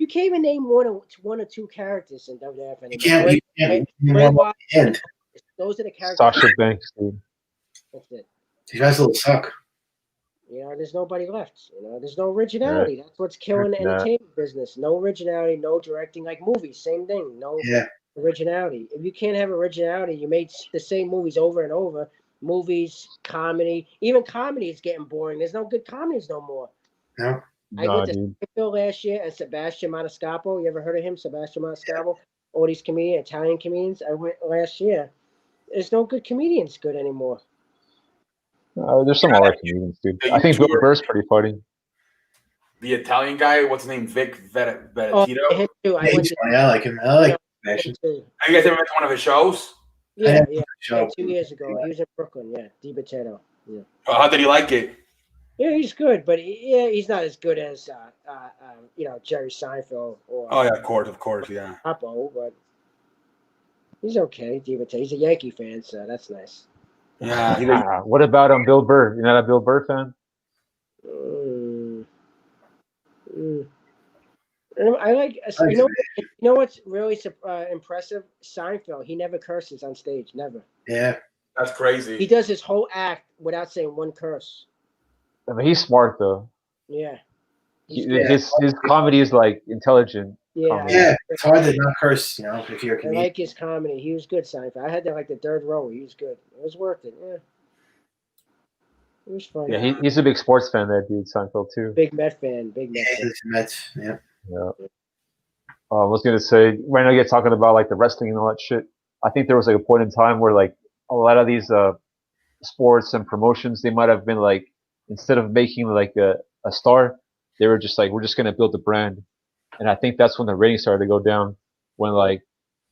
Speaker 2: can't even name one or two characters in WWF anymore.
Speaker 4: You can't
Speaker 2: Bray
Speaker 4: warm up
Speaker 2: Wyatt,
Speaker 4: the end.
Speaker 2: those are the characters.
Speaker 5: Sasha Banks, dude.
Speaker 2: That's it.
Speaker 4: These wrestlers suck.
Speaker 2: There's nobody left. There's no originality. That's what's killing the entertainment business. No originality, no directing. Like movies, same thing. No originality. If you can't have originality, you made the same movies over and over. Movies, comedy, even comedy is getting boring. There's no good comedies no more.
Speaker 4: No.
Speaker 2: I went to
Speaker 5: dude.
Speaker 2: Springfield last year and Sebastian Maniscalco. You ever heard of him? Sebastian Maniscalco? All these Italian comedians. I went last year. There's no good comedians good anymore.
Speaker 5: There's some alright comedians, dude. I think Bill Burr's pretty funny.
Speaker 1: the Italian guy, what's his name? Vic Vettito.
Speaker 2: Oh, him too. I
Speaker 4: Yeah,
Speaker 2: went
Speaker 4: he's
Speaker 2: to
Speaker 4: funny. I like him. I like Sebastian.
Speaker 2: him too.
Speaker 1: Have you guys ever been to one of his shows?
Speaker 2: Yeah,
Speaker 4: Show.
Speaker 2: 2 years ago. He was in Brooklyn. Yeah, DiBattista. Yeah.
Speaker 1: How did he like it?
Speaker 2: Yeah, he's good, but he's not as good as Jerry Seinfeld or
Speaker 1: Oh yeah, of course, yeah.
Speaker 2: Oppo, but he's okay. DiBattista. He's a Yankee fan, so that's nice.
Speaker 1: Yeah,
Speaker 5: What about Bill Burr? You're not a Bill Burr fan?
Speaker 2: I like. You know what's really impressive? Seinfeld. He never curses on stage. Never.
Speaker 4: Yeah.
Speaker 1: that's crazy.
Speaker 2: He does his whole act without saying one curse.
Speaker 5: I mean, he's smart though.
Speaker 2: Yeah.
Speaker 5: His comedy is like intelligent.
Speaker 2: Yeah.
Speaker 4: Yeah. It's hard to not curse, if you're a
Speaker 2: I
Speaker 4: comedian.
Speaker 2: like his comedy. He was good, Seinfeld. I had that like the third row. He was good. It was worth it. Yeah. It was fun.
Speaker 5: Yeah, he's a big sports fan, that dude, Seinfeld too.
Speaker 2: Big Met fan. Big Met
Speaker 4: Yeah,
Speaker 2: fan.
Speaker 4: he's a Mets. Yeah.
Speaker 5: Yeah. I was gonna say, right now you're talking about like the wrestling and all that shit. I think there was like a point in time where like a lot of these sports and promotions, they might have been like, instead of making like a star, they were just like, we're just gonna build a brand. And I think that's when the ratings started to go down. When like,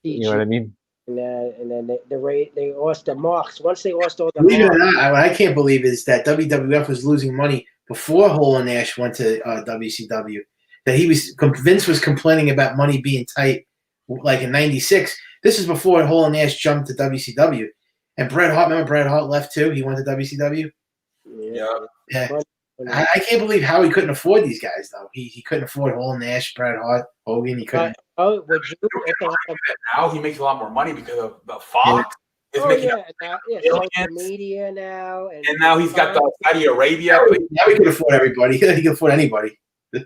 Speaker 5: you know what I mean?
Speaker 2: And then they lost the marks. Once they lost all the
Speaker 4: Believe it or
Speaker 2: marks,
Speaker 4: not, what I can't believe is that WWF was losing money before Hall and Nash went to WCW. That Vince was complaining about money being tight, like in '96. This is before Hall and Nash jumped to WCW. And remember Bret Hart left too? He went to WCW? Yeah. I can't believe how he couldn't afford these guys, though. He couldn't afford Hall and Nash, Bret Hart, Hogan. He couldn't.
Speaker 2: would you?
Speaker 1: Now he makes a lot more money because of the Fox. Is making
Speaker 2: social media now, and
Speaker 1: now he's got the Saudi Arabia.
Speaker 4: Now he can afford everybody. He can afford anybody.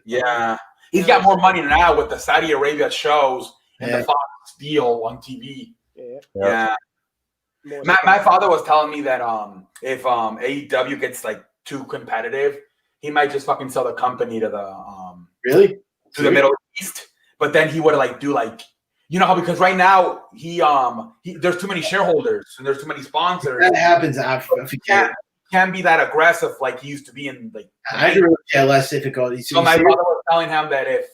Speaker 1: Yeah, he's got more money now with the Saudi Arabia shows and the Fox deal on TV. Yeah. My father was telling me that if AEW gets like too competitive, he might just fucking sell the company to the
Speaker 4: really
Speaker 1: to the Middle East. But then he would like do like You know how because right now there's too many shareholders and there's too many sponsors.
Speaker 4: That happens. I forget.
Speaker 1: Can't be that aggressive like he used to be in like.
Speaker 4: I agree with you. Less difficult.
Speaker 1: So my brother was telling him that if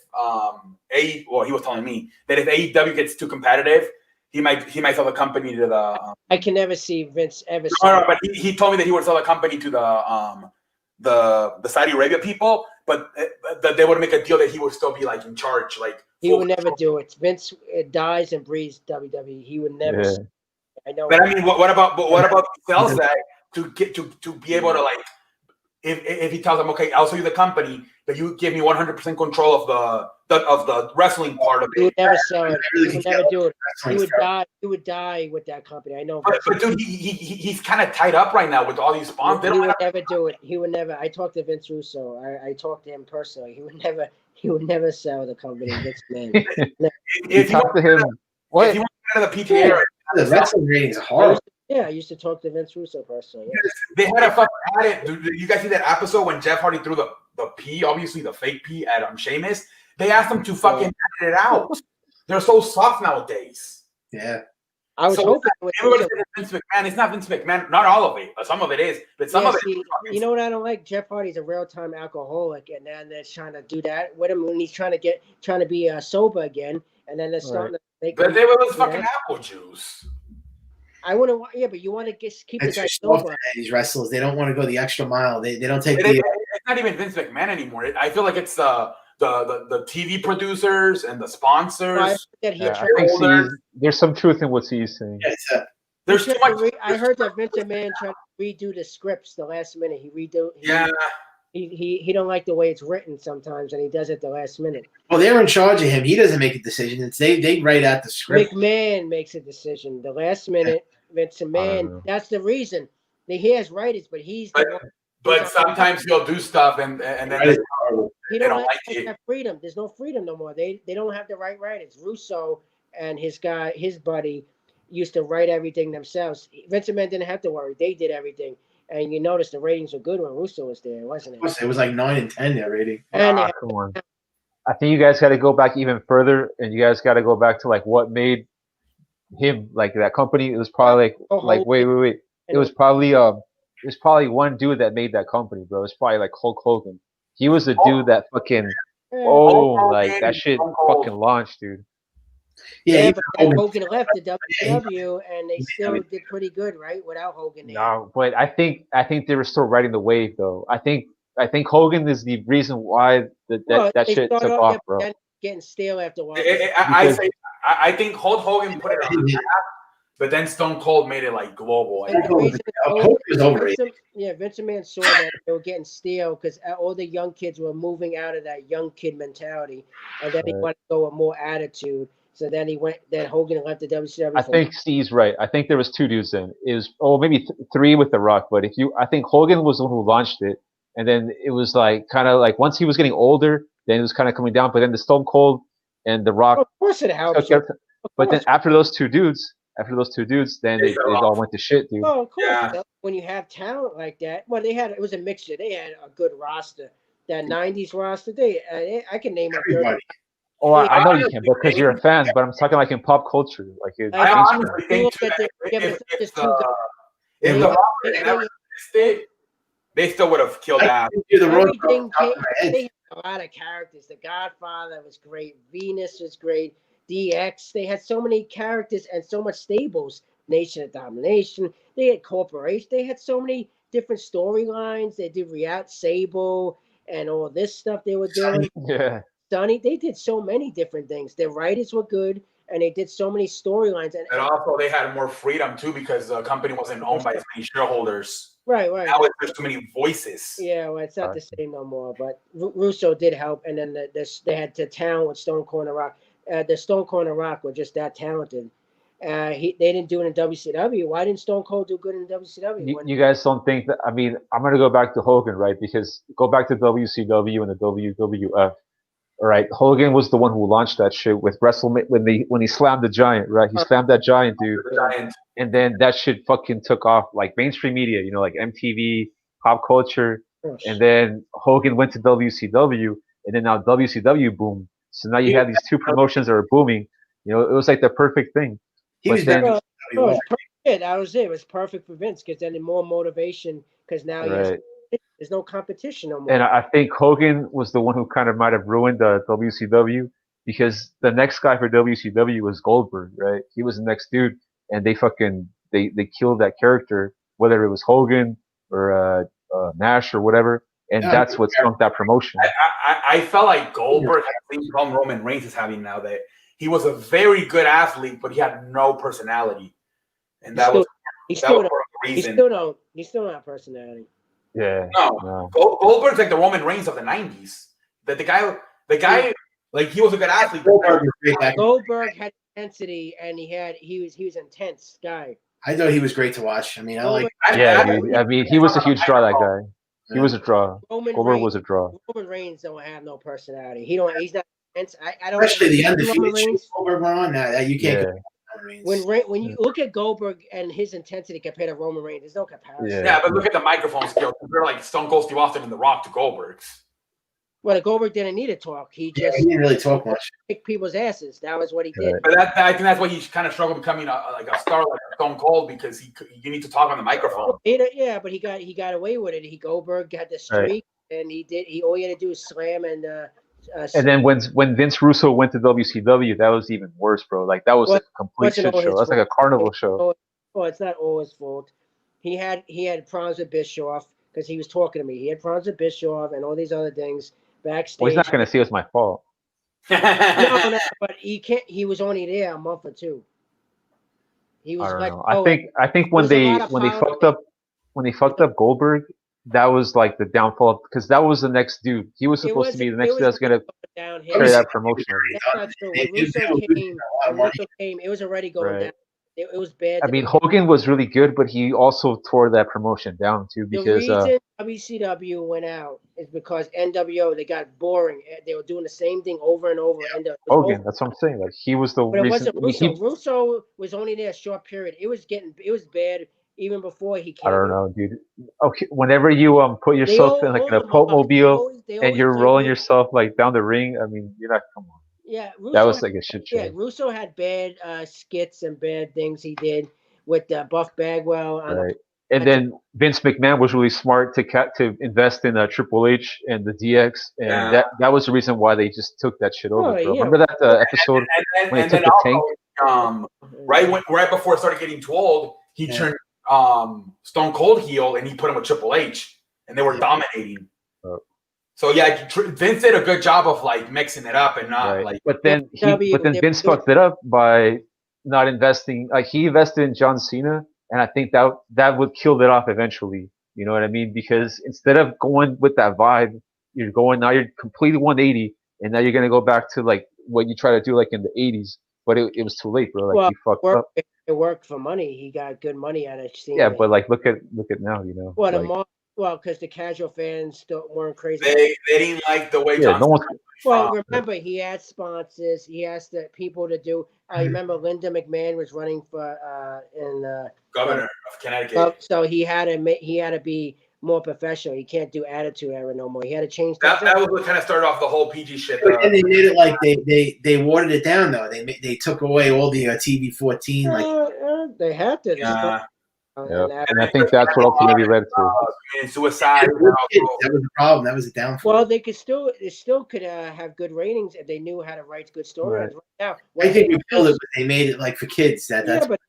Speaker 1: he was telling me that if AEW gets too competitive, he might sell the company to the.
Speaker 2: I can never see Vince ever.
Speaker 1: No, but he told me that he would sell the company to the Saudi Arabia people, but that they would make a deal that he would still be like in charge, like.
Speaker 2: He would never do it. Vince dies and breathes WWE. He would never.
Speaker 5: Yeah.
Speaker 2: I know.
Speaker 1: But I mean, what about he sells that to get to be able to like if he tells them, okay, I'll sell you the company, but you give me 100% control of the wrestling part of it.
Speaker 2: He would never sell it. He would never do it. He would die. He would die with that company. I know.
Speaker 1: But dude, he's kind of tied up right now with all these sponsors.
Speaker 2: He would never do it. He would never. I talked to Vince Russo. I talked to him personally. He would never. He would never sell the company. Vince man.
Speaker 1: If you
Speaker 5: talk to him, what?
Speaker 1: If you want to get out of the PTA,
Speaker 4: The wrestling ratings are horrible.
Speaker 2: Yeah, I used to talk to Vince Russo personally. Yeah.
Speaker 1: they had a fucking had it. Did you guys see that episode when Jeff Hardy threw the pee, obviously the fake pee at Sheamus? They asked him to fucking edit it out. They're so soft nowadays.
Speaker 4: Yeah.
Speaker 2: I was hoping.
Speaker 1: Everybody said it's Vince McMahon. It's not Vince McMahon. Not all of it. Some of it is, but some of it.
Speaker 2: See, you know what I don't like? Jeff Hardy's a real-time alcoholic, and then they're trying to do that with him when he's trying to be sober again, and then they're starting to make.
Speaker 1: But they were those fucking apple juice.
Speaker 2: I wouldn't want. Yeah, but you want to keep the
Speaker 4: It's
Speaker 2: guy
Speaker 4: just soft
Speaker 2: sober.
Speaker 4: these wrestlers. They don't want to go the extra mile. They don't take
Speaker 1: It's
Speaker 4: the.
Speaker 1: not even Vince McMahon anymore. I feel like it's the TV producers and the sponsors.
Speaker 2: I heard that he
Speaker 5: Yeah,
Speaker 2: tried-
Speaker 5: I think there's some truth in what he's saying.
Speaker 4: Yeah, it's
Speaker 1: There's too much.
Speaker 2: I heard that Vince McMahon tried to redo the scripts the last minute.
Speaker 1: Yeah.
Speaker 2: He don't like the way it's written sometimes, and he does it the last minute.
Speaker 4: well, they're in charge of him. He doesn't make a decision. It's they write out the script.
Speaker 2: McMahon makes a decision the last minute. Vince
Speaker 5: I don't
Speaker 2: McMahon.
Speaker 5: know.
Speaker 2: That's the reason. He has writers, but he's the one.
Speaker 1: But sometimes he'll do stuff and then
Speaker 4: Right. Horrible.
Speaker 2: He
Speaker 1: they
Speaker 2: don't
Speaker 1: don't
Speaker 2: have
Speaker 1: like it.
Speaker 2: that freedom. There's no freedom no more. They don't have the right writers. Russo and his buddy, used to write everything themselves. Vince McMahon didn't have to worry. They did everything. And you notice the ratings were good when Russo was there, wasn't it?
Speaker 4: It was like 9 and 10 their rating.
Speaker 2: And
Speaker 5: Ah, come on. I think you guys got to go back even further, and you guys got to go back to like what made him like that company. It was probably like wait. It was probably one dude that made that company, bro. It was probably like Hulk Hogan. He was the dude that fucking like that shit fucking launched, dude.
Speaker 4: Yeah,
Speaker 2: but then Hogan left the WCW, and they still did pretty good, right? Without Hogan there.
Speaker 5: No, but I think they were still riding the wave, though. I think Hogan is the reason why that shit took off, bro.
Speaker 2: Getting stale after a while.
Speaker 1: I think Hulk Hogan put it on the map, but then Stone Cold made it like global.
Speaker 2: And the reason
Speaker 4: Hogan was overrated.
Speaker 2: Vince McMahon saw that they were getting stale because all the young kids were moving out of that young kid mentality, and then he wanted to go with more attitude. So then then Hogan left the WCW.
Speaker 5: I think Steve's right. I think there was two dudes then. It was maybe three with The Rock, but I think Hogan was the one who launched it, and then it was like kind of like once he was getting older, then it was kind of coming down. But then the Stone Cold and The Rock.
Speaker 2: Of course it helps.
Speaker 5: But then after those two dudes, then they all went to shit, dude.
Speaker 2: Oh, of course. Yeah. When you have talent like that, well, it was a mixture. They had a good roster. That '90s roster, I can name
Speaker 4: Everybody.
Speaker 5: Oh, I know you can because you're a fan, but I'm talking like in pop culture, like.
Speaker 1: I honestly think if the Rock never existed, they still would have killed that.
Speaker 2: They had a lot of characters. The Godfather was great. Venus was great. DX. They had so many characters and so much stables. Nation of Domination. They had Corporation. They had so many different storylines. They did Riot Sable and all this stuff they were doing.
Speaker 5: Yeah.
Speaker 2: Sonny, they did so many different things. Their writers were good, and they did so many storylines. And
Speaker 1: also, they had more freedom too because the company wasn't owned by as many shareholders.
Speaker 2: Right.
Speaker 1: Now there's too many voices.
Speaker 2: Yeah, well, it's not the same no more. But Russo did help, and then they had the talent with Stone Cold and Rock. The Stone Cold and Rock were just that talented. They didn't do it in WCW. Why didn't Stone Cold do good in WCW?
Speaker 5: You guys don't think that? I mean, I'm gonna go back to Hogan, right? Because go back to WCW and the WWF. All right, Hogan was the one who launched that shit with WrestleMania when he slammed the Giant, right? He slammed that Giant, dude, and then that shit fucking took off like mainstream media, like MTV, pop culture, and then Hogan went to WCW, and then now WCW boomed. So now you have these two promotions that are booming, You know, it was like the perfect thing.
Speaker 4: He
Speaker 5: But
Speaker 4: was
Speaker 5: then-
Speaker 4: very
Speaker 2: Oh, it's perfect. Yeah, that was it. It was perfect for Vince because then more motivation because now
Speaker 5: Right.
Speaker 2: there's no competition no more.
Speaker 5: And I think Hogan was the one who kind of might have ruined the WCW because the next guy for WCW was Goldberg, right? He was the next dude, and they killed that character, whether it was Hogan or Nash or whatever, and
Speaker 4: Yeah,
Speaker 5: that's what stunk that promotion.
Speaker 1: I felt like Goldberg had the same problem Roman Reigns is having now, that he was a very good athlete, but he had no personality, and that was
Speaker 2: he
Speaker 1: that
Speaker 2: still
Speaker 1: was
Speaker 2: don't.
Speaker 1: part of the
Speaker 2: He
Speaker 1: reason.
Speaker 2: still don't have personality.
Speaker 5: Yeah.
Speaker 1: No, Goldberg's like the Roman Reigns of the '90s. That the guy, like he was a good athlete.
Speaker 4: Goldberg was great back.
Speaker 2: Goldberg had intensity and he was intense guy.
Speaker 4: I thought he was great to watch. I mean, I like.
Speaker 5: Yeah, dude. I mean, he was a huge draw. That guy. He was a draw. Goldberg was a draw.
Speaker 2: Roman Reigns don't have no personality. He's not intense. I don't.
Speaker 4: Especially the
Speaker 2: Roman
Speaker 4: undefeated
Speaker 2: Reigns,
Speaker 4: shit Goldberg went on. That you can't.
Speaker 5: Yeah.
Speaker 4: compare Roman Reigns.
Speaker 2: when you look at Goldberg and his intensity compared to Roman Reigns, there's no comparison.
Speaker 1: Yeah, but look at the microphone skills. They're like Stone Cold Steve Austin and The Rock to Goldberg's.
Speaker 2: Well, Goldberg didn't need to talk. He
Speaker 4: Yeah,
Speaker 2: just
Speaker 4: he didn't really talk much.
Speaker 2: kicked people's asses. That was what he did.
Speaker 5: Right.
Speaker 1: But I think that's why he kind of struggled becoming a star like Stone Cold, because you need to talk on the microphone.
Speaker 2: Yeah, but he got away with it. Goldberg got the streak, and all he had to do was slam and.
Speaker 5: And then when Vince Russo went to WCW, that was even worse, bro. Like that was like a complete
Speaker 2: wasn't
Speaker 5: shit
Speaker 2: all
Speaker 5: show.
Speaker 2: his
Speaker 5: That's like a carnival show.
Speaker 2: Oh, it's not all his fault. He had problems with Bischoff because he was talking to me. He had problems with Bischoff and all these other things backstage.
Speaker 5: Well, he's not gonna see it's my fault.
Speaker 2: No, but he can't. He was only there a month or two. He was
Speaker 5: I don't
Speaker 2: like,
Speaker 5: know.
Speaker 2: oh,
Speaker 5: I think when
Speaker 2: there's a
Speaker 5: they
Speaker 2: lot of
Speaker 5: when they
Speaker 2: power.
Speaker 5: fucked up Goldberg, that was like the downfall because that was the next dude. He was supposed to be the next dude that's gonna
Speaker 2: downhill.
Speaker 5: carry that promotion.
Speaker 2: That's not true. When Russo came, it was already going
Speaker 5: Right.
Speaker 2: down. It was bad.
Speaker 5: I mean, Hogan was really good, but he also tore that promotion down too
Speaker 2: The
Speaker 5: because
Speaker 2: reason WCW went out is because NWO, they got boring. They were doing the same thing over and over. And
Speaker 5: Hogan. That's what I'm saying. Like he was the
Speaker 2: But it
Speaker 5: reason.
Speaker 2: wasn't Russo. Russo was only there a short period. It was bad even before he came.
Speaker 5: I don't know, dude. Okay, whenever you put yourself in like a Pope-mobile and you're rolling yourself like down the ring, I mean, you're not. Come on.
Speaker 2: Yeah, Russo
Speaker 5: That was like a shit show.
Speaker 2: Yeah, Russo had bad skits and bad things he did with Buff Bagwell.
Speaker 5: Right. And then Vince McMahon was really smart to invest in Triple H and the DX, and that was the reason why they just took that shit over. Bro. Remember that episode when they took the tank?
Speaker 1: Right before it started getting too old, he turned Stone Cold heel and he put him with Triple H, and they were dominating. So yeah, Vince did a good job of like mixing it up and not like.
Speaker 5: But then Vince fucked it up by not investing. Like he invested in John Cena, and I think that would kill it off eventually. You know what I mean? Because instead of going with that vibe, you're completely 180, and now you're gonna go back to like what you try to do like in the 80s. But it was too late, bro. Like he fucked up.
Speaker 2: It worked for money. He got good money out of it.
Speaker 5: Yeah, but like look at now, you know.
Speaker 2: Well, because the casual fans still weren't crazy.
Speaker 1: They didn't like the way.
Speaker 5: Yeah, no one.
Speaker 2: Well, remember he had sponsors. He asked the people to do. I remember Linda McMahon was running for
Speaker 1: governor of Connecticut.
Speaker 2: So he had to be more professional. He can't do Attitude Era no more. He had to change
Speaker 1: that was what kind of started off the whole PG shit.
Speaker 4: And they made it like they watered it down though. They took away all the TV 14. Like
Speaker 2: they had to.
Speaker 5: Yeah. And I think that's what ultimately led to
Speaker 1: suicide.
Speaker 4: That was the problem. That was the downfall.
Speaker 2: Well, they still could have good ratings if they knew how to write good storylines. Right now,
Speaker 4: I think we killed it, but they made it like for kids. That's
Speaker 5: what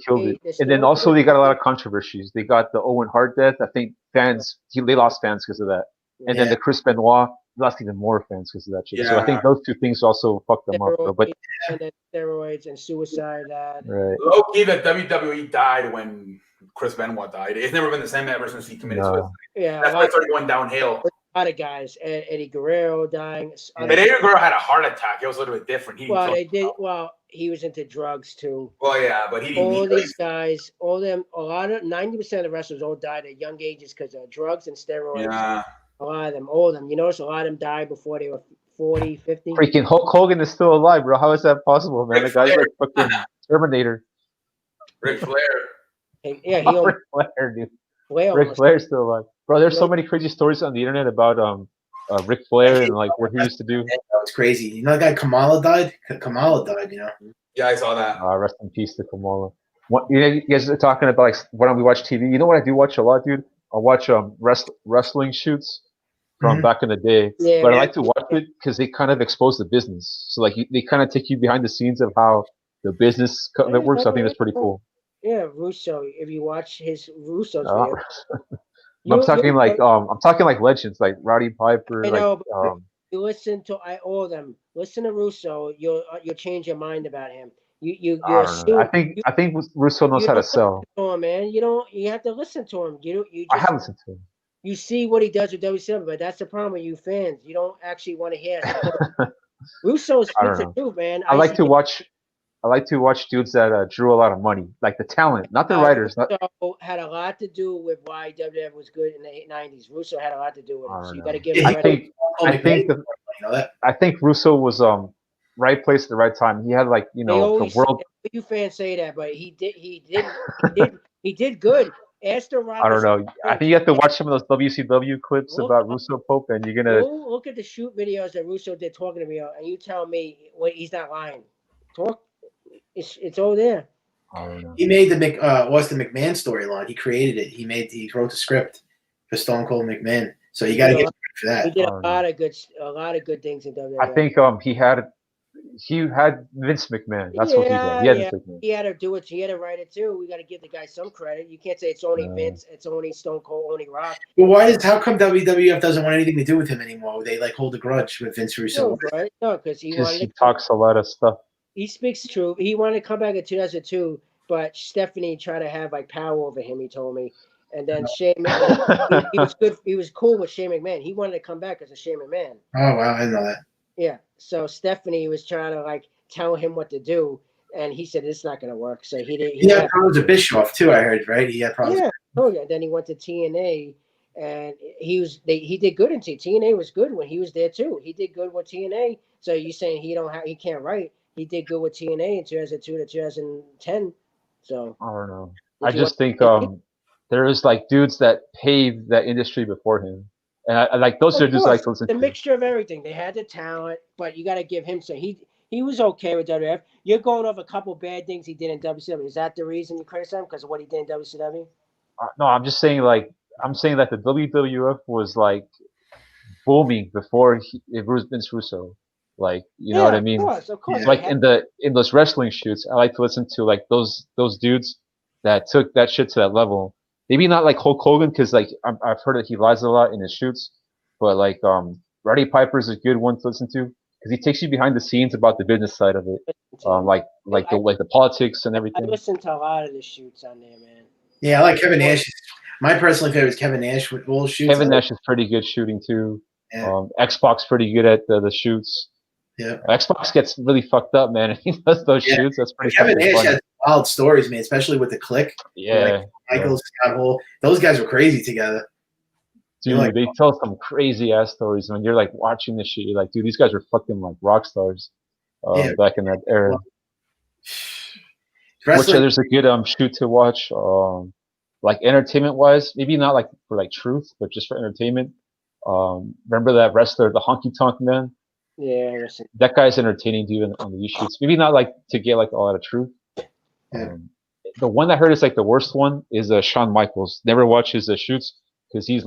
Speaker 5: killed it. And then also they got a lot of controversies. They got the Owen Hart death. I think they lost fans because of that. And then the Chris Benoit lost even more fans because of that shit. So I think those two things also fucked them up. Bro. But
Speaker 2: and then steroids and suicide.
Speaker 5: Right.
Speaker 1: Low key, that WWE died when Chris Benoit died. It's never been the same ever since he committed suicide.
Speaker 2: Yeah,
Speaker 1: that's why it started going downhill.
Speaker 2: A lot of guys, Eddie Guerrero dying.
Speaker 1: But Eddie Guerrero had a heart attack. It was a little bit different. He
Speaker 2: he was into drugs too.
Speaker 1: Well, yeah, but he
Speaker 2: all these guys, a lot of 90% of the wrestlers all died at young ages because of drugs and steroids.
Speaker 1: Yeah.
Speaker 2: A lot of them, all of them. You notice a lot of them died before they were 40, 50.
Speaker 5: Freaking Hulk Hogan is still alive, bro. How is that possible, man? The guy's like fucking Terminator.
Speaker 1: Ric Flair.
Speaker 5: Ric Flair, dude. Ric Flair's still alive. Bro, there's so many crazy stories on the internet about Ric Flair and like what he used to do.
Speaker 4: That was crazy. You know that guy Kamala died? Kamala died, you know.
Speaker 1: Yeah, I saw that.
Speaker 5: Rest in peace to Kamala. What you guys are talking about like when we watch TV? You know what I do watch a lot, dude? I watch wrestling shoots from back in the day.
Speaker 2: Yeah.
Speaker 5: But I like to watch it because they kind of expose the business. So like they kind of take you behind the scenes of how the business that works. I think that's pretty cool.
Speaker 2: Yeah, Russo. If you watch his Russo's
Speaker 5: Uh,
Speaker 2: video,
Speaker 5: I'm talking like legends like Roddy Piper.
Speaker 2: I know,
Speaker 5: like
Speaker 2: but you listen to all of them. Listen to Russo. You'll change your mind about him. You
Speaker 5: I don't know. I think Russo knows how to sell.
Speaker 2: Man, you have to listen to him. You just,
Speaker 5: I have listened to him.
Speaker 2: You see what he does with WCW, but that's the problem with you fans. You don't actually want to hear it. Russo speaks it too, man.
Speaker 5: I like to watch dudes that drew a lot of money, like the talent, not the writers.
Speaker 2: Russo had a lot to do with why WWF was good in the '90s. Russo had a lot to do with it. So you got to give him credit.
Speaker 5: I think Russo was right place at the right time. He had like the world.
Speaker 2: You fans say that, but he did good. Astor Robertson.
Speaker 5: I don't know. I think you have to watch some of those WCW clips about Russo Pope, and you're gonna
Speaker 2: look at the shoot videos that Russo did talking to me, and you tell me he's not lying. Talk. It's all there.
Speaker 5: I don't know.
Speaker 4: He made the Austin McMahon storyline. He created it. He wrote the script for Stone Cold McMahon. So you got to give credit for that.
Speaker 2: He did a lot of good things in WWE.
Speaker 5: I think he had Vince McMahon. That's what he did.
Speaker 2: He had to do it. He had to write it too. We got to give the guy some credit. You can't say it's only Vince, it's only Stone Cold, only Rock.
Speaker 4: Well, how come WWF doesn't want anything to do with him anymore? They like hold a grudge with Vince Russo.
Speaker 2: No, because he
Speaker 5: talks a lot of stuff.
Speaker 2: He speaks true. He wanted to come back in 2002, but Stephanie tried to have like power over him. He told me, and then Shane McMahon, he was good. He was cool with Shane McMahon. He wanted to come back as a Shane McMahon.
Speaker 4: Oh wow, I didn't know that.
Speaker 2: Yeah. So Stephanie was trying to like tell him what to do, and he said it's not going to work. So he didn't. He
Speaker 4: had problems with Bischoff too. I heard, right? He had problems.
Speaker 2: Yeah. Oh yeah. Then he went to TNA, and he did good in TNA. Was good when he was there too. He did good with TNA. So you saying he can't write? He did good with TNA in 2002 to 2010. So
Speaker 5: I don't know. I just think there is like dudes that paved that industry before him, and I like those are just like
Speaker 2: the mixture of everything. They had the talent, but you got to give him some. He was okay with WWF. You're going over a couple bad things he did in WCW. Is that the reason you criticize him because of what he did in WCW?
Speaker 5: No, I'm just saying that the WWF was like booming before Vince Russo. Like you know what I mean?
Speaker 2: Of course.
Speaker 5: Like in those wrestling shoots, I like to listen to like those dudes that took that shit to that level. Maybe not like Hulk Hogan because like I've heard that he lies a lot in his shoots, but like Roddy Piper is a good one to listen to because he takes you behind the scenes about the business side of it, like the politics and everything.
Speaker 2: I listen to a lot of the shoots on there, man.
Speaker 4: Yeah, I like Kevin Nash. My personal favorite is Kevin Nash with all shoots.
Speaker 5: Kevin Nash is pretty good shooting too. Yeah. Xbox pretty good at the shoots.
Speaker 4: Yeah,
Speaker 5: Xbox gets really fucked up, man. He does those shoots. That's pretty.
Speaker 4: Kevin Nash has wild stories, man, especially with the Click.
Speaker 5: Yeah,
Speaker 4: like Michael Scott Hall. Those guys were crazy together.
Speaker 5: Dude, they tell some crazy ass stories. When you're like watching this shit, you're like, dude, these guys are fucking like rock stars back in that era. Which there's a good shoot to watch. Like entertainment wise, maybe not like for like truth, but just for entertainment. Remember that wrestler, the Honky Tonk Man?
Speaker 2: Yeah,
Speaker 5: that guy's entertaining dude on these shoots. Maybe not like to get like a lot of truth.
Speaker 4: Yeah.
Speaker 5: The one that hurt is like the worst one is Shawn Michaels. Never watches the shoots because he's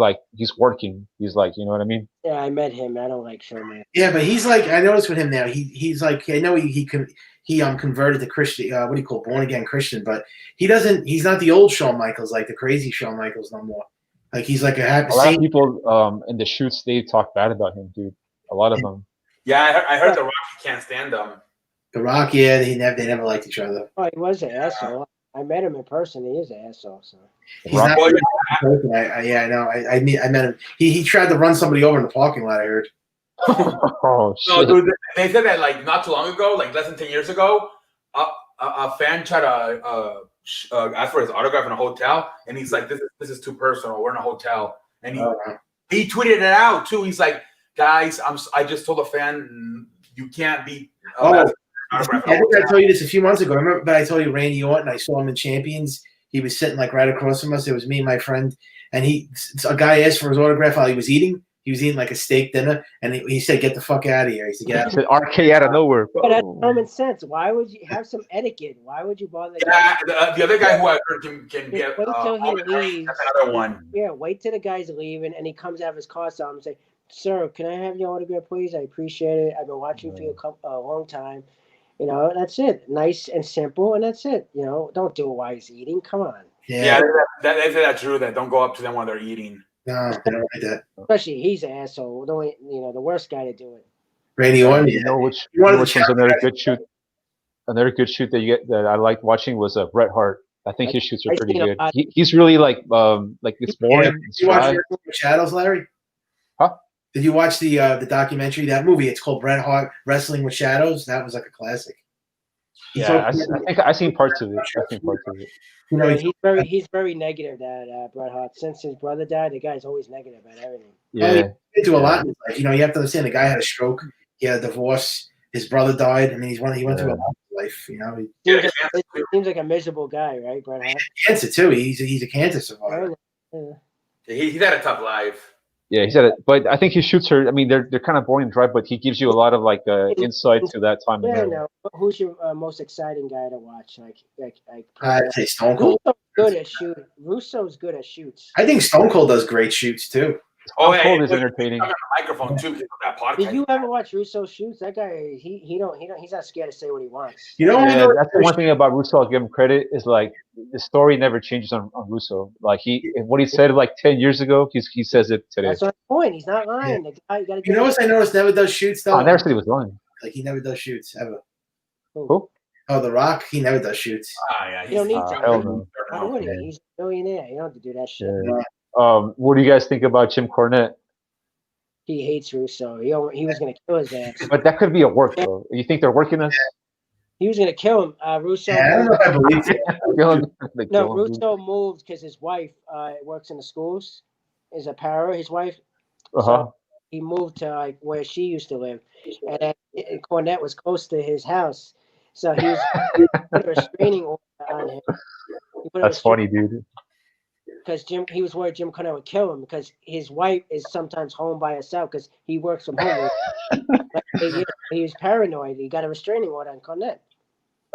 Speaker 5: working. He's like, you know what I mean?
Speaker 2: Yeah, I met him. I don't like Shawn Michaels.
Speaker 4: Yeah, but he's like, I noticed with him now. He's like, I know he converted to Christian. What do you call born again Christian? But he's not the old Shawn Michaels, like the crazy Shawn Michaels no more. Like he's like a
Speaker 5: lot of people in the shoots they talk bad about him, dude. A lot of them.
Speaker 1: Yeah, I heard The Rock can't stand them.
Speaker 4: The Rock, yeah, they never liked each other.
Speaker 2: Oh, he was an asshole. I met him in person. He is an asshole. So.
Speaker 4: He's not I know. I met him. He tried to run somebody over in the parking lot. I heard.
Speaker 5: Oh shit!
Speaker 1: No, dude, they said that like not too long ago, like less than 10 years ago, a fan tried to ask for his autograph in a hotel, and he's like, "This is too personal. We're in a hotel," and he tweeted it out too. He's like, "Guys, I just told a fan you can't be."
Speaker 4: I think I told you this a few months ago. Remember that I told you Randy Orton? I saw him in Champions. He was sitting like right across from us. It was me and my friend, and a guy asked for his autograph while he was eating. He was eating like a steak dinner, and he said, "Get the fuck out of here." He said, "Get
Speaker 5: He
Speaker 4: out."
Speaker 5: said RK out of nowhere.
Speaker 2: But that's
Speaker 5: Boom.
Speaker 2: common sense. Why would you have some etiquette? Why would you bother?
Speaker 1: Yeah, the other guy who I heard can get
Speaker 2: Wait till he
Speaker 1: always right.
Speaker 2: leaves.
Speaker 1: That's another one.
Speaker 2: Yeah, wait till the guy's leaving and he comes out of his car stop and say, "Sir, can I have your autograph, please? I appreciate it. I've been watching for you a long time." You know, that's it. Nice and simple, and that's it. You know, don't do it while he's eating. Come on.
Speaker 1: Yeah, they say that's true. That don't go up to them while they're eating.
Speaker 4: No, they don't like that.
Speaker 2: Especially he's an asshole. The worst guy to do it.
Speaker 4: Randy Orton.
Speaker 5: You know which
Speaker 4: You wanted
Speaker 5: which
Speaker 4: to
Speaker 5: one's
Speaker 4: shout
Speaker 5: another good shoot? Another good shoot that you get that I liked watching was Bret Hart. I think his shoots are
Speaker 2: I've
Speaker 5: pretty
Speaker 2: seen a
Speaker 5: good.
Speaker 2: lot.
Speaker 5: He's really like it's boring.
Speaker 4: Did
Speaker 5: It's
Speaker 4: you watch
Speaker 5: dry.
Speaker 4: Wrestling with Shadows, Larry?
Speaker 5: Huh?
Speaker 4: Did you watch the documentary? That movie. It's called Bret Hart Wrestling with Shadows. That was like a classic.
Speaker 5: Yeah, I think I seen parts of it. I seen parts of it.
Speaker 4: You know,
Speaker 2: Yeah, he's very negative. That Bret Hart. Since his brother died, the guy's always negative about everything.
Speaker 5: Yeah,
Speaker 4: into a lot in his life. You know, you have to understand the guy had a stroke, he had a divorce, his brother died. I mean, he went through a lot in life. You know,
Speaker 2: He seems like a miserable guy, right, Bret Hart?
Speaker 4: cancer too. He's a cancer survivor.
Speaker 2: Yeah.
Speaker 1: He's had a tough life.
Speaker 5: yeah, he said it. But I think his shoots are. I mean, they're kind of boring and dry, but he gives you a lot of like insight to that time.
Speaker 2: Yeah,
Speaker 5: and
Speaker 2: no. Who's your most exciting guy to watch?
Speaker 4: I'd say Stone Cold.
Speaker 2: Russo's good at shooting. Russo's good at shoots.
Speaker 4: I think Stone Cold does great shoots too.
Speaker 1: Oh,
Speaker 5: Stone Cold is entertaining.
Speaker 1: On the microphone too. That podcast.
Speaker 2: Did you ever watch Russo shoots? That guy, he's not scared to say what he wants.
Speaker 4: You know,
Speaker 5: Yeah, that's the one thing about Russo. I'll give him credit is like the story never changes on Russo. Like what he said like 10 years ago, he says it today.
Speaker 2: That's my point. He's not lying. The guy, you gotta
Speaker 4: You know what I noticed never does shoots though.
Speaker 5: I never said he was lying.
Speaker 4: Like he never does shoots ever.
Speaker 5: Who?
Speaker 4: Oh, The Rock, he never does shoots.
Speaker 1: Yeah,
Speaker 2: You don't need to.
Speaker 5: Hell no.
Speaker 2: Why would he? He's a millionaire. You don't have to do that shit.
Speaker 5: Yeah. What do you guys think about Jim Cornette?
Speaker 2: He hates Russo. He was gonna kill his ass.
Speaker 5: But that could be a work though. You think they're working us?
Speaker 2: He was gonna kill him. Russo.
Speaker 4: Yeah, I don't know if I believe it.
Speaker 2: No, Russo moved because his wife works in the schools. Is a para. His wife. So he moved to like where she used to live, and then Cornette was close to his house, so he put a restraining order on him.
Speaker 5: That's funny, dude.
Speaker 2: Because he was worried Jim Cornette would kill him because his wife is sometimes home by herself because he works from home. But, he was paranoid. He got a restraining order on Cornette.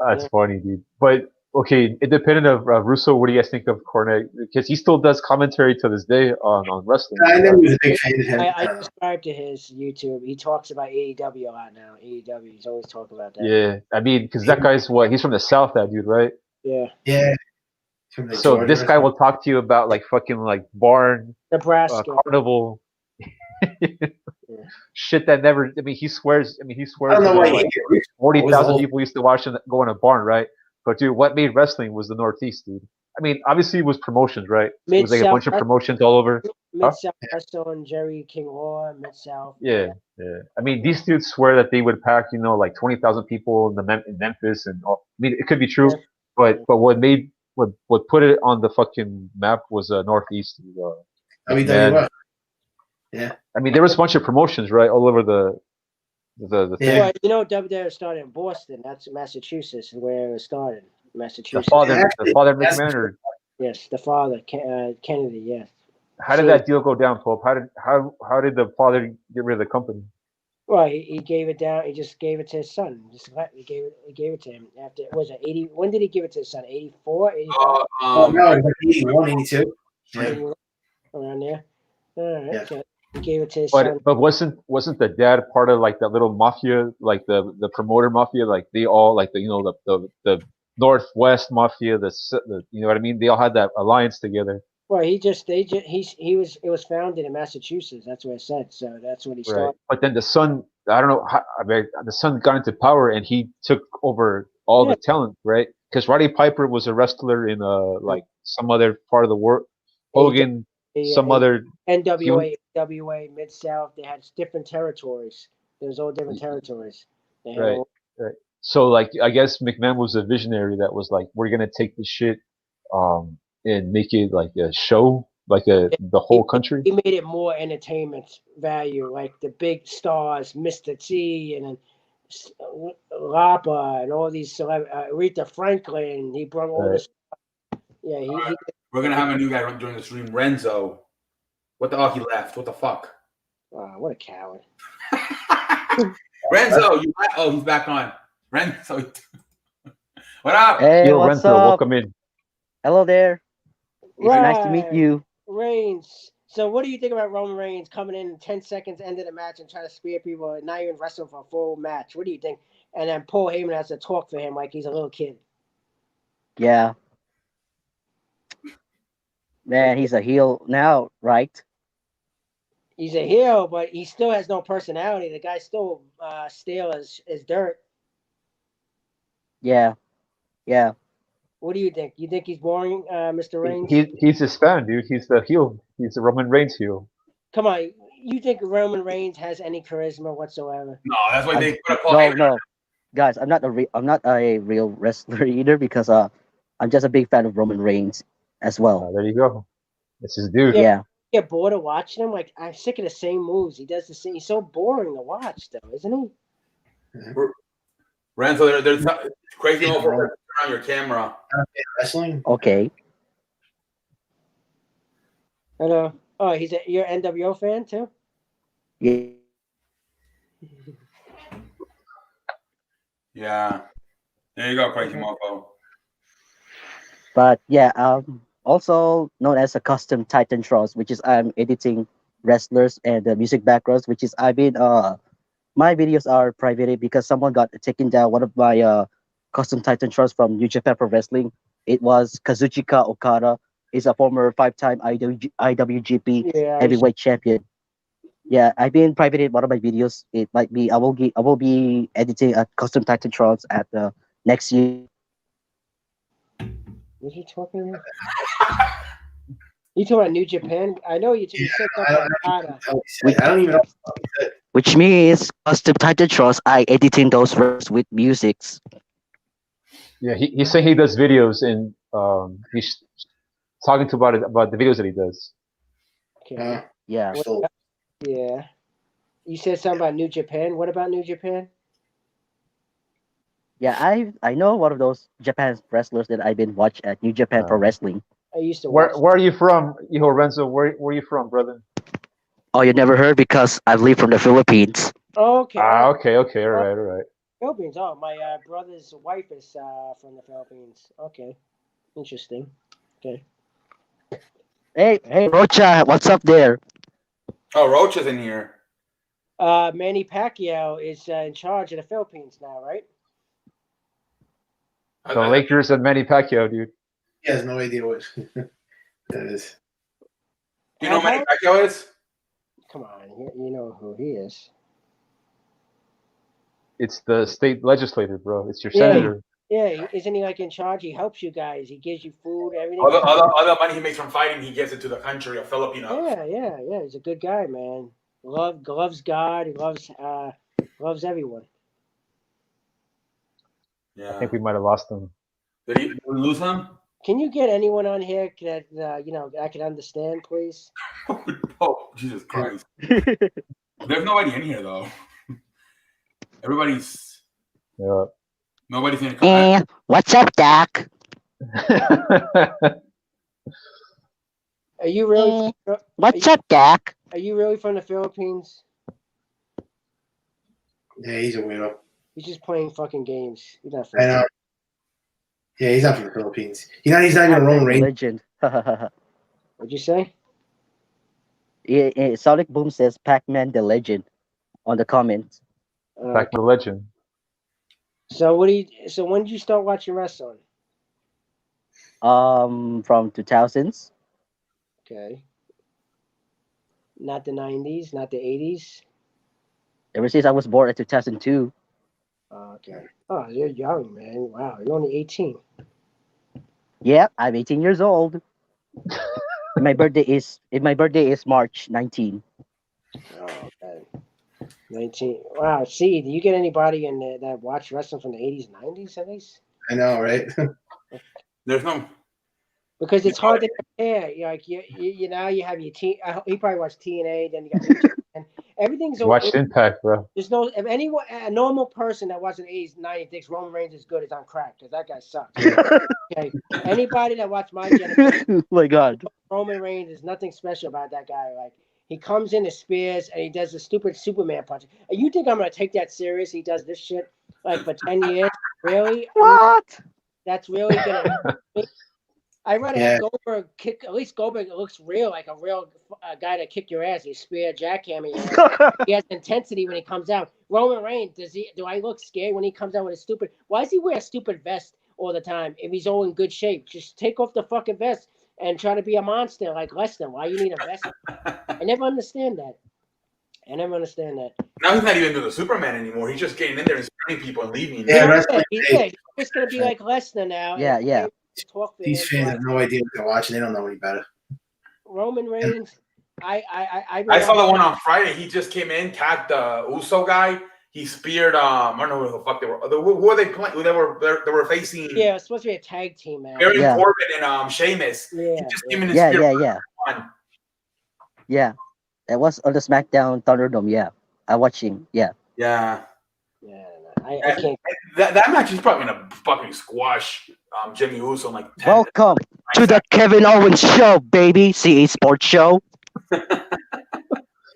Speaker 5: That's funny, dude. But okay, independent of Russo, what do you guys think of Cornette? Because he still does commentary to this day on wrestling.
Speaker 4: I never was a big fan of him.
Speaker 2: I subscribe to his YouTube. He talks about AEW a lot now. AEW, he's always talking about that.
Speaker 5: Yeah, I mean, because that guy's he's from the South, that dude, right?
Speaker 2: Yeah.
Speaker 4: Yeah.
Speaker 5: So this guy will talk to you about like fucking like barn,
Speaker 2: Nebraska.
Speaker 5: carnival, shit that never. I mean, he swears. I
Speaker 4: don't know why
Speaker 5: like, 40,000 people used to watch and go in a barn, right? But dude, what made wrestling was the Northeast, dude. I mean, obviously it was promotions, right? It was like a bunch of promotions all over.
Speaker 2: Mid-South Wrestling, Jerry King Law, Mid-South.
Speaker 5: Yeah. I mean, these dudes swear that they would pack, like 20,000 people in Memphis, and all. I mean, it could be true, but what put it on the fucking map was Northeast.
Speaker 4: I mean, tell you what. Yeah.
Speaker 5: I mean, there was a bunch of promotions, right, all over the thing.
Speaker 2: Well, WWF started in Boston. That's Massachusetts, where it started. Massachusetts.
Speaker 5: The father McMahon, or
Speaker 2: yes, the father Kennedy. Yes.
Speaker 5: how did that deal go down, Pope? How did the father get rid of the company?
Speaker 2: Well, he gave it down. He just gave it to his son. He gave it to him after. Was it 80? When did he give it to his son? 84, 85?
Speaker 4: No, 81, 82.
Speaker 2: Around there. All right.
Speaker 4: Yeah.
Speaker 2: So he gave it to his son.
Speaker 5: But wasn't the dad part of like that little mafia, like the promoter mafia? Like they all like the Northwest mafia, the you know what I mean? They all had that alliance together.
Speaker 2: Well, it was founded in Massachusetts. That's what it said. So that's what he started.
Speaker 5: Right. But then the son, I don't know, the son got into power and he took over all the talent, right? Because Roddy Piper was a wrestler in like some other part of the world. Hogan, some other
Speaker 2: NWA, WA, Mid South. They had different territories. There was all different territories.
Speaker 5: Right. So like, I guess McMahon was a visionary that was like, we're gonna take this shit, and make it like a show, like the whole country.
Speaker 2: He made it more entertainment value, like the big stars, Mr. T, and then Lapa, and all these Aretha Franklin. He brought all this. Yeah,
Speaker 1: we're gonna have a new guy doing the stream, Renzo. What the fuck? He left. What the fuck?
Speaker 2: What a coward.
Speaker 1: Renzo, he's back on. Renzo, what up?
Speaker 6: Hey,
Speaker 5: Yo,
Speaker 6: what's
Speaker 5: Renzo,
Speaker 6: up?
Speaker 5: welcome in.
Speaker 6: Hello there. It's nice to meet
Speaker 2: Right.
Speaker 6: you.
Speaker 2: Reigns. So, what do you think about Roman Reigns coming in 10 seconds, end of the match, and trying to spear people, and not even wrestling for a full match? What do you think? And then Paul Heyman has to talk for him like he's a little kid.
Speaker 6: Yeah. Man, he's a heel now, right?
Speaker 2: He's a heel, but he still has no personality. The guy's still stale as dirt.
Speaker 6: Yeah. Yeah.
Speaker 2: What do you think? You think he's boring, Mr. Reigns?
Speaker 5: He's his fan, dude. He's the heel. He's the Roman Reigns heel.
Speaker 2: Come on. You think Roman Reigns has any charisma whatsoever?
Speaker 1: No, that's why they put a Paul
Speaker 6: No,
Speaker 1: Heyman.
Speaker 6: no. Guys, I'm not a real wrestler either because I'm just a big fan of Roman Reigns as well.
Speaker 5: There you go. This is dude.
Speaker 6: Yeah.
Speaker 2: Get bored of watching him? Like, I'm sick of the same moves. He does the same. He's so boring to watch, though, isn't he?
Speaker 1: Renzo, there's crazy over on your camera.
Speaker 4: Wrestling.
Speaker 6: Okay.
Speaker 2: Hello. Oh, you're an NWO fan too?
Speaker 6: Yeah.
Speaker 1: Yeah. There you go, crazy mofo.
Speaker 6: But yeah, also known as a custom Titantron, which is I'm editing wrestlers and the music backgrounds, which is I've been my videos are private because someone got taken down one of my custom Titantrons from New Japan Pro Wrestling. It was Kazuchika Okada. He's a former 5-time IWGP
Speaker 2: Yeah.
Speaker 6: heavyweight champion. Yeah, I've been private one of my videos. It might be I will be editing a custom Titantrons at the next year.
Speaker 2: What are you talking about? You talking about New Japan? I know you said something about Okada.
Speaker 4: I don't even know.
Speaker 6: Which means custom Titantrons, I editing those words with musics.
Speaker 5: Yeah, he's saying he does videos and he's talking about the videos that he does.
Speaker 2: Okay.
Speaker 6: Yeah.
Speaker 2: Yeah. You said something about New Japan. What about New Japan?
Speaker 6: Yeah, I know one of those Japan wrestlers that I've been watching at New Japan Pro Wrestling.
Speaker 2: I used to
Speaker 5: Where
Speaker 2: watch.
Speaker 5: are you from, Renzo? Where are you from, brother?
Speaker 6: Oh, you never heard because I live from the Philippines.
Speaker 2: Okay.
Speaker 5: Okay, all right.
Speaker 2: Philippines. Oh, my brother's wife is from the Philippines. Okay. Interesting. Okay.
Speaker 6: Hey, Rocha, what's up there?
Speaker 1: Oh, Roach is in here.
Speaker 2: Manny Pacquiao is in charge of the Philippines now, right?
Speaker 5: The Lakers and Manny Pacquiao, dude.
Speaker 4: He has no idea what that is.
Speaker 1: Do you know who Manny Pacquiao is?
Speaker 2: Come on, you know who he is.
Speaker 5: It's the state legislator, bro. It's your
Speaker 2: Yeah.
Speaker 5: senator.
Speaker 2: Yeah, isn't he like in charge? He helps you guys. He gives you food, everything.
Speaker 1: All the money he makes from fighting, he gives it to the country of Filipinos.
Speaker 2: Yeah. He's a good guy, man. Loves God. He loves everyone.
Speaker 1: Yeah.
Speaker 5: I think we might have lost him.
Speaker 1: Did we lose him?
Speaker 2: Can you get anyone on here that I can understand, please?
Speaker 1: Oh, Jesus Christ! There's nobody in here though. Nobody's in the comment.
Speaker 6: What's up, Doc?
Speaker 2: Are you really?
Speaker 6: What's up, Doc?
Speaker 2: Are you really from the Philippines?
Speaker 4: Yeah, he's a weirdo.
Speaker 2: He's just playing fucking games. He's not.
Speaker 4: I know. Yeah, he's not from the Philippines. He's not even a Roman Reigns.
Speaker 6: Legend.
Speaker 2: What'd you say?
Speaker 6: Sonic Boom says Pac-Man the Legend on the comments.
Speaker 5: Back to the legend.
Speaker 2: So when did you start watching wrestling?
Speaker 6: From 2000s.
Speaker 2: Okay. Not the 90s, not the 80s.
Speaker 6: Ever since I was born in 2002.
Speaker 2: Okay. Oh, you're young, man. Wow, you're only 18.
Speaker 6: Yeah, I'm 18 years old. My birthday is March 19.
Speaker 2: Oh, okay. 19. Wow. See, do you get anybody in there that watch wrestling from the 80s, 90s at least?
Speaker 4: I know, right?
Speaker 1: There's no.
Speaker 2: Because it's hard to compare. You're like you now you have your team. You probably watch TNA, then you got and everything's
Speaker 5: Watched Impact, bro.
Speaker 2: There's no if anyone a normal person that watches the 80s, 90s thinks Roman Reigns is good is on crack because that guy sucks. Okay. Anybody that watched my generation,
Speaker 6: Oh my God.
Speaker 2: Roman Reigns is nothing special about that guy. Like He comes in, the spears, and he does the stupid Superman punch. And you think I'm gonna take that serious? He does this shit like for 10 years? Really?
Speaker 6: What?
Speaker 2: That's really gonna. I'd rather
Speaker 4: Yeah.
Speaker 2: have Goldberg kick. At least Goldberg looks real, like a real guy to kick your ass. He spear jackhammer your ass. He has intensity when he comes out. Roman Reigns, do I look scared when he comes out with a stupid? Why does he wear a stupid vest all the time if he's all in good shape? Just take off the fucking vest and try to be a monster like Lesnar. Why you need a vest? I never understand that.
Speaker 1: Now he's not even doing the Superman anymore. He's just getting in there and spraying people and leaving.
Speaker 4: Yeah, wrestling.
Speaker 2: He's just gonna be like Lesnar now.
Speaker 6: Yeah,
Speaker 2: and
Speaker 6: yeah.
Speaker 2: Talk
Speaker 4: These fans have no idea what they're watching. They don't know any better.
Speaker 2: Roman Reigns. I
Speaker 1: saw the one on Friday. He just came in, tagged the Uso guy. He speared. I don't know who the fuck they were. Who were they playing? They were facing.
Speaker 2: Yeah, it's supposed to be a tag team match.
Speaker 1: Baron
Speaker 6: Yeah.
Speaker 1: Corbin and Sheamus.
Speaker 2: Yeah,
Speaker 1: He just came in and
Speaker 6: Yeah,
Speaker 1: speared.
Speaker 6: yeah. Yeah. That was on the SmackDown Thunderdome. Yeah, I watching. Yeah.
Speaker 1: Yeah.
Speaker 2: Yeah, I can't.
Speaker 1: That match is probably gonna fucking squash Jimmy Uso in like 10
Speaker 6: Welcome to the Kevin Owens Show, baby. CA Sports Show.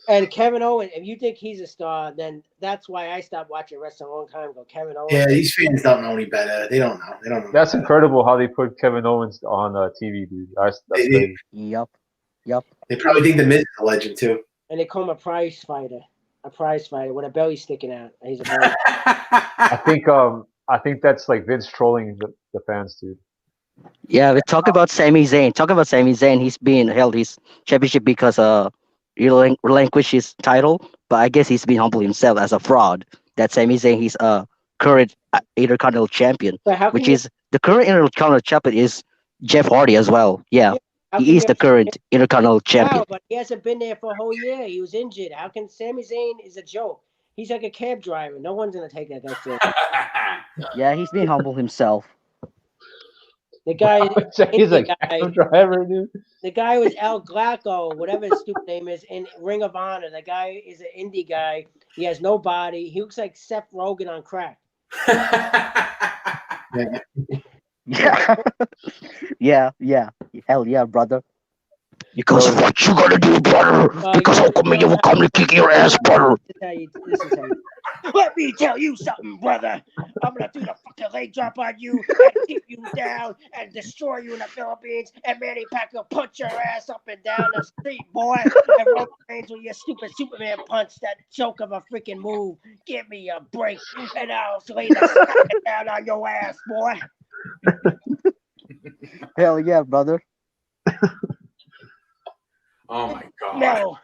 Speaker 2: And Kevin Owens, if you think he's a star, then that's why I stopped watching wrestling a long time ago. Kevin Owens.
Speaker 4: Yeah, these fans don't know any better. They don't know. They don't know.
Speaker 5: That's incredible how they put Kevin Owens on TV, dude. That's
Speaker 4: They-
Speaker 5: crazy.
Speaker 6: Yup.
Speaker 4: They probably think the Miz is a legend too.
Speaker 2: And they call him a prize fighter with a belly sticking out. He's a belly.
Speaker 5: I think that's like Vince trolling the fans, dude.
Speaker 6: Yeah, we talk about Sami Zayn. He's been held his championship because he relinquished his title, but I guess he's been humble himself as a fraud. That Sami Zayn, he's a current Intercontinental Champion,
Speaker 2: But how can
Speaker 6: which
Speaker 2: you-
Speaker 6: is the current Intercontinental Champion is Jeff Hardy as well. Yeah,
Speaker 2: how
Speaker 6: he
Speaker 2: can
Speaker 6: is
Speaker 2: you
Speaker 6: the
Speaker 2: have-
Speaker 6: current Intercontinental Champion.
Speaker 2: Wow, but he hasn't been there for a whole year. He was injured. How can Sami Zayn is a joke? He's like a cab driver. No one's gonna take that guy serious.
Speaker 6: Yeah, he's been humble himself.
Speaker 2: The guy,
Speaker 5: He's
Speaker 2: the
Speaker 5: a
Speaker 2: guy,
Speaker 5: cab driver, dude.
Speaker 2: the guy was El Glacko, whatever his stupid name is, in Ring of Honor. The guy is an indie guy. He has no body. He looks like Seth Rogen on crack.
Speaker 6: Yeah, yeah. Hell yeah, brother. Because of what you gonna do, brother. Because I'm coming, you will come to kick your ass, brother.
Speaker 2: This is how you. Let me tell you something, brother. I'm gonna do the fucking leg drop on you and keep you down and destroy you in the Philippines. And Manny Pacquiao punch your ass up and down the street, boy. And Roman Reigns with your stupid Superman punch, that joke of a freaking move. Give me a break, and I'll lay the fucking down on your ass, boy.
Speaker 6: Hell yeah, brother.
Speaker 1: Oh my god.
Speaker 2: No,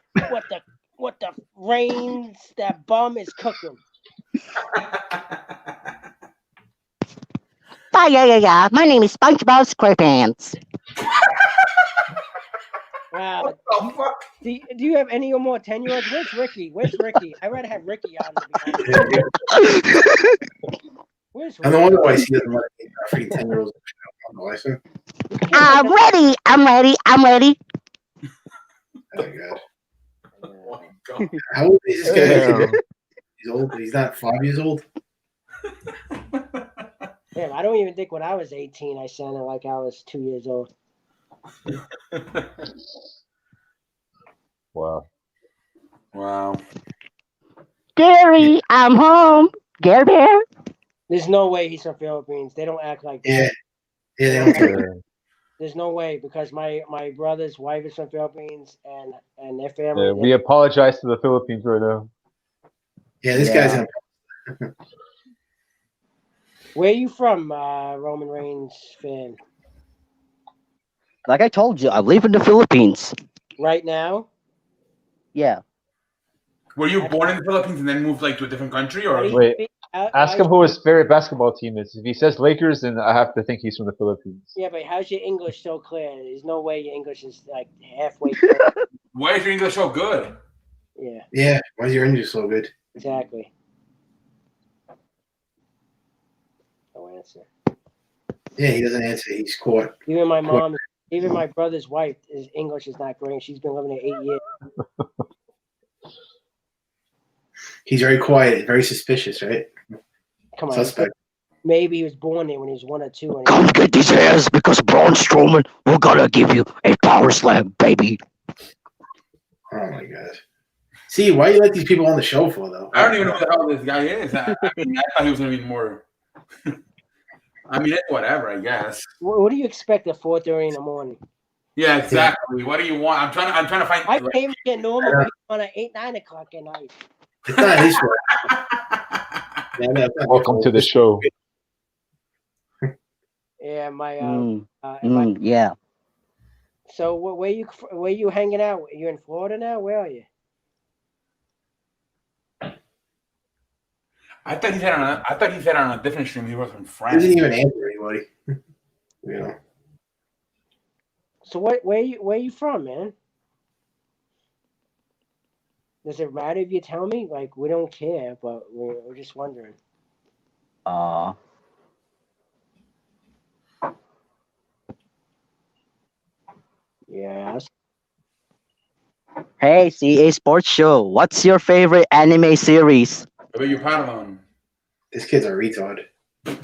Speaker 2: what the Reigns, that bum is cooking.
Speaker 6: Yeah. My name is SpongeBob SquarePants.
Speaker 2: Wow.
Speaker 1: What the fuck?
Speaker 2: Do you have any more 10-year-olds? Where's Ricky? I'd rather have Ricky on. To be honest. Where's
Speaker 4: I don't
Speaker 2: Ricky?
Speaker 4: wonder why he doesn't want to freaking 10-year-olds.
Speaker 6: I'm ready. I'm ready.
Speaker 4: Oh my god.
Speaker 1: Oh my god.
Speaker 4: How old is this guy?
Speaker 6: Yeah.
Speaker 4: He's old. He's not 5 years old.
Speaker 2: Damn, I don't even think when I was 18 I sounded like I was 2 years old.
Speaker 5: Wow.
Speaker 1: Wow.
Speaker 6: Gary, I'm home. Gary Bear.
Speaker 2: There's no way he's from Philippines. They don't act like that.
Speaker 4: Yeah. Yeah, they don't care.
Speaker 5: Yeah.
Speaker 2: There's no way because my brother's wife is from Philippines and their family.
Speaker 5: Yeah, we apologize to the Philippines right now.
Speaker 4: Yeah, this
Speaker 6: Yeah.
Speaker 4: guy's in.
Speaker 2: Where are you from, Roman Reigns fan?
Speaker 6: Like I told you, I live in the Philippines.
Speaker 2: Right now?
Speaker 6: Yeah.
Speaker 1: Were you born in the Philippines and then moved like to a different country,
Speaker 2: How
Speaker 1: or
Speaker 2: do you
Speaker 5: Wait,
Speaker 2: speak-
Speaker 5: Ask him who his favorite basketball team is. If he says Lakers, then I have to think he's from the Philippines.
Speaker 2: Yeah, but how's your English so clear? There's no way your English is like halfway clear.
Speaker 1: why is your English so good?
Speaker 2: Yeah,
Speaker 4: Yeah, why is your English so good?
Speaker 2: exactly. No answer.
Speaker 4: Yeah, he doesn't answer. He's caught.
Speaker 2: Even my mom, even my brother's wife, his English is not great. She's been living there 8 years.
Speaker 4: He's very quiet, very suspicious, right?
Speaker 2: Come on.
Speaker 4: Suspect.
Speaker 2: Maybe he was born there when he was 1 or 2. And
Speaker 6: Come get these ass because Braun Strowman, we're gonna give you a power slam, baby.
Speaker 4: Oh my god. See, why do you let these people on the show for though?
Speaker 1: I don't even know who the hell this guy is. I mean, I thought he was gonna be more. I mean, it's whatever, I guess.
Speaker 2: What do you expect at 4:30 in the morning?
Speaker 1: Yeah, exactly. What do you want? I'm trying to find.
Speaker 2: I came to get normal people on at 8, 9 o'clock at night.
Speaker 4: It's not his fault. Yeah, that's not
Speaker 5: Welcome
Speaker 4: his
Speaker 5: to the
Speaker 4: fault.
Speaker 5: show.
Speaker 2: Yeah, my
Speaker 6: Yeah.
Speaker 2: So where you hanging out? You in Florida now? Where are you?
Speaker 1: I thought he said on a different stream he was from
Speaker 4: He
Speaker 1: France.
Speaker 4: doesn't even answer anybody. You know.
Speaker 2: So where you from, man? Does it matter if you tell me? Like, we don't care, but we're just wondering. Yes.
Speaker 6: Hey, CA Sports Show. What's your favorite anime series?
Speaker 1: I bet you're Padawan.
Speaker 4: This kid's a retard. No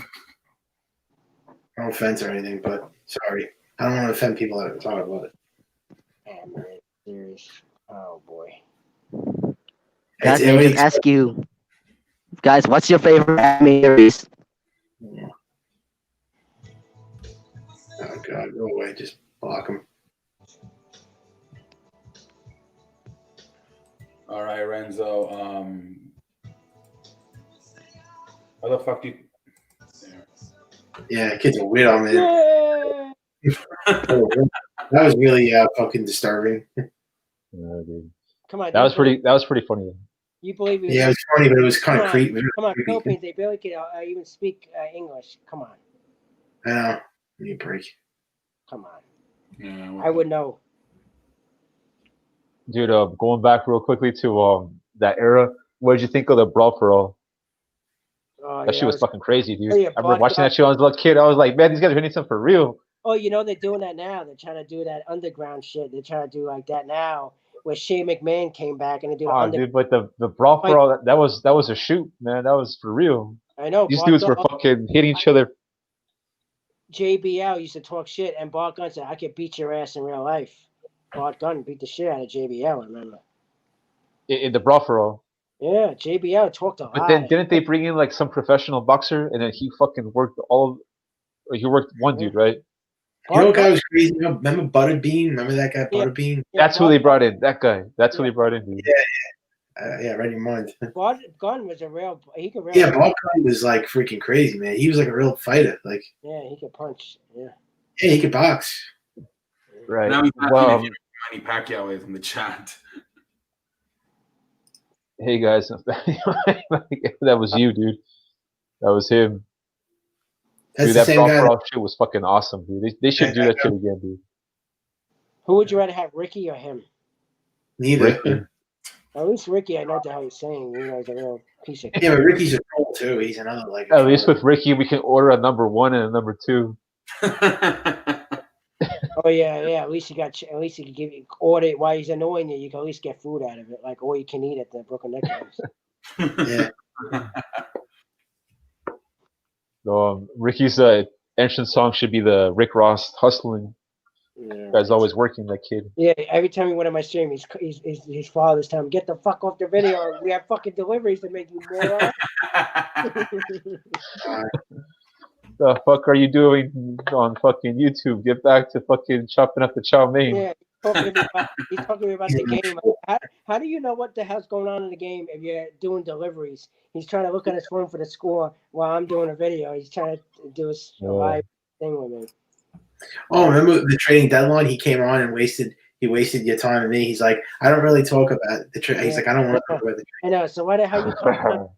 Speaker 4: offense or anything, but sorry. I don't want to offend people that talk about it.
Speaker 2: Anime series. Oh boy.
Speaker 6: Guys, let me just ask you. Guys, what's your favorite anime series?
Speaker 4: Oh god, go away. Just block him.
Speaker 1: All right, Renzo. What the fuck do you?
Speaker 4: Yeah, kid's a weirdo, man.
Speaker 2: Yeah.
Speaker 4: That was really fucking disturbing.
Speaker 5: Yeah, dude.
Speaker 2: Come on.
Speaker 5: That was pretty funny.
Speaker 2: You believe it?
Speaker 4: Yeah, it was funny, but it was kind
Speaker 2: Come
Speaker 4: of
Speaker 2: on,
Speaker 4: creepy.
Speaker 2: Come on, Philippines. They barely can even speak English. Come on.
Speaker 4: I know. Need a break.
Speaker 2: Come on.
Speaker 1: Yeah,
Speaker 2: I would know.
Speaker 5: Dude, going back real quickly to that era, what did you think of the Brawl for All?
Speaker 2: Oh,
Speaker 5: That shit was fucking crazy, dude.
Speaker 2: Oh, yeah,
Speaker 5: I remember watching that shit when I was a little kid. I was like, man, these guys are hitting something for real.
Speaker 2: Oh, you know they're doing that now. They're trying to do that underground shit. They're trying to do like that now, where Shane McMahon came back and they do.
Speaker 5: Oh, dude, but the Brawl for All, that was a shoot, man. That was for real.
Speaker 2: I know.
Speaker 5: These dudes were fucking hitting each other.
Speaker 2: JBL used to talk shit, and Bart Gunn said, "I could beat your ass in real life." Bart Gunn beat the shit out of JBL. I remember.
Speaker 5: In the Brawl for All.
Speaker 2: Yeah, JBL talked a lot.
Speaker 5: But then didn't they bring in like some professional boxer, and then he fucking worked he worked one dude, right?
Speaker 4: You know what guy was crazy? Remember Butterbean? Remember that guy, Butterbean?
Speaker 2: Yeah,
Speaker 5: That's who they brought in. That guy. That's who they brought in, dude.
Speaker 4: Yeah, right in your mind.
Speaker 2: Bart Gunn was a real. He could. Really,
Speaker 4: Yeah, Bart Gunn was like freaking crazy, man. He was like a real fighter. Like,
Speaker 2: yeah, he could punch. Yeah.
Speaker 4: yeah, he could box.
Speaker 5: Right.
Speaker 1: Now he's not
Speaker 5: Well,
Speaker 1: Manny Pacquiao is in the chat.
Speaker 5: hey guys, that was you, dude. That was him.
Speaker 4: That's
Speaker 5: Dude,
Speaker 4: the
Speaker 5: that
Speaker 4: same
Speaker 5: Brawl
Speaker 4: guy.
Speaker 5: for All shit was fucking awesome, dude. They should do that shit again, dude.
Speaker 2: Who would you rather have, Ricky or him?
Speaker 4: Neither.
Speaker 5: Ricky.
Speaker 2: At least Ricky, I know what the hell he's saying. You know, he's a real piece of.
Speaker 4: Yeah, but Ricky's a troll too. He's another like.
Speaker 5: At least with Ricky, we can order a number 1 and a number 2.
Speaker 2: Oh yeah. At least you got. At least he can give you order it while he's annoying you. You can at least get food out of it, like all you can eat at the Brooklyn Nets.
Speaker 4: Yeah.
Speaker 5: Ricky's entrance song should be the Rick Ross hustling.
Speaker 2: Yeah.
Speaker 5: Guy's always working, that kid.
Speaker 2: Yeah, every time he went on my stream, his father's telling him, "Get the fuck off the video. We have fucking deliveries to make you moron."
Speaker 5: The fuck are you doing on fucking YouTube? Get back to fucking chopping up the chow mein.
Speaker 2: Yeah, he's talking to me about the game. How do you know what the hell's going on in the game if you're doing deliveries? He's trying to look at his phone for the score while I'm doing a video. He's trying to do a live thing with me.
Speaker 4: Oh, remember the trading deadline? He came on and wasted your time and me. He's like, I don't really talk about the trade. He's like, I don't want to talk about the
Speaker 2: I know. So why the hell you talking?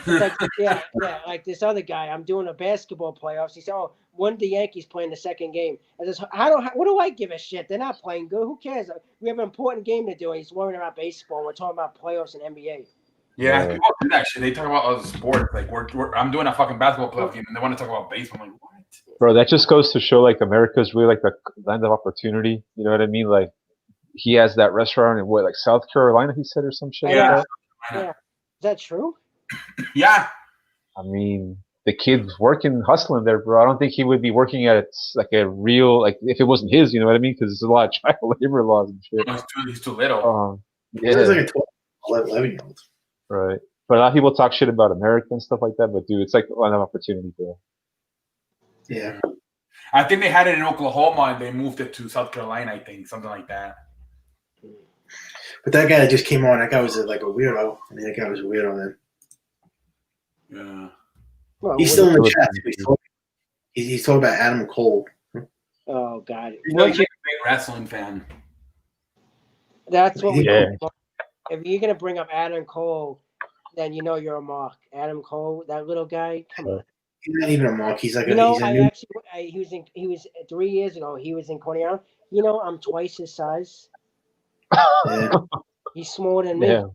Speaker 2: Like, yeah, like this other guy. I'm doing a basketball playoffs. He said, "Oh, when the Yankees playing the second game?" I says, what do I give a shit? They're not playing good. Who cares? We have an important game to do. And he's worrying about baseball. We're talking about playoffs and NBA.
Speaker 1: Yeah, people do that shit. They talk about other sports. Like I'm doing a fucking basketball playoff game, and they want to talk about baseball. I'm like, what?
Speaker 5: Bro, that just goes to show like America's really like the land of opportunity. You know what I mean? Like he has that restaurant in like South Carolina, he said, or some shit.
Speaker 2: Yeah.
Speaker 5: Like that.
Speaker 2: Yeah. Is that true?
Speaker 1: Yeah.
Speaker 5: I mean, the kid's working, hustling there, bro. I don't think he would be working at like a real, like if it wasn't his, you know what I mean? Because there's a lot of child labor laws and shit.
Speaker 1: He's too little.
Speaker 4: He was
Speaker 5: Yeah,
Speaker 4: like a 12, 11-year-old.
Speaker 5: right. But a lot of people talk shit about America and stuff like that. But dude, it's like an opportunity, bro.
Speaker 4: Yeah.
Speaker 1: I think they had it in Oklahoma and they moved it to South Carolina. I think something like that.
Speaker 4: But that guy that just came on, that guy was like a weirdo. I mean, that guy was a weirdo, man.
Speaker 1: Yeah.
Speaker 2: Well,
Speaker 4: He's
Speaker 2: what
Speaker 4: still in
Speaker 2: do
Speaker 4: the
Speaker 5: Philip
Speaker 4: chat.
Speaker 5: Morris,
Speaker 4: He's talking about Adam Cole.
Speaker 2: oh God.
Speaker 1: He's a
Speaker 2: Once you,
Speaker 1: big wrestling fan.
Speaker 2: that's what we
Speaker 5: Yeah.
Speaker 2: if you're gonna bring up Adam Cole, then you know you're a mark. Adam Cole, that little guy, come on.
Speaker 4: He's not even a mark. He's like
Speaker 2: You know,
Speaker 4: he's a
Speaker 2: I
Speaker 4: new.
Speaker 2: actually, he was 3 years ago. He was in Coney Island. You know, I'm twice his size.
Speaker 4: Yeah.
Speaker 2: He's smaller than me.
Speaker 5: Yeah,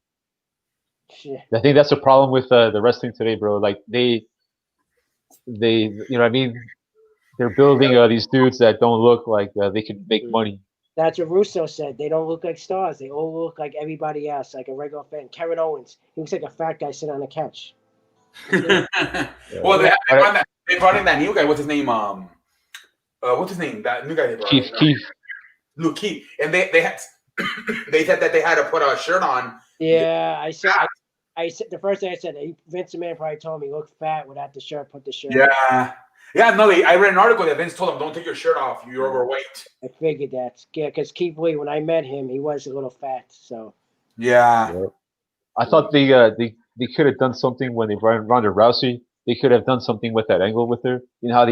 Speaker 2: Shit.
Speaker 5: I think that's the problem with the wrestling today, bro. Like they, you know what I mean? They're building these dudes that don't look like they can make money.
Speaker 2: That's what Russo said. They don't look like stars. They all look like everybody else, like a regular fan. Kevin Owens, he looks like a fat guy sitting on the couch.
Speaker 1: Well, they brought in that new guy. What's his name? What's his name? That new guy they brought in.
Speaker 5: Keith.
Speaker 1: Luke Keith. And they had they said that they had to put a shirt on.
Speaker 2: Yeah, I said the first thing I said, Vince McMahon probably told me, look fat without the shirt, put the shirt on.
Speaker 1: Yeah. Yeah, no, I read an article that Vince told him, don't take your shirt off. You're overweight.
Speaker 2: I figured that. Yeah, because Keith Lee, when I met him, he was a little fat. So
Speaker 1: Yeah.
Speaker 5: I thought they could have done something when they brought Ronda Rousey. They could have done something with that angle with her. You know how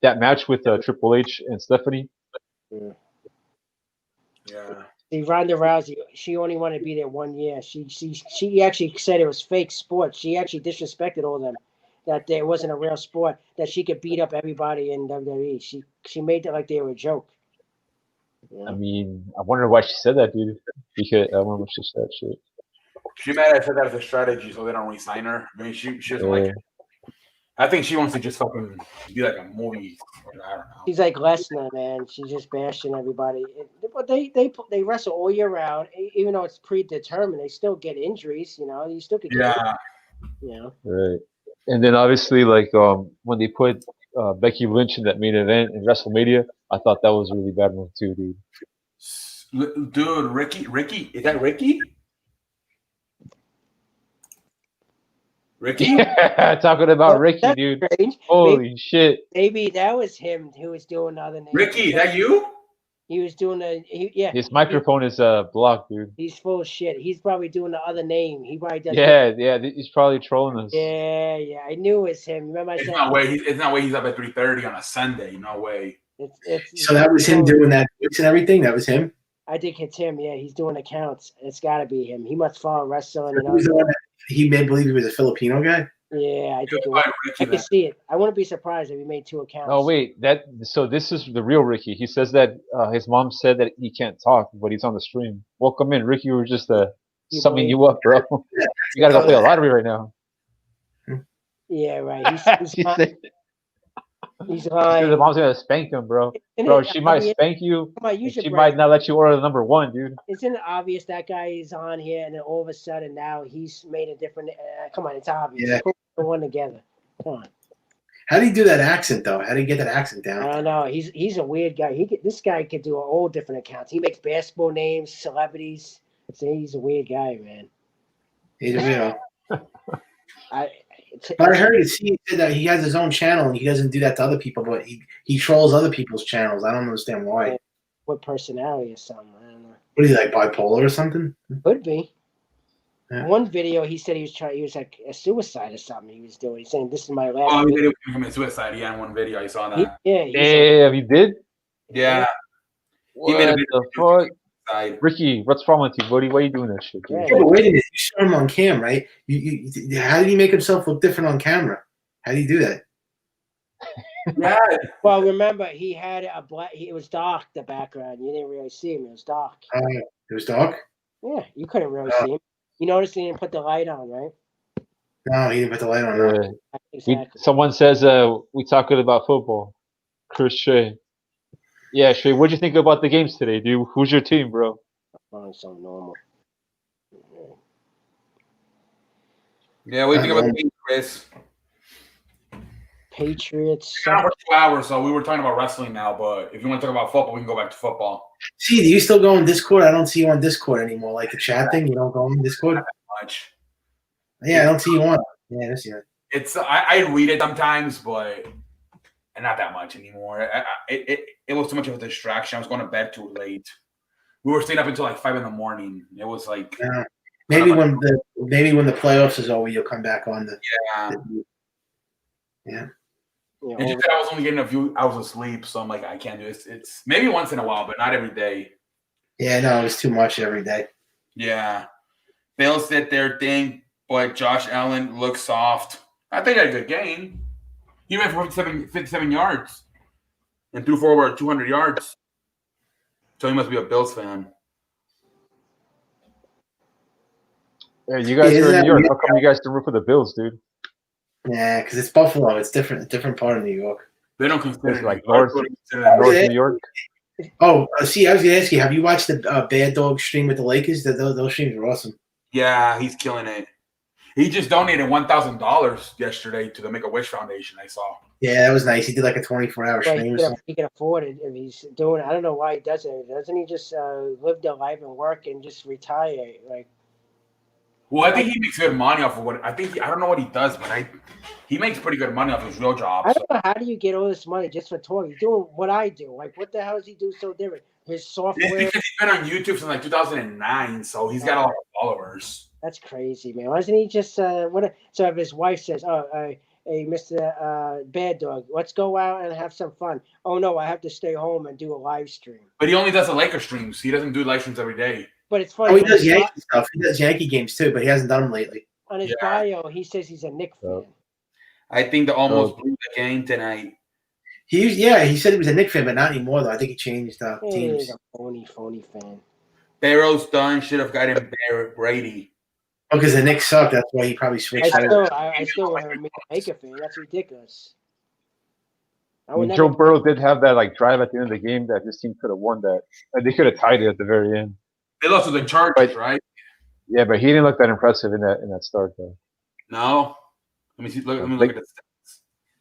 Speaker 5: that match with Triple H and Stephanie.
Speaker 1: Yeah.
Speaker 2: see, Ronda Rousey, she only wanted to be there 1 year. She actually said it was fake sports. She actually disrespected all of them. That there wasn't a real sport. That she could beat up everybody in WWE. She made it like they were a joke.
Speaker 5: I mean, I wonder why she said that, dude. Because I wonder what she said. Shit.
Speaker 1: She might have said that as a strategy so they don't re-sign her. I mean, she doesn't like it. I think she wants to just fucking be like a movie. I don't know.
Speaker 2: She's like Lesnar, man. She's just bashing everybody. But they wrestle all year round, even though it's predetermined. They still get injuries. You know, you still could get
Speaker 1: Yeah.
Speaker 2: You know.
Speaker 5: Right. And then obviously, like when they put Becky Lynch in that main event in WrestleMania, I thought that was a really bad one too, dude.
Speaker 1: Dude, Ricky, is that Ricky? Ricky?
Speaker 5: Talking about Ricky,
Speaker 2: That's
Speaker 5: dude.
Speaker 2: strange.
Speaker 5: Holy shit.
Speaker 2: Maybe that was him who was doing other names.
Speaker 1: Ricky, is that you?
Speaker 2: He was doing yeah.
Speaker 5: His microphone is blocked, dude.
Speaker 2: He's full of shit. He's probably doing the other name. He probably does.
Speaker 5: Yeah, he's probably trolling us.
Speaker 2: Yeah. I knew it was him. Remember I
Speaker 1: It's
Speaker 2: said
Speaker 1: not way. It's not way. He's up at 3:30 on a Sunday. No way.
Speaker 2: it's
Speaker 4: So that was him doing that voice and everything. That was him.
Speaker 2: I think it's him. Yeah, he's doing accounts. It's got to be him. He must follow wrestling.
Speaker 4: He was the one that he made believe he was a Filipino guy.
Speaker 2: Yeah, I think it
Speaker 1: Probably
Speaker 2: was.
Speaker 1: Ricky
Speaker 2: I can
Speaker 1: then.
Speaker 2: see it. I wouldn't be surprised if he made 2 accounts.
Speaker 5: Oh wait, so this is the real Ricky. He says that his mom said that he can't talk, but he's on the stream. Welcome in, Ricky. We're just
Speaker 2: You
Speaker 5: summing
Speaker 2: believe-
Speaker 5: you up, bro. You gotta go play a lottery right now.
Speaker 2: Yeah, right.
Speaker 5: He said
Speaker 2: He's
Speaker 5: the
Speaker 2: lying.
Speaker 5: mom's gonna spank him, bro.
Speaker 2: Isn't
Speaker 5: Bro,
Speaker 2: it
Speaker 5: she might
Speaker 2: obvious-
Speaker 5: spank you.
Speaker 2: Come on, you
Speaker 5: And
Speaker 2: should
Speaker 5: she
Speaker 2: break.
Speaker 5: might not let you order the number 1, dude.
Speaker 2: Isn't it obvious that guy is on here and then all of a sudden now he's made a different? Come on, it's obvious.
Speaker 4: Yeah.
Speaker 2: Put the one together. Come on.
Speaker 4: How do you do that accent though? How do you get that accent
Speaker 2: I
Speaker 4: down?
Speaker 2: don't know. He's a weird guy. This guy could do all different accounts. He makes basketball names, celebrities. He's a weird guy, man.
Speaker 4: But I heard he said that he has his own channel and he doesn't do that to other people, but he trolls other people's channels. I don't understand why.
Speaker 2: What personality or something? I don't know.
Speaker 4: What is he, like, bipolar or something?
Speaker 2: Could be.
Speaker 4: Yeah.
Speaker 2: One video he said he was like a suicide or something. He was doing. He's saying this is my last.
Speaker 1: Oh, he
Speaker 2: video.
Speaker 1: did it commit suicide. Yeah, in one video I saw that.
Speaker 2: He's
Speaker 5: Damn, you did?
Speaker 1: Yeah.
Speaker 5: What
Speaker 1: made a
Speaker 5: the fuck?
Speaker 1: Suicide.
Speaker 5: Ricky, what's wrong with you, buddy? Why are you doing that shit, dude?
Speaker 2: Yeah.
Speaker 4: Yeah, but wait a minute. You saw him on cam, right? How did he make himself look different on camera? How do you do that?
Speaker 1: Yeah.
Speaker 2: Well, remember he had a black. It was dark. The background. You didn't really see him. It was dark.
Speaker 4: It was dark?
Speaker 2: Yeah, you couldn't really
Speaker 4: Oh.
Speaker 2: see him. You noticed he didn't put the light on, right?
Speaker 4: No, he didn't put the light on. No.
Speaker 5: Yeah.
Speaker 2: Exactly.
Speaker 5: Someone says we talking about football. Chris Shea. Yeah, Shea, what'd you think about the games today, dude? Who's your team, bro?
Speaker 2: Oh, so normal.
Speaker 1: Yeah, what do you think about the game, Chris?
Speaker 2: Patriots.
Speaker 1: We're 2 hours, so we were talking about wrestling now, but if you want to talk about football, we can go back to football.
Speaker 4: See, do you still go on Discord? I don't see you on Discord anymore. Like the chat thing, you don't go on Discord?
Speaker 1: Much.
Speaker 4: Yeah, I don't see you on. Yeah, that's it.
Speaker 1: It's I read it sometimes, but not that much anymore. It was too much of a distraction. I was going to bed too late. We were staying up until like 5 a.m. It was like
Speaker 4: Maybe when the playoffs is over, you'll come back on the. Yeah.
Speaker 2: You
Speaker 1: And
Speaker 2: know,
Speaker 1: just that I was only getting a few hours of sleep, so I'm like, I can't do this. It's maybe once in a while, but not every day.
Speaker 4: Yeah, no, it's too much every day.
Speaker 1: Yeah. Bills did their thing, but Josh Allen looked soft. I think he had a good game. He went for 57 yards and threw for over 200 yards. So he must be a Bills fan.
Speaker 5: Yeah, you guys are in New York. How come you guys don't root for the Bills, dude?
Speaker 4: Yeah, because it's Buffalo. It's different part of New York.
Speaker 1: They don't consider
Speaker 5: It's like
Speaker 1: New York.
Speaker 5: North
Speaker 4: Yeah.
Speaker 5: New York.
Speaker 4: Oh, see, I was gonna ask you, have you watched the Bad Dog stream with the Lakers? Those streams are awesome.
Speaker 1: Yeah, he's killing it. He just donated $1,000 yesterday to the Make-A-Wish Foundation, I saw.
Speaker 4: Yeah, that was nice. He did like a 24-hour
Speaker 2: Well,
Speaker 4: stream or something.
Speaker 2: he can afford it if he's doing it. I don't know why he does it. Doesn't he just live the life and work and just retire? Like,
Speaker 1: Well, I think he makes good money off of what I don't know what he does, but he makes pretty good money off his real job.
Speaker 2: I don't know, how do you get all this money just for talking? You're doing what I do. Like, what the hell does he do so different? His
Speaker 1: It's
Speaker 2: software.
Speaker 1: because he's been on YouTube since like 2009, so he's got a lot of followers.
Speaker 2: That's crazy, man. Why doesn't he just So if his wife says, "Oh, hey, Mr. Bad Dog, let's go out and have some fun." Oh no, I have to stay home and do a live stream.
Speaker 1: But he only does the Laker streams. He doesn't do live streams every day.
Speaker 2: But it's funny.
Speaker 4: Oh, he does Yankee stuff. He does Yankee games too, but he hasn't done them lately.
Speaker 2: On his
Speaker 1: Yeah.
Speaker 2: bio, he says he's a Knicks fan.
Speaker 1: I think they almost blew the game tonight.
Speaker 4: He said he was a Knicks fan, but not anymore though. I think he changed teams.
Speaker 2: He's a phony fan.
Speaker 1: Barrow's done. Should have got him Brady.
Speaker 4: Oh, because the Knicks suck. That's why he probably switched.
Speaker 2: I still want to make a fan. That's ridiculous.
Speaker 5: I mean, Joe Burrow did have that like drive at the end of the game that his team could have won that, and they could have tied it at the very end.
Speaker 1: They lost to the Chargers, right?
Speaker 5: Yeah, but he didn't look that impressive in that start though.
Speaker 1: No. Let me see. Let me look at the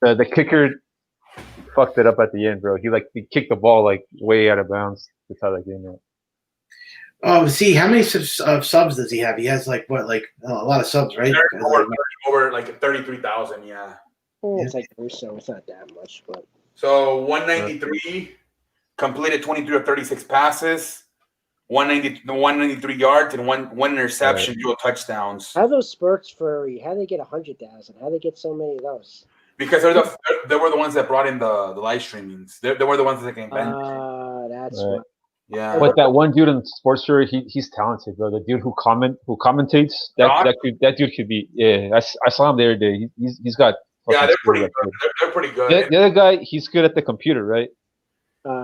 Speaker 1: stats.
Speaker 5: The kicker fucked it up at the end, bro. He kicked the ball like way out of bounds to tie that game out.
Speaker 4: Oh, see, how many subs does he have? He has a lot of subs, right?
Speaker 1: Over like 33,000, yeah.
Speaker 2: It's like so it's not that much, but
Speaker 1: so 193 completed 23 of 36 passes, 193 yards, and one interception, 2 touchdowns.
Speaker 2: How are those spurts furry? How they get 100,000? How they get so many of those?
Speaker 1: Because they were the ones that brought in the live streamings. They were the ones that came back.
Speaker 2: That's
Speaker 5: right.
Speaker 1: Yeah.
Speaker 5: But that one dude in Sports Story, he's talented, bro. The dude who commentates, that dude could be. Yeah, I saw him the other day. He's got.
Speaker 1: Yeah, they're pretty good. They're pretty good.
Speaker 5: The other guy, he's good at the computer, right?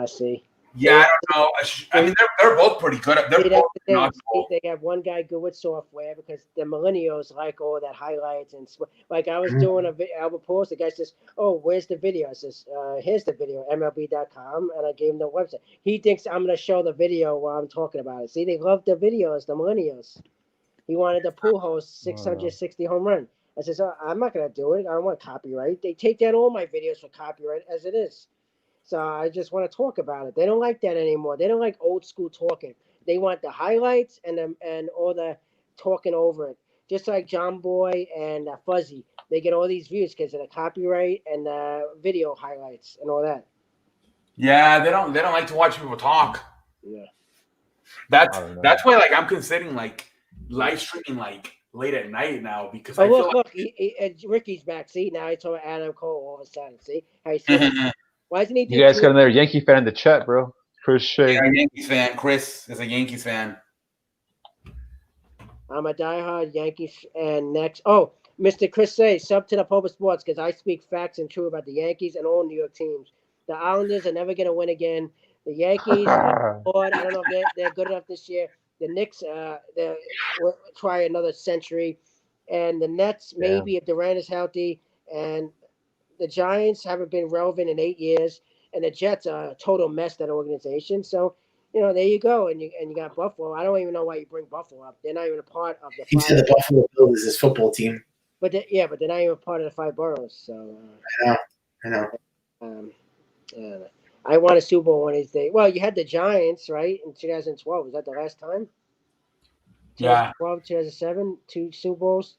Speaker 2: See.
Speaker 1: Yeah, I don't know. I mean, they're both pretty good. They're both knowledgeable.
Speaker 2: They have one guy good with software because the millennials like all that highlights and like I was doing a video. I would post. The guy says, "Oh, where's the video?" I says, "Here's the video, MLB.com," and I gave him the website. He thinks I'm gonna show the video while I'm talking about it. See, they love the videos, the millennials. He wanted the Pujols 660 home run. I says, I'm not gonna do it. I don't want copyright. They take down all my videos for copyright as it is. So I just want to talk about it. They don't like that anymore. They don't like old school talking. They want the highlights and all the talking over it. Just like John Boy and Fuzzy, they get all these views because of the copyright and the video highlights and all that.
Speaker 1: Yeah, they don't like to watch people talk.
Speaker 2: Yeah,
Speaker 1: that's why like I'm considering like live streaming like late at night now because I feel
Speaker 2: look, Ricky's back. See, now I told Adam Cole all of a sudden. See how he said. Why isn't he?
Speaker 5: You guys got another Yankee fan in the chat, bro. Chris Shea.
Speaker 1: Yeah, Yankees fan. Chris is a Yankees fan.
Speaker 2: I'm a diehard Yankees and next. Oh, Mr. Chris Shea, sub to the Popa Sports because I speak facts and true about the Yankees and all New York teams. The Islanders are never going to win again. The Yankees, I don't know if they're good enough this year. The Knicks, they'll try another century. And the Nets, maybe if Durant is healthy. And the Giants haven't been relevant in 8 years. And the Jets are a total mess, that organization. So, there you go. And you got Buffalo. I don't even know why you bring Buffalo up. They're not even a part of the
Speaker 4: He said the Buffalo Bills is his football team.
Speaker 2: But they're not even a part of the 5 boroughs. So
Speaker 4: I know.
Speaker 2: I want a Super Bowl one of these days. Well, you had the Giants, right, in 2012. Was that the last time?
Speaker 1: Yeah.
Speaker 2: 2012, 2007, 2 Super Bowls.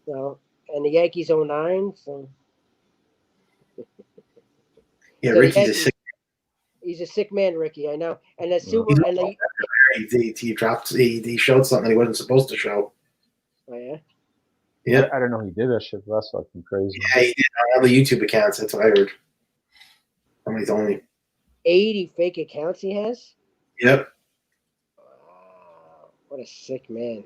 Speaker 2: So, and the Yankees 09. So,
Speaker 4: Yeah,
Speaker 2: so the
Speaker 4: Ricky's a
Speaker 2: Yankees,
Speaker 4: sick.
Speaker 2: he's a sick man, Ricky. I know. And the Super
Speaker 4: He's
Speaker 2: and the
Speaker 4: he dropped. He showed something he wasn't supposed to show.
Speaker 2: oh, yeah.
Speaker 4: Yeah,
Speaker 5: I don't know he did that shit. But that's fucking crazy.
Speaker 4: yeah, he did on other YouTube accounts. That's what I heard. Somebody told me.
Speaker 2: 80 fake accounts he has.
Speaker 4: Yep.
Speaker 2: Wow, what a sick man.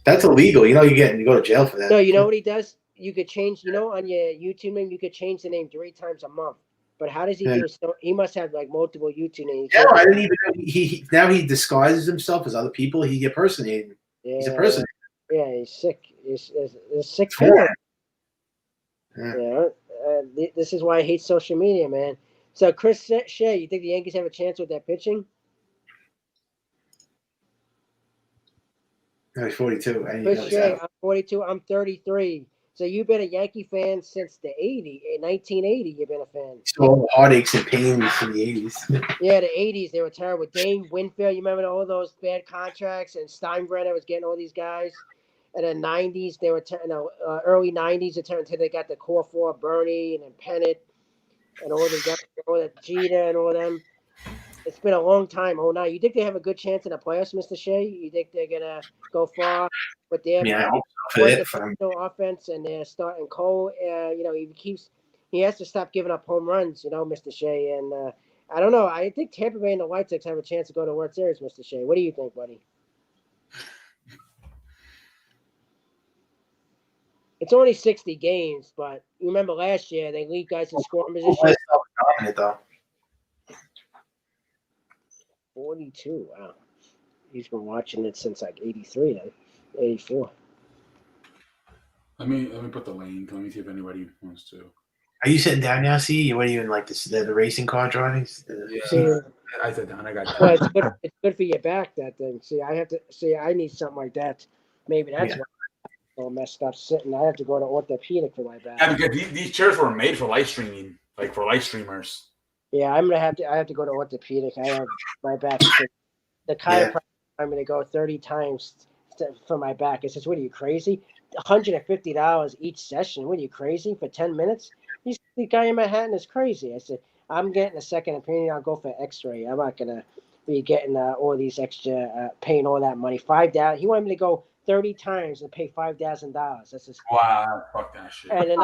Speaker 4: That's illegal. You go to jail for that.
Speaker 2: No, you know what he does? You could change, on your YouTube name, you could change the name 3 times a month. But how does he
Speaker 4: Yeah.
Speaker 2: do so? He must have like multiple YouTube names.
Speaker 4: Yeah, I didn't even know now he disguises himself as other people. He impersonating. He's a person.
Speaker 2: Yeah, he's sick. He's sick.
Speaker 4: It's foreign.
Speaker 2: Yeah. This is why I hate social media, man. So, Chris Shea, you think the Yankees have a chance with that pitching?
Speaker 4: No, he's 42.
Speaker 2: Chris Shea, I'm 42. I'm 33. So you've been a Yankee fan since the 1980. You've been a fan.
Speaker 4: So all the heartaches and pains from the 80s.
Speaker 2: Yeah, the 80s, they were terrible. Dane Winfield, you remember all those bad contracts, and Steinbrenner was getting all these guys. And then 90s, they were early 90s, it turned until they got the core 4, Bernie and then Pennant and all the guys, all that Jeter and all them. It's been a long time. Oh, now you think they have a good chance in the playoffs, Mr. Shea? You think they're gonna go far with their
Speaker 4: I hope so for them.
Speaker 2: offense and they're starting Cole? He has to stop giving up home runs, Mr. Shea. And I don't know. I think Tampa Bay and the White Sox have a chance to go to the World Series, Mr. Shea. What do you think, buddy? It's only 60 games, but you remember last year they lead guys in scoring position.
Speaker 4: Dominant though.
Speaker 2: 42. Wow. He's been watching it since like 83, then 84.
Speaker 1: Let me put the link. Let me see if anybody wants to.
Speaker 4: Are you sitting down now? See, what are you in like the racing car driving?
Speaker 1: Yeah, I sat down. I got.
Speaker 2: Well, it's good for your back, that thing. I need something like that. Maybe that's why I'm all messed up sitting. I have to go to orthopedic for my back.
Speaker 1: Yeah, because these chairs were made for live streaming, like for live streamers.
Speaker 2: Yeah, I have to go to orthopedic. I have my back. The chiropractor, I'm going to go 30 times for my back. It says, what are you, crazy? $150 each session. What are you, crazy? For 10 minutes? The guy in Manhattan is crazy. I said, I'm getting a second opinion. I'll go for x-ray. I'm not going to be getting all these extra, paying all that money. $5,000. He wanted me to go 30 times and pay $5,000. That's just
Speaker 1: wow. Fuck that shit.
Speaker 2: And then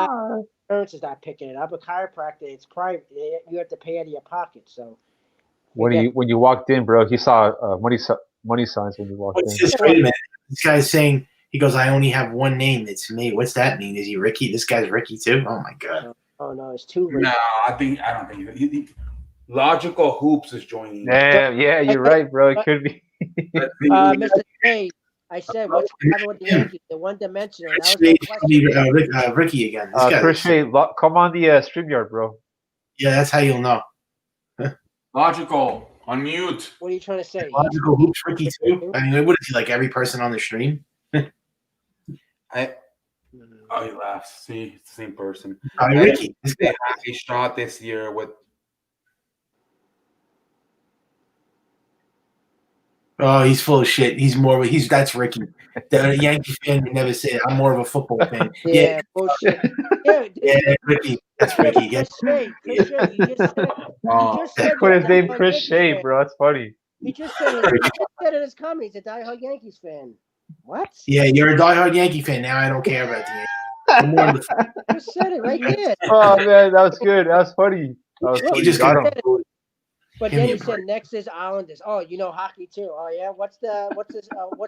Speaker 2: insurance is not picking it up. A chiropractor, it's private. You have to pay out of your pocket. So
Speaker 5: when you walked in, bro, he saw money signs when you walked in.
Speaker 4: Wait a minute. This guy's saying, he goes, I only have one name. It's me. What's that mean? Is he Ricky? This guy's Ricky too? Oh my god.
Speaker 2: Oh no, it's too late.
Speaker 1: No, I don't think Logical Hoops is joining.
Speaker 5: Damn, yeah, you're right, bro. It could be.
Speaker 2: Mr. K, I said, what's happening with the Yankees? The one-dimensional.
Speaker 4: Ricky again.
Speaker 5: Chris Shea, come on the StreamYard, bro.
Speaker 4: Yeah, that's how you'll know.
Speaker 1: Logical, unmute.
Speaker 2: What are you trying to say?
Speaker 4: Logical Hoops Ricky too? I mean, what is he, like every person on the stream?
Speaker 1: Oh, he laughs. See, it's the same person.
Speaker 4: Ricky.
Speaker 1: They had a shot this year with.
Speaker 4: Oh, he's full of shit. That's Ricky. The Yankee fan would never say it. I'm more of a football fan.
Speaker 2: Yeah, bullshit.
Speaker 4: Yeah, Ricky. That's Ricky.
Speaker 2: Chris Shea, you just said
Speaker 5: Put his name Chris Shea, bro. That's funny.
Speaker 2: He just said in his comments, he's a diehard Yankees fan. What?
Speaker 4: Yeah, you're a diehard Yankee fan. Now I don't care about the Yankees. I'm more of a
Speaker 2: You just said it right there.
Speaker 5: Oh man, that was good. That was funny.
Speaker 4: He just got him.
Speaker 2: But then he said next is Islanders. Oh, you know hockey too. Oh yeah, what's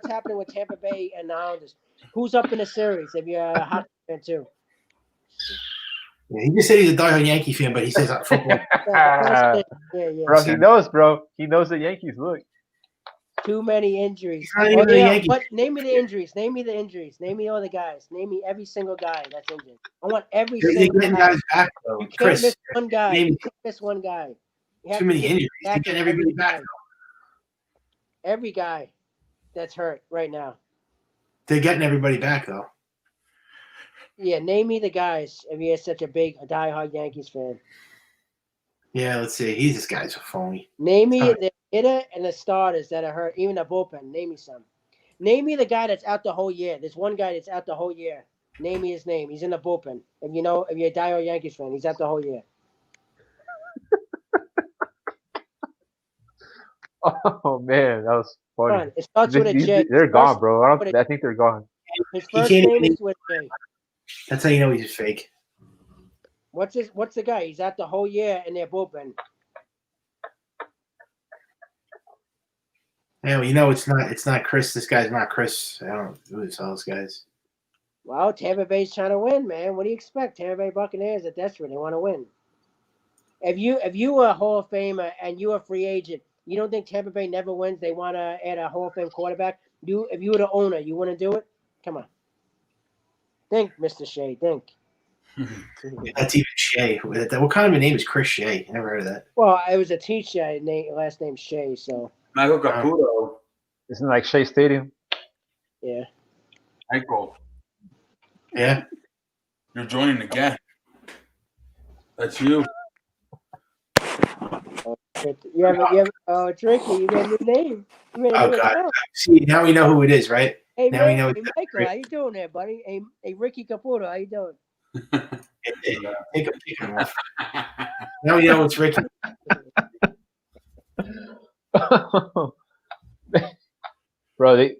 Speaker 2: happening with Tampa Bay and the Islanders? Who's up in the series? If you're a hockey fan too.
Speaker 4: Yeah, he just said he's a diehard Yankee fan, but he says football.
Speaker 2: Yeah.
Speaker 5: Bro, he knows, bro. He knows the Yankees. Look.
Speaker 2: Too many injuries.
Speaker 4: Name me the injuries.
Speaker 2: Name me the injuries. Name me all the guys. Name me every single guy that's injured. I want every single guy.
Speaker 4: Guys back, though.
Speaker 2: You can't
Speaker 4: Chris,
Speaker 2: miss one guy.
Speaker 4: name-
Speaker 2: You can't miss one guy.
Speaker 4: Too many injuries. You're getting everybody back.
Speaker 2: Every guy that's hurt right now.
Speaker 4: They're getting everybody back, though.
Speaker 2: Yeah, name me the guys if you're such a diehard Yankees fan.
Speaker 4: Yeah, let's see. This guy's a phony.
Speaker 2: Name me
Speaker 4: Sorry.
Speaker 2: the hitter and the starters that are hurt, even the bullpen. Name me some. Name me the guy that's out the whole year. There's one guy that's out the whole year. Name me his name. He's in the bullpen. If you're a diehard Yankees fan, he's out the whole year.
Speaker 5: Oh man, that was
Speaker 2: Come
Speaker 5: funny.
Speaker 2: on. It starts with a J.
Speaker 5: They're
Speaker 2: His
Speaker 5: gone,
Speaker 2: first-
Speaker 5: bro. I think they're gone.
Speaker 2: His
Speaker 4: He
Speaker 2: first
Speaker 4: can't
Speaker 2: name
Speaker 4: even-
Speaker 2: is with J.
Speaker 4: That's how you know he's fake.
Speaker 2: What's the guy? He's out the whole year in their bullpen.
Speaker 4: Yeah, well, you know it's not Chris. This guy's not Chris. I don't know who this all those guys.
Speaker 2: Well, Tampa Bay's trying to win, man. What do you expect? Tampa Bay Buccaneers are desperate. They want to win. If you were a Hall of Famer and you were a free agent, you don't think Tampa Bay never wins? They want to add a Hall of Fame quarterback. If you were the owner, you wouldn't do it? Come on. Think, Mr. Shea. Think.
Speaker 4: That's even Shea. What kind of a name is Chris Shea? I never heard of that.
Speaker 2: Well, it was a teacher. Last name Shea. So
Speaker 1: Michael Caputo.
Speaker 5: Isn't it like Shea Stadium?
Speaker 2: yeah.
Speaker 1: Michael,
Speaker 4: Yeah.
Speaker 1: you're joining again. That's you.
Speaker 2: You have Tricky. You got a new name. You made a
Speaker 4: Oh
Speaker 2: new
Speaker 4: God.
Speaker 2: account.
Speaker 4: See, now we know who it is, right?
Speaker 2: Hey,
Speaker 4: Now we know
Speaker 2: hey,
Speaker 4: it's
Speaker 2: Michael, how you doing there, buddy? Hey, Ricky Caputo, how you doing?
Speaker 4: Take him off. Now we know it's Ricky.
Speaker 5: Bro, they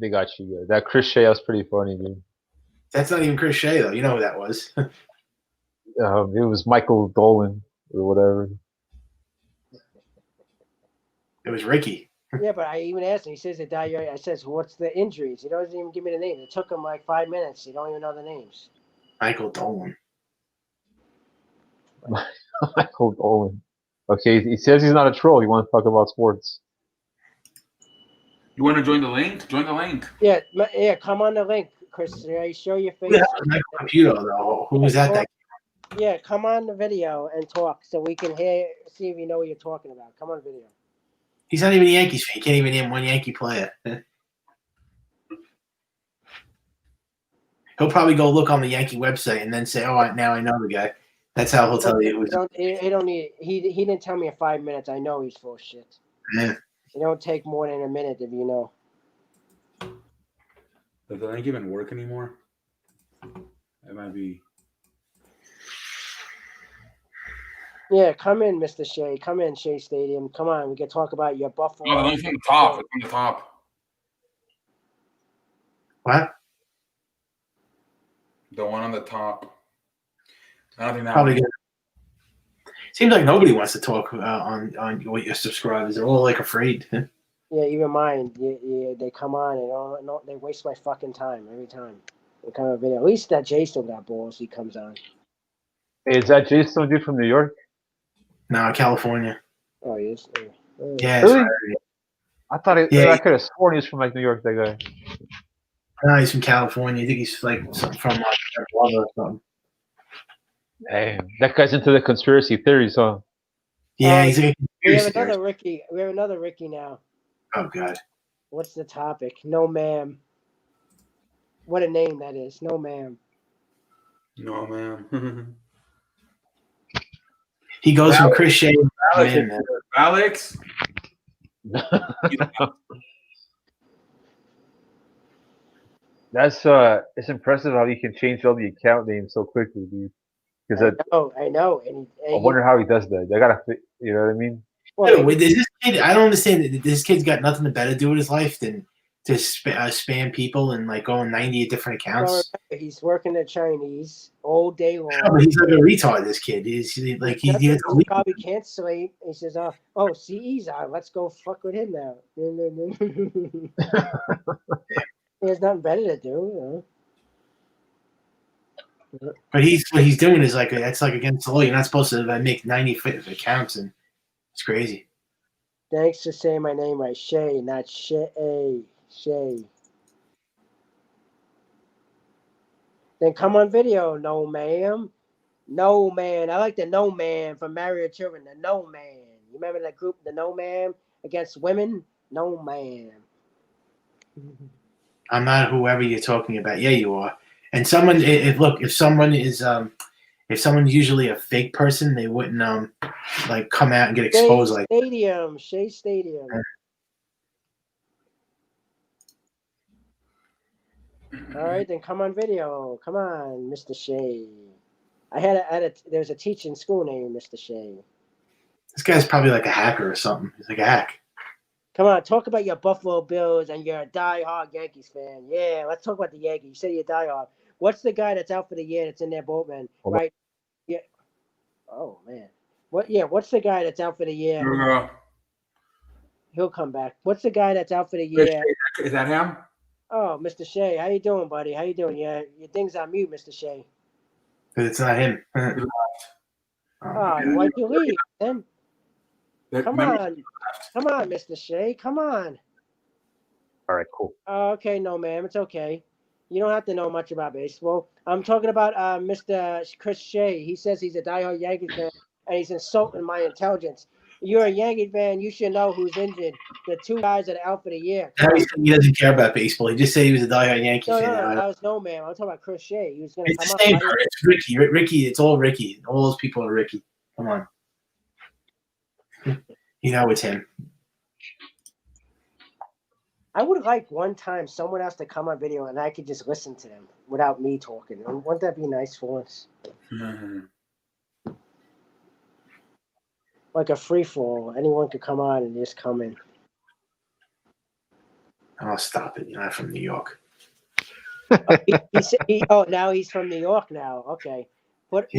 Speaker 5: got you good. That Chris Shea was pretty funny, dude.
Speaker 4: That's not even Chris Shea though. You know who that was.
Speaker 5: It was Michael Dolan or whatever.
Speaker 4: It was Ricky.
Speaker 2: Yeah, but I even asked him. He says that I says, "What's the injuries?" He doesn't even give me the name. It took him like 5 minutes. You don't even know the names.
Speaker 4: Michael Dolan.
Speaker 5: Michael Dolan. Okay, he says he's not a troll. He wants to talk about sports.
Speaker 1: You want to join the link? Join the link.
Speaker 2: Yeah, come on the link, Chris. Show your face.
Speaker 4: Who the hell is Michael Caputo though? Who was that?
Speaker 2: Yeah, come on the video and talk so we can see if you know what you're talking about. Come on video.
Speaker 4: He's not even a Yankees fan. He can't even name one Yankee player. He'll probably go look on the Yankee website and then say, "Oh, now I know the guy." That's how he'll tell you.
Speaker 2: He don't need. He didn't tell me in 5 minutes. I know he's full of shit.
Speaker 4: Yeah.
Speaker 2: It don't take more than a minute if you know.
Speaker 1: Does the link even work anymore? It might be.
Speaker 2: Yeah, come in, Mr. Shea. Come in, Shea Stadium. Come on, we can talk about your Buffalo.
Speaker 1: Oh, the link's on the top. It's on the top.
Speaker 4: What?
Speaker 1: The one on the top. I don't think that
Speaker 4: Probably
Speaker 1: one.
Speaker 4: good. Seems like nobody wants to talk on what your subscribers. They're all like afraid.
Speaker 2: Yeah, even mine. Yeah, they come on and they waste my fucking time every time. They come on a video. At least that Jay still got balls. He comes on.
Speaker 5: Hey, is that Jason dude from New York?
Speaker 4: No, California.
Speaker 2: Oh, he is.
Speaker 4: Yeah.
Speaker 5: Really?
Speaker 4: Sorry.
Speaker 5: I thought
Speaker 4: Yeah.
Speaker 5: I could have sworn he was from like New York. That guy.
Speaker 4: No, he's from California. I think he's like from Atlanta or something.
Speaker 5: Damn, that guy's into the conspiracy theories, huh?
Speaker 4: Yeah, he's like a
Speaker 2: We have
Speaker 4: conspiracy theorist.
Speaker 2: another Ricky. We have another Ricky now.
Speaker 4: Oh God.
Speaker 2: What's the topic? No, ma'am. What a name that is. No, ma'am.
Speaker 1: No, man.
Speaker 4: He goes from Chris Shea. Man.
Speaker 1: Alex.
Speaker 5: That's it's impressive how he can change all the account names so quickly, dude. Because
Speaker 2: I know. And
Speaker 5: I wonder how he does that. I gotta, you know what I mean?
Speaker 2: well,
Speaker 4: With this kid, I don't understand that this kid's got nothing better to do with his life than to spam people and like go on 90 different accounts.
Speaker 2: he's working the Chinese all day long.
Speaker 4: No, but he's like a retard. This kid. He's like he
Speaker 2: He
Speaker 4: gets to
Speaker 2: probably can't sleep. He says, CE's out. Let's go fuck with him now. He has nothing better to do.
Speaker 4: But what he's doing is like that's like against the law. You're not supposed to make 90 accounts, and it's crazy.
Speaker 2: Thanks for saying my name right. Shay, not Shay. Shay. Then come on video. No, ma'am. No, man. I like the No Man from Married Children. The No Man. You remember that group, the No Man against women? No, man.
Speaker 4: I'm not whoever you're talking about. Yeah, you are. And someone, if someone is if someone's usually a fake person, they wouldn't like come out and get exposed like.
Speaker 2: Shea Stadium. All right, then come on video. Come on, Mr. Shea. There's a teaching school named Mr. Shea.
Speaker 4: This guy's probably like a hacker or something. He's like a hack.
Speaker 2: Come on, talk about your Buffalo Bills and you're a diehard Yankees fan. Yeah, let's talk about the Yankees. You say you're diehard. What's the guy that's out for the year that's in their boatman? Right? Yeah. Oh man. What's the guy that's out for the year? He'll come back. What's the guy that's out for the year?
Speaker 1: Is that him?
Speaker 2: Oh, Mr. Shea, how you doing, buddy? How you doing? Yeah, your thing's on mute, Mr. Shea.
Speaker 4: But it's not him.
Speaker 2: Why'd you leave, man? Come on, Mr. Shea. Come on.
Speaker 5: All right, cool.
Speaker 2: Okay, no, ma'am. It's okay. You don't have to know much about baseball. I'm talking about Mr. Chris Shea. He says he's a diehard Yankees fan, and he's insulting my intelligence. You're a Yankee fan. You should know who's injured. The two guys that are out for the year.
Speaker 4: He doesn't care about baseball. He just said he was a diehard Yankee fan.
Speaker 2: No, that was no, ma'am. I'm talking about Chris Shea. He was going to
Speaker 4: It's
Speaker 2: come
Speaker 4: the same.
Speaker 2: up.
Speaker 4: It's Ricky. Ricky. It's all Ricky. All those people are Ricky. Come on. You know it's him.
Speaker 2: I would like one time someone else to come on video and I could just listen to them without me talking. Wouldn't that be nice for us?
Speaker 1: Mm-hmm.
Speaker 2: Like a free fall. Anyone could come on and just come in.
Speaker 4: Oh, stop it. You're not from New York.
Speaker 2: Now he's from New York now. Okay. Let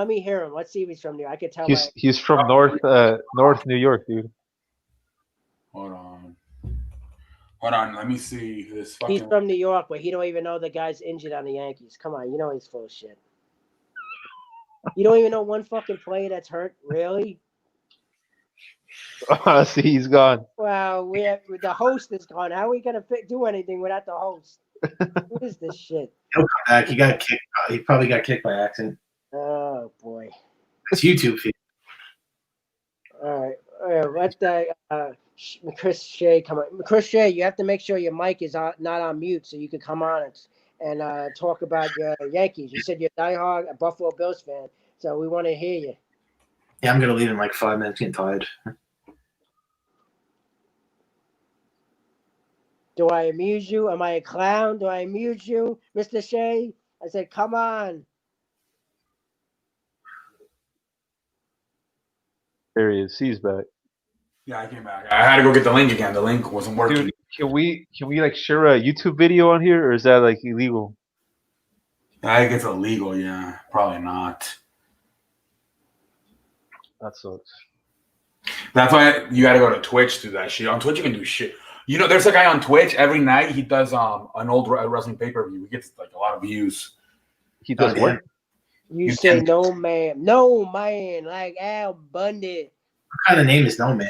Speaker 2: me hear him. Let's see if he's from New York. I could tell.
Speaker 5: He's from North New York, dude.
Speaker 1: Hold on. Let me see this.
Speaker 2: He's from New York, but he don't even know the guy's injured on the Yankees. Come on, you know he's full of shit. You don't even know one fucking player that's hurt, really?
Speaker 5: See, he's gone.
Speaker 2: Well, the host is gone. How are we gonna do anything without the host? What is this shit?
Speaker 4: He'll come back. He got kicked. He probably got kicked by accident.
Speaker 2: Oh boy.
Speaker 4: It's YouTube feed.
Speaker 2: All right. Let Chris Shea come on. Chris Shea, you have to make sure your mic is not on mute so you can come on and talk about your Yankees. You said you're a diehard a Buffalo Bills fan, so we want to hear you.
Speaker 4: Yeah, I'm gonna leave in like 5 minutes. Getting tired.
Speaker 2: Do I amuse you? Am I a clown? Do I amuse you, Mr. Shea? I said, come on.
Speaker 5: There he is. He's back.
Speaker 1: Yeah, I came back. I had to go get the link again. The link wasn't working.
Speaker 5: Dude, can we like share a YouTube video on here, or is that like illegal?
Speaker 1: I think it's illegal. Yeah, probably not.
Speaker 5: That sucks.
Speaker 1: That's why you got to go to Twitch to do that shit. On Twitch, you can do shit. You know, there's a guy on Twitch every night. He does an old wrestling pay-per-view. He gets like a lot of views.
Speaker 5: He does what?
Speaker 2: You say no man, like Al Bundy.
Speaker 4: What kind of name is No Man?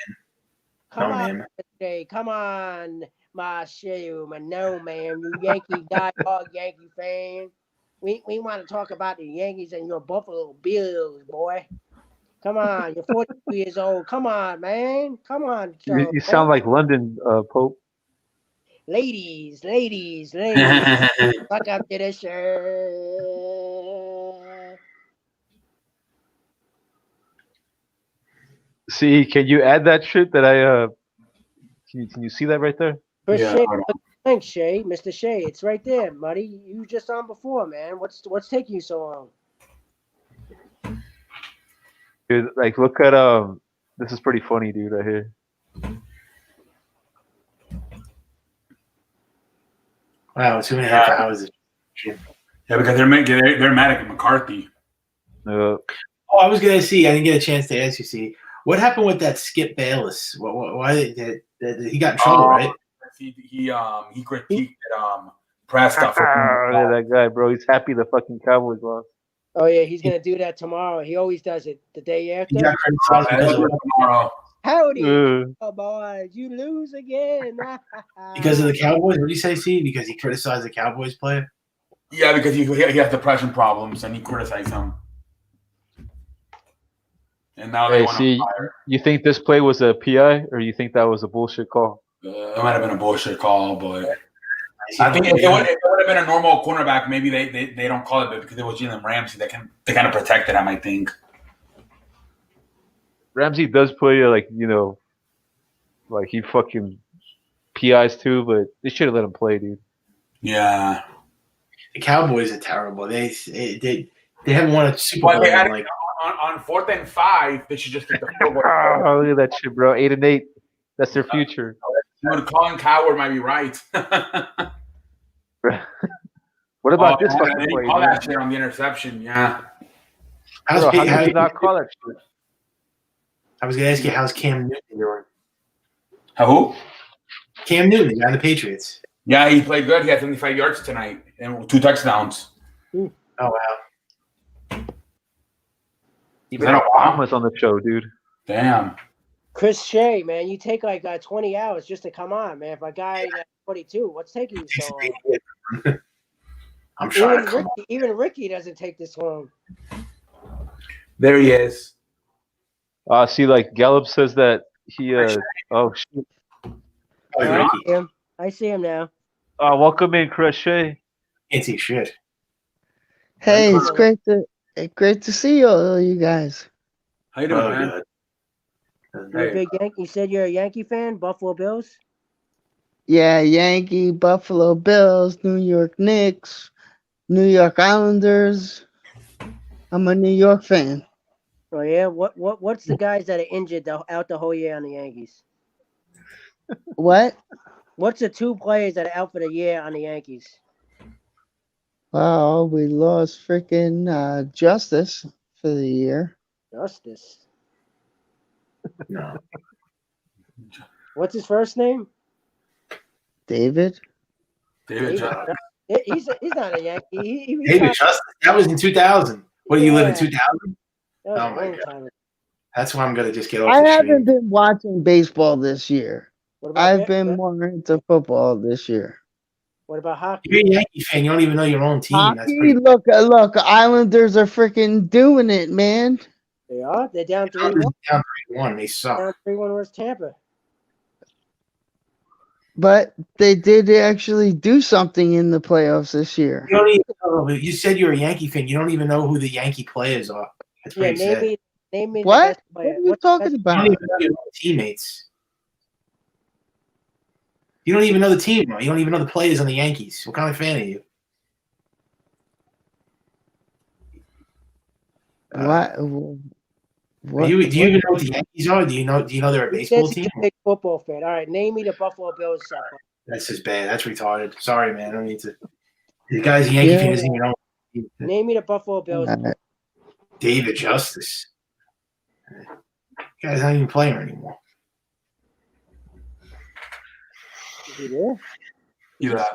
Speaker 2: Come
Speaker 4: No
Speaker 2: on,
Speaker 4: Man.
Speaker 2: Shea. Come on, my shoe, my no man. You Yankee diehard Yankee fan. We want to talk about the Yankees and your Buffalo Bills, boy. Come on, you're 42 years old. Come on, man. Come on.
Speaker 5: You sound like London, Pope.
Speaker 2: Ladies. Fuck up to the shirt.
Speaker 5: See, can you add that shit that I can you see that right there?
Speaker 2: For
Speaker 1: Yeah,
Speaker 2: Shea,
Speaker 1: hold on.
Speaker 2: thanks, Shea. Mr. Shea, it's right there, buddy. You were just on before, man. What's taking you so long?
Speaker 5: Dude, like look at this is pretty funny, dude, right here.
Speaker 4: Wow, 2.5 hours.
Speaker 1: Yeah, because they're mad at McCarthy.
Speaker 4: Oh, I was gonna see. I didn't get a chance to ask you. See, what happened with that Skip Bayless? Why did he got in trouble, right?
Speaker 1: He critiqued press stuff.
Speaker 5: Yeah, that guy, bro. He's happy the fucking Cowboys lost.
Speaker 2: Oh yeah, he's gonna do that tomorrow. He always does it the day after.
Speaker 4: He got criticized
Speaker 1: Tomorrow.
Speaker 2: Howdy, boys, you lose again.
Speaker 4: because of the Cowboys. What did you say, Steve? Because he criticized the Cowboys player.
Speaker 1: Yeah, because he has depression problems and he criticized him. And now they want to fire.
Speaker 5: You think this play was a PI, or you think that was a bullshit call?
Speaker 1: It might have been a bullshit call, but I think if it would have been a normal cornerback, maybe they don't call it, but because it was Jalen Ramsey, they kind of protected him. I think.
Speaker 5: Ramsey does play like like he fucking PIs too, but they should have let him play, dude.
Speaker 1: Yeah.
Speaker 4: The Cowboys are terrible. They haven't won a Super Bowl.
Speaker 1: Well, they had
Speaker 4: Like,
Speaker 1: on 4th and 5, they should just get the field goal.
Speaker 5: Oh, look at that shit, bro. 8-8. That's their future.
Speaker 1: Dude, Colin Coward might be right.
Speaker 5: What about this
Speaker 1: They
Speaker 5: fucking
Speaker 1: didn't
Speaker 5: play?
Speaker 1: call
Speaker 5: Dude?
Speaker 1: that shit on the interception. Yeah.
Speaker 4: how's
Speaker 5: Bro,
Speaker 4: Pete-
Speaker 5: how
Speaker 4: how-
Speaker 5: did you not call that shit?
Speaker 4: I was going to ask you, how's Cam Newton doing?
Speaker 1: Who?
Speaker 4: Cam Newton, the guy on the Patriots.
Speaker 1: Yeah, he played good. He had 75 yards tonight and 2 touchdowns.
Speaker 4: Oh wow.
Speaker 5: Even
Speaker 1: Is that a wow?
Speaker 5: Obama's on the show, dude.
Speaker 1: Damn.
Speaker 2: Chris Shea, man, you take like 20 hours just to come on, man. If a guy 22, what's taking you so long?
Speaker 4: I'm trying to come
Speaker 2: Even Ricky doesn't take this long.
Speaker 1: There he is.
Speaker 5: See, like Gallup says that he. Oh shit.
Speaker 4: on.
Speaker 2: I
Speaker 4: Ricky.
Speaker 2: see him. I see him now.
Speaker 5: Welcome in, Chris Shea.
Speaker 4: Can't see shit.
Speaker 7: Hey, it's great to see all you guys.
Speaker 1: How you doing,
Speaker 4: Oh,
Speaker 1: man?
Speaker 4: good.
Speaker 2: You're a big Yankee. You said you're a Yankee fan, Buffalo Bills.
Speaker 7: Yeah, Yankee, Buffalo Bills, New York Knicks, New York Islanders. I'm a New York fan.
Speaker 2: Oh yeah. What's the guys that are injured out the whole year on the Yankees?
Speaker 7: What?
Speaker 2: What's the 2 players that are out for the year on the Yankees?
Speaker 7: Well, we lost freaking Justice for the year.
Speaker 2: Justice.
Speaker 4: No.
Speaker 2: What's his first name?
Speaker 7: David.
Speaker 1: David Johnson.
Speaker 2: He's not a Yankee. He's
Speaker 4: David
Speaker 2: not-
Speaker 4: Justice. That was in 2000. What do you live in
Speaker 2: Yeah.
Speaker 4: 2000?
Speaker 2: that was
Speaker 4: Oh,
Speaker 2: a
Speaker 4: my
Speaker 2: long
Speaker 4: God.
Speaker 2: time ago.
Speaker 4: That's why I'm gonna just get off
Speaker 7: I
Speaker 4: the
Speaker 7: haven't
Speaker 4: stream.
Speaker 7: been watching baseball this year.
Speaker 2: What about
Speaker 7: I've
Speaker 2: that?
Speaker 7: been more into football this year.
Speaker 2: What about hockey?
Speaker 4: You're a Yankee fan. You don't even know your own team. That's
Speaker 7: Hockey,
Speaker 4: pretty.
Speaker 7: look, Islanders are freaking doing it, man.
Speaker 2: They are. They're down 3-1.
Speaker 4: Down 3-1. They suck.
Speaker 2: Down 3-1 versus Tampa.
Speaker 7: But they did actually do something in the playoffs this year.
Speaker 4: You don't even know. You said you're a Yankee fan. You don't even know who the Yankee players are. That's
Speaker 2: Yeah,
Speaker 4: pretty sad.
Speaker 2: name me the
Speaker 7: What?
Speaker 2: best
Speaker 7: What
Speaker 2: player.
Speaker 7: are you
Speaker 2: What's the
Speaker 7: talking
Speaker 2: best-
Speaker 4: You
Speaker 7: about?
Speaker 4: don't even know your own teammates. You don't even know the team. You don't even know the players on the Yankees. What kind of fan are you?
Speaker 7: What?
Speaker 4: Do you even know what the Yankees are? Do you know they're a
Speaker 2: He
Speaker 4: baseball
Speaker 2: says he's
Speaker 4: team?
Speaker 2: a big football fan. All right, name me the Buffalo Bills.
Speaker 4: That's just bad. That's retarded. Sorry, man. I don't need to. The guy's a Yankee
Speaker 7: Yeah.
Speaker 4: fan doesn't even know.
Speaker 2: Name me the Buffalo Bills.
Speaker 4: David Justice. Guy's not even playing anymore.
Speaker 2: Is he there?
Speaker 1: Yeah.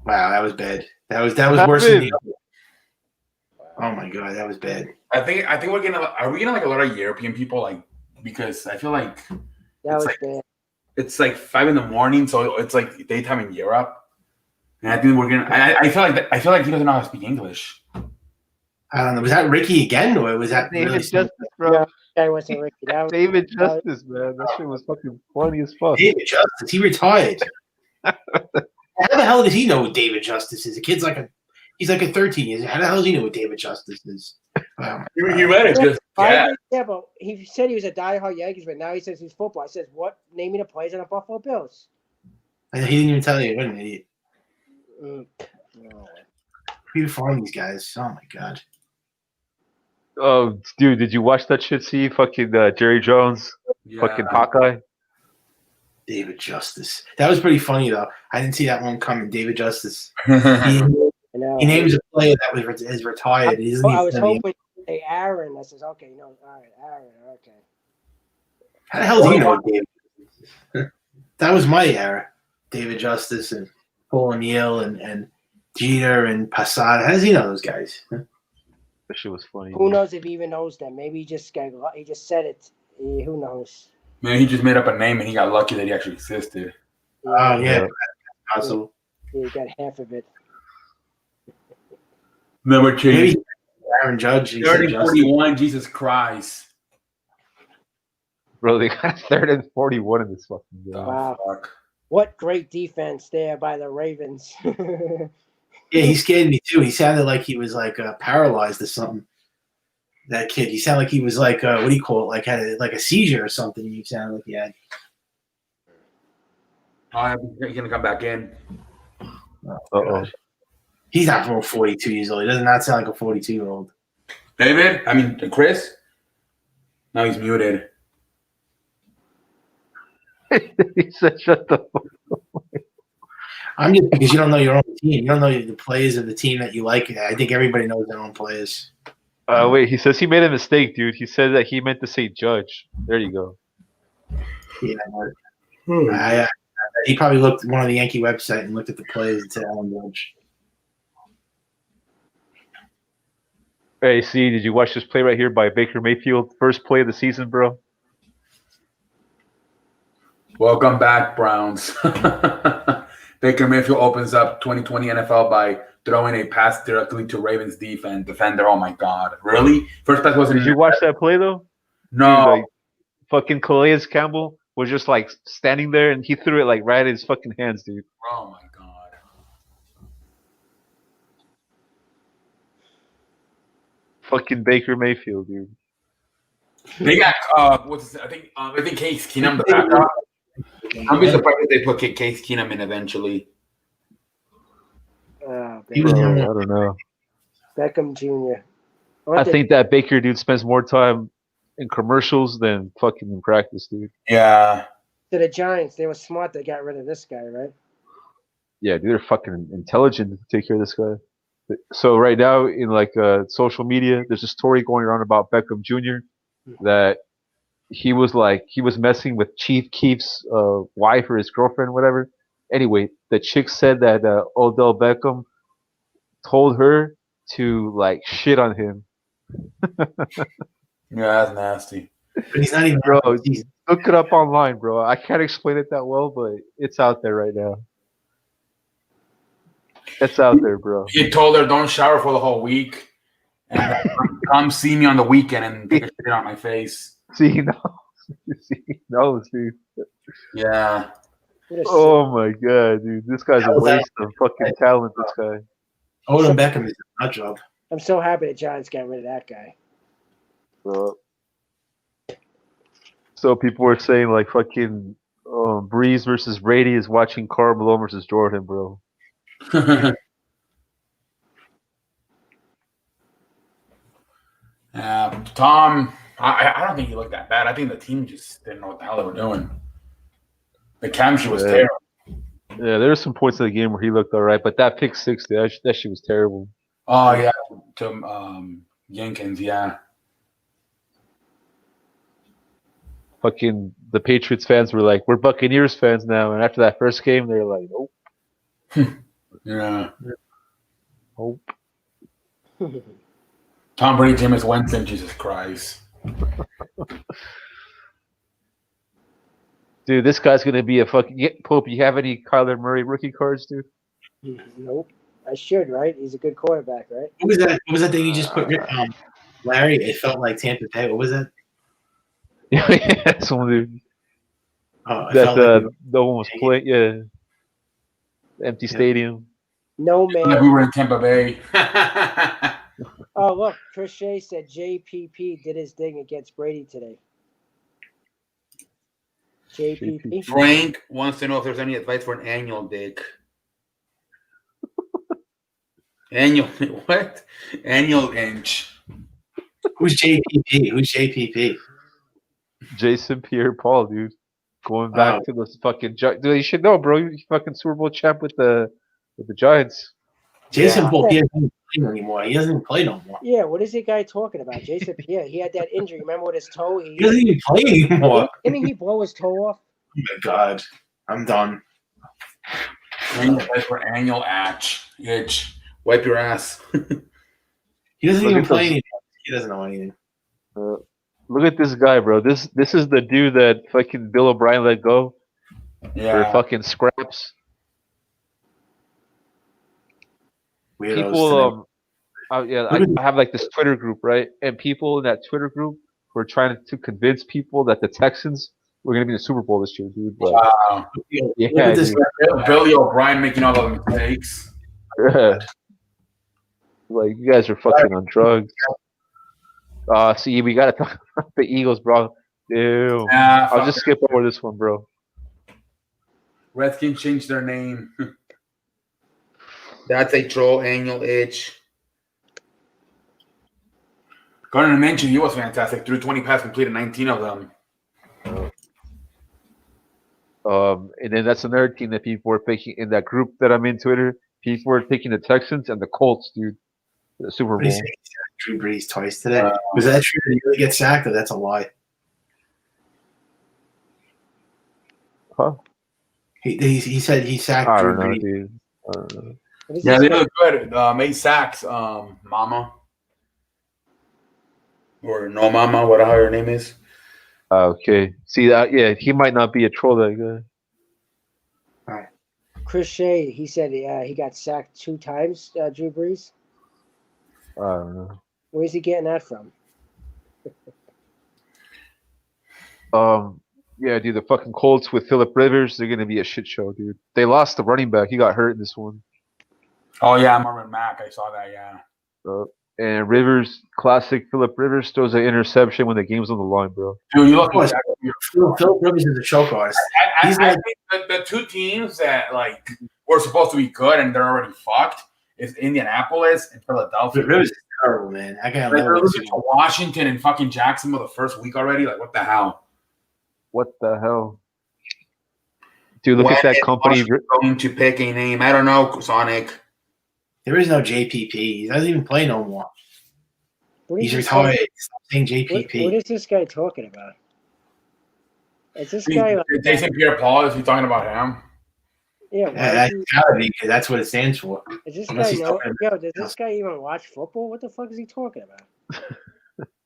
Speaker 4: Wow, that was bad. That was worse than the other. Oh my god, that was bad.
Speaker 1: I think we're getting. Are we getting like a lot of European people? Like, because I feel like
Speaker 2: That
Speaker 1: It's
Speaker 2: was
Speaker 1: like-
Speaker 2: bad.
Speaker 1: it's like 5 a.m, so it's like daytime in Europe. And I think we're gonna. I feel like he doesn't know how to speak English.
Speaker 4: I don't know. Was that Ricky again, or was that
Speaker 5: David
Speaker 4: really
Speaker 5: Justice, bro.
Speaker 2: That wasn't Ricky. That was,
Speaker 5: David Justice, man. That shit was fucking funny as fuck.
Speaker 4: David Justice? He retired. How the hell does he know what David Justice is? The kid's he's like a 13 years. How the hell does he know what David Justice is? Wow.
Speaker 1: You read it, just yeah.
Speaker 2: yeah, but he said he was a diehard Yankees fan. Now he says he's football. I says, what? Name me the players on the Buffalo Bills.
Speaker 4: And he didn't even tell you. What an idiot.
Speaker 2: Mm. No.
Speaker 4: Who you find these guys? Oh my god.
Speaker 5: Oh, dude, did you watch that shit? See, fucking Jerry Jones, fucking Hawkeye.
Speaker 4: David Justice. That was pretty funny though. I didn't see that one coming. David Justice. He,
Speaker 2: I know.
Speaker 4: he names a player that is retired. He doesn't
Speaker 2: I
Speaker 4: even
Speaker 2: was
Speaker 4: tell you.
Speaker 2: hoping they Aaron. I says, okay, no, all right, Aaron, okay.
Speaker 4: How the hell do you know David Justice? That was my era. David Justice and Paul O'Neill and Jeter and Passat. How does he know those guys?
Speaker 5: That shit was funny.
Speaker 2: Who knows if he even knows them? Maybe he just said it. Who knows?
Speaker 1: Maybe he just made up a name and he got lucky that he actually existed.
Speaker 4: Oh yeah, that's possible.
Speaker 2: He got half of it.
Speaker 1: Number
Speaker 4: Maybe
Speaker 1: two,
Speaker 4: Aaron Judge. He said
Speaker 1: 30
Speaker 4: Justice.
Speaker 1: 41, Jesus Christ.
Speaker 5: Bro, they got 3rd and 41 in this fucking game.
Speaker 2: Wow.
Speaker 1: Fuck.
Speaker 2: What great defense there by the Ravens.
Speaker 4: Yeah, he scared me too. He sounded like he was like paralyzed or something. That kid, he sounded like he was like what do you call it? Like had like a seizure or something. He sounded like he had.
Speaker 1: He's gonna come back in.
Speaker 5: Uh-oh.
Speaker 4: He's not 42 years old. He does not sound like a 42-year-old.
Speaker 1: David, I mean Chris. No, he's muted.
Speaker 5: He said, "Shut the fuck."
Speaker 4: I'm just because you don't know your own team. You don't know the players of the team that you like. I think everybody knows their own players.
Speaker 5: Wait, he says he made a mistake, dude. He said that he meant to say Judge. There you go.
Speaker 4: Yeah, he probably looked at one of the Yankee website and looked at the players and said Alan Judge.
Speaker 5: Hey, see, did you watch this play right here by Baker Mayfield? First play of the season, bro.
Speaker 1: Welcome back, Browns. Baker Mayfield opens up 2020 NFL by throwing a pass directly to Ravens defender. Oh my God, really? First pass wasn't.
Speaker 5: Did you watch that play though?
Speaker 1: No.
Speaker 5: Dude, like, fucking Calais Campbell was just like standing there, and he threw it like right in his fucking hands, dude.
Speaker 1: Oh my God.
Speaker 5: Fucking Baker Mayfield, dude.
Speaker 1: They got I think Case Keenum the backup. I'm be surprised if they put Case Keenum in eventually.
Speaker 4: He was
Speaker 5: Bro, I
Speaker 4: young.
Speaker 5: don't know.
Speaker 2: Beckham Jr.
Speaker 5: I think that Baker dude spends more time in commercials than fucking in practice, dude.
Speaker 1: Yeah.
Speaker 2: To the Giants, they were smart. They got rid of this guy, right?
Speaker 5: Yeah, dude, they're fucking intelligent to take care of this guy. So right now in like social media, there's a story going around about Beckham Jr. that he was messing with Chief Keef's wife or his girlfriend, whatever. Anyway, the chick said that Odell Beckham told her to like shit on him.
Speaker 1: Yeah, that's nasty.
Speaker 4: But he's not even.
Speaker 5: Bro, look it up online, bro. I can't explain it that well, but it's out there right now. It's out there, bro.
Speaker 1: He told her don't shower for the whole week, and come see me on the weekend and take a shit on my face.
Speaker 5: See, he knows. See, he knows, dude.
Speaker 1: Yeah.
Speaker 5: Oh my god, dude. This guy's a waste of fucking talent, this guy.
Speaker 4: Odell Beckham is a nut job.
Speaker 2: I'm so happy the Giants got rid of that guy.
Speaker 5: So people were saying like fucking Breeze versus Brady is watching Karl Malone versus Jordan, bro.
Speaker 1: Tom, I don't think he looked that bad. I think the team just didn't know what the hell they were doing. The chemistry was terrible.
Speaker 5: Yeah, there were some points in the game where he looked all right, but that pick 60, that shit was terrible.
Speaker 1: Oh yeah, to Jenkins, yeah.
Speaker 5: Fucking the Patriots fans were like, we're Buccaneers fans now, and after that first game, they're like, nope.
Speaker 1: Yeah.
Speaker 5: Nope.
Speaker 1: Tom Brady, Jameis Winston, Jesus Christ.
Speaker 5: Dude, this guy's gonna be a fucking Pope. You have any Kyler Murray rookie cards, dude?
Speaker 2: Nope. I should, right? He's a good quarterback, right?
Speaker 4: What was that? What was that thing you just put, Larry? It felt like Tampa Bay. What was that?
Speaker 5: Yeah, that's one, dude.
Speaker 4: Oh,
Speaker 5: That no one was playing. Yeah, empty stadium.
Speaker 2: No
Speaker 1: Like
Speaker 2: man.
Speaker 1: we were in Tampa Bay.
Speaker 2: Oh, look. Chris Shea said JPP did his thing against Brady today. JPP.
Speaker 1: Frank wants to know if there's any advice for an annual dick. Annual what? Annual inch.
Speaker 4: Who's JPP? Who's JPP?
Speaker 5: Jason Pierre-Paul, dude. Going back to those fucking Dude, you should know, bro. You fucking Super Bowl champ with the Giants.
Speaker 4: Jason Pierre doesn't even play anymore. He doesn't even play no more.
Speaker 2: Yeah, what is the guy talking about? Jason Pierre. He had that injury. Remember with his toe?
Speaker 4: He doesn't even play anymore.
Speaker 2: Didn't he blow his toe off?
Speaker 4: Oh my god, I'm done.
Speaker 1: Advice for annual itch. Wipe your ass.
Speaker 4: He doesn't
Speaker 5: Look
Speaker 4: even
Speaker 5: at
Speaker 4: play
Speaker 5: those-
Speaker 4: anything. He doesn't know anything.
Speaker 5: Look at this guy, bro. This is the dude that fucking Bill O'Brien let go for
Speaker 1: Yeah.
Speaker 5: fucking scraps.
Speaker 4: Weirdos
Speaker 5: People, I have like this Twitter group, right? And people in that Twitter group were trying to convince people that the Texans we're gonna be in the Super Bowl this year, dude. But
Speaker 1: Wow.
Speaker 5: yeah,
Speaker 4: Look at this.
Speaker 5: dude.
Speaker 1: Billy O'Brien making all the mistakes.
Speaker 5: Like you guys are fucking on drugs. See, we gotta talk about the Eagles, bro. Ew.
Speaker 1: Yeah,
Speaker 5: I'll just skip over this one, bro.
Speaker 1: Redskins changed their name. That's a troll annual itch. Gardner Minshew, he was fantastic. Threw 20 passes, completed 19 of them.
Speaker 5: And then that's another team that people were picking in that group that I'm in Twitter. People were picking the Texans and the Colts, dude. The Super
Speaker 4: What do you
Speaker 5: Bowl.
Speaker 4: say? Drew Brees twice today. Was that true? Did he really get sacked, or that's a lie?
Speaker 5: Huh?
Speaker 4: He said he sacked
Speaker 5: I
Speaker 4: Drew
Speaker 5: don't know,
Speaker 4: Brees.
Speaker 5: dude. I don't know.
Speaker 2: What is
Speaker 1: Yeah,
Speaker 2: this
Speaker 1: they look good. 8 sacks, Mama. Or no Mama, whatever her name is.
Speaker 5: Okay. See that? Yeah, he might not be a troll, that guy.
Speaker 2: Chris Shea, he said he got sacked 2 times, Drew Brees.
Speaker 5: I don't know.
Speaker 2: Where's he getting that from?
Speaker 5: Yeah, dude, the fucking Colts with Phillip Rivers, they're gonna be a shit show, dude. They lost the running back. He got hurt in this one.
Speaker 1: Oh, yeah, Marvin Mack. I saw that, yeah.
Speaker 5: And Rivers, classic Phillip Rivers, throws an interception when the game's on the line, bro.
Speaker 1: Dude, you look
Speaker 4: Phil Rivers is a choke artist.
Speaker 1: I
Speaker 4: He's
Speaker 1: think the 2 teams that like were supposed to be good and they're already fucked is Indianapolis and Philadelphia.
Speaker 4: But Rivers is terrible, man. I can't
Speaker 1: Like, they're
Speaker 4: remember.
Speaker 1: losing to Washington and fucking Jacksonville the first week already. Like, what the hell?
Speaker 5: What the hell? Dude, look at that company.
Speaker 1: Going to pick a name. I don't know, Sonic.
Speaker 4: There is no JPP. He doesn't even play no more.
Speaker 2: What
Speaker 4: He's
Speaker 2: is this
Speaker 4: retired.
Speaker 2: guy-
Speaker 4: Stop saying
Speaker 2: What
Speaker 4: JPP.
Speaker 2: is this guy talking about? Is this guy?
Speaker 1: Jason Pierre-Paul, is he talking about him?
Speaker 2: Yeah.
Speaker 4: Yeah,
Speaker 2: Why
Speaker 4: that's
Speaker 2: is,
Speaker 4: gotta be because that's what it stands for.
Speaker 2: is this
Speaker 4: unless
Speaker 2: guy
Speaker 4: he's
Speaker 2: know?
Speaker 4: talking
Speaker 2: Yo, does this guy even watch football? What the fuck is he talking about?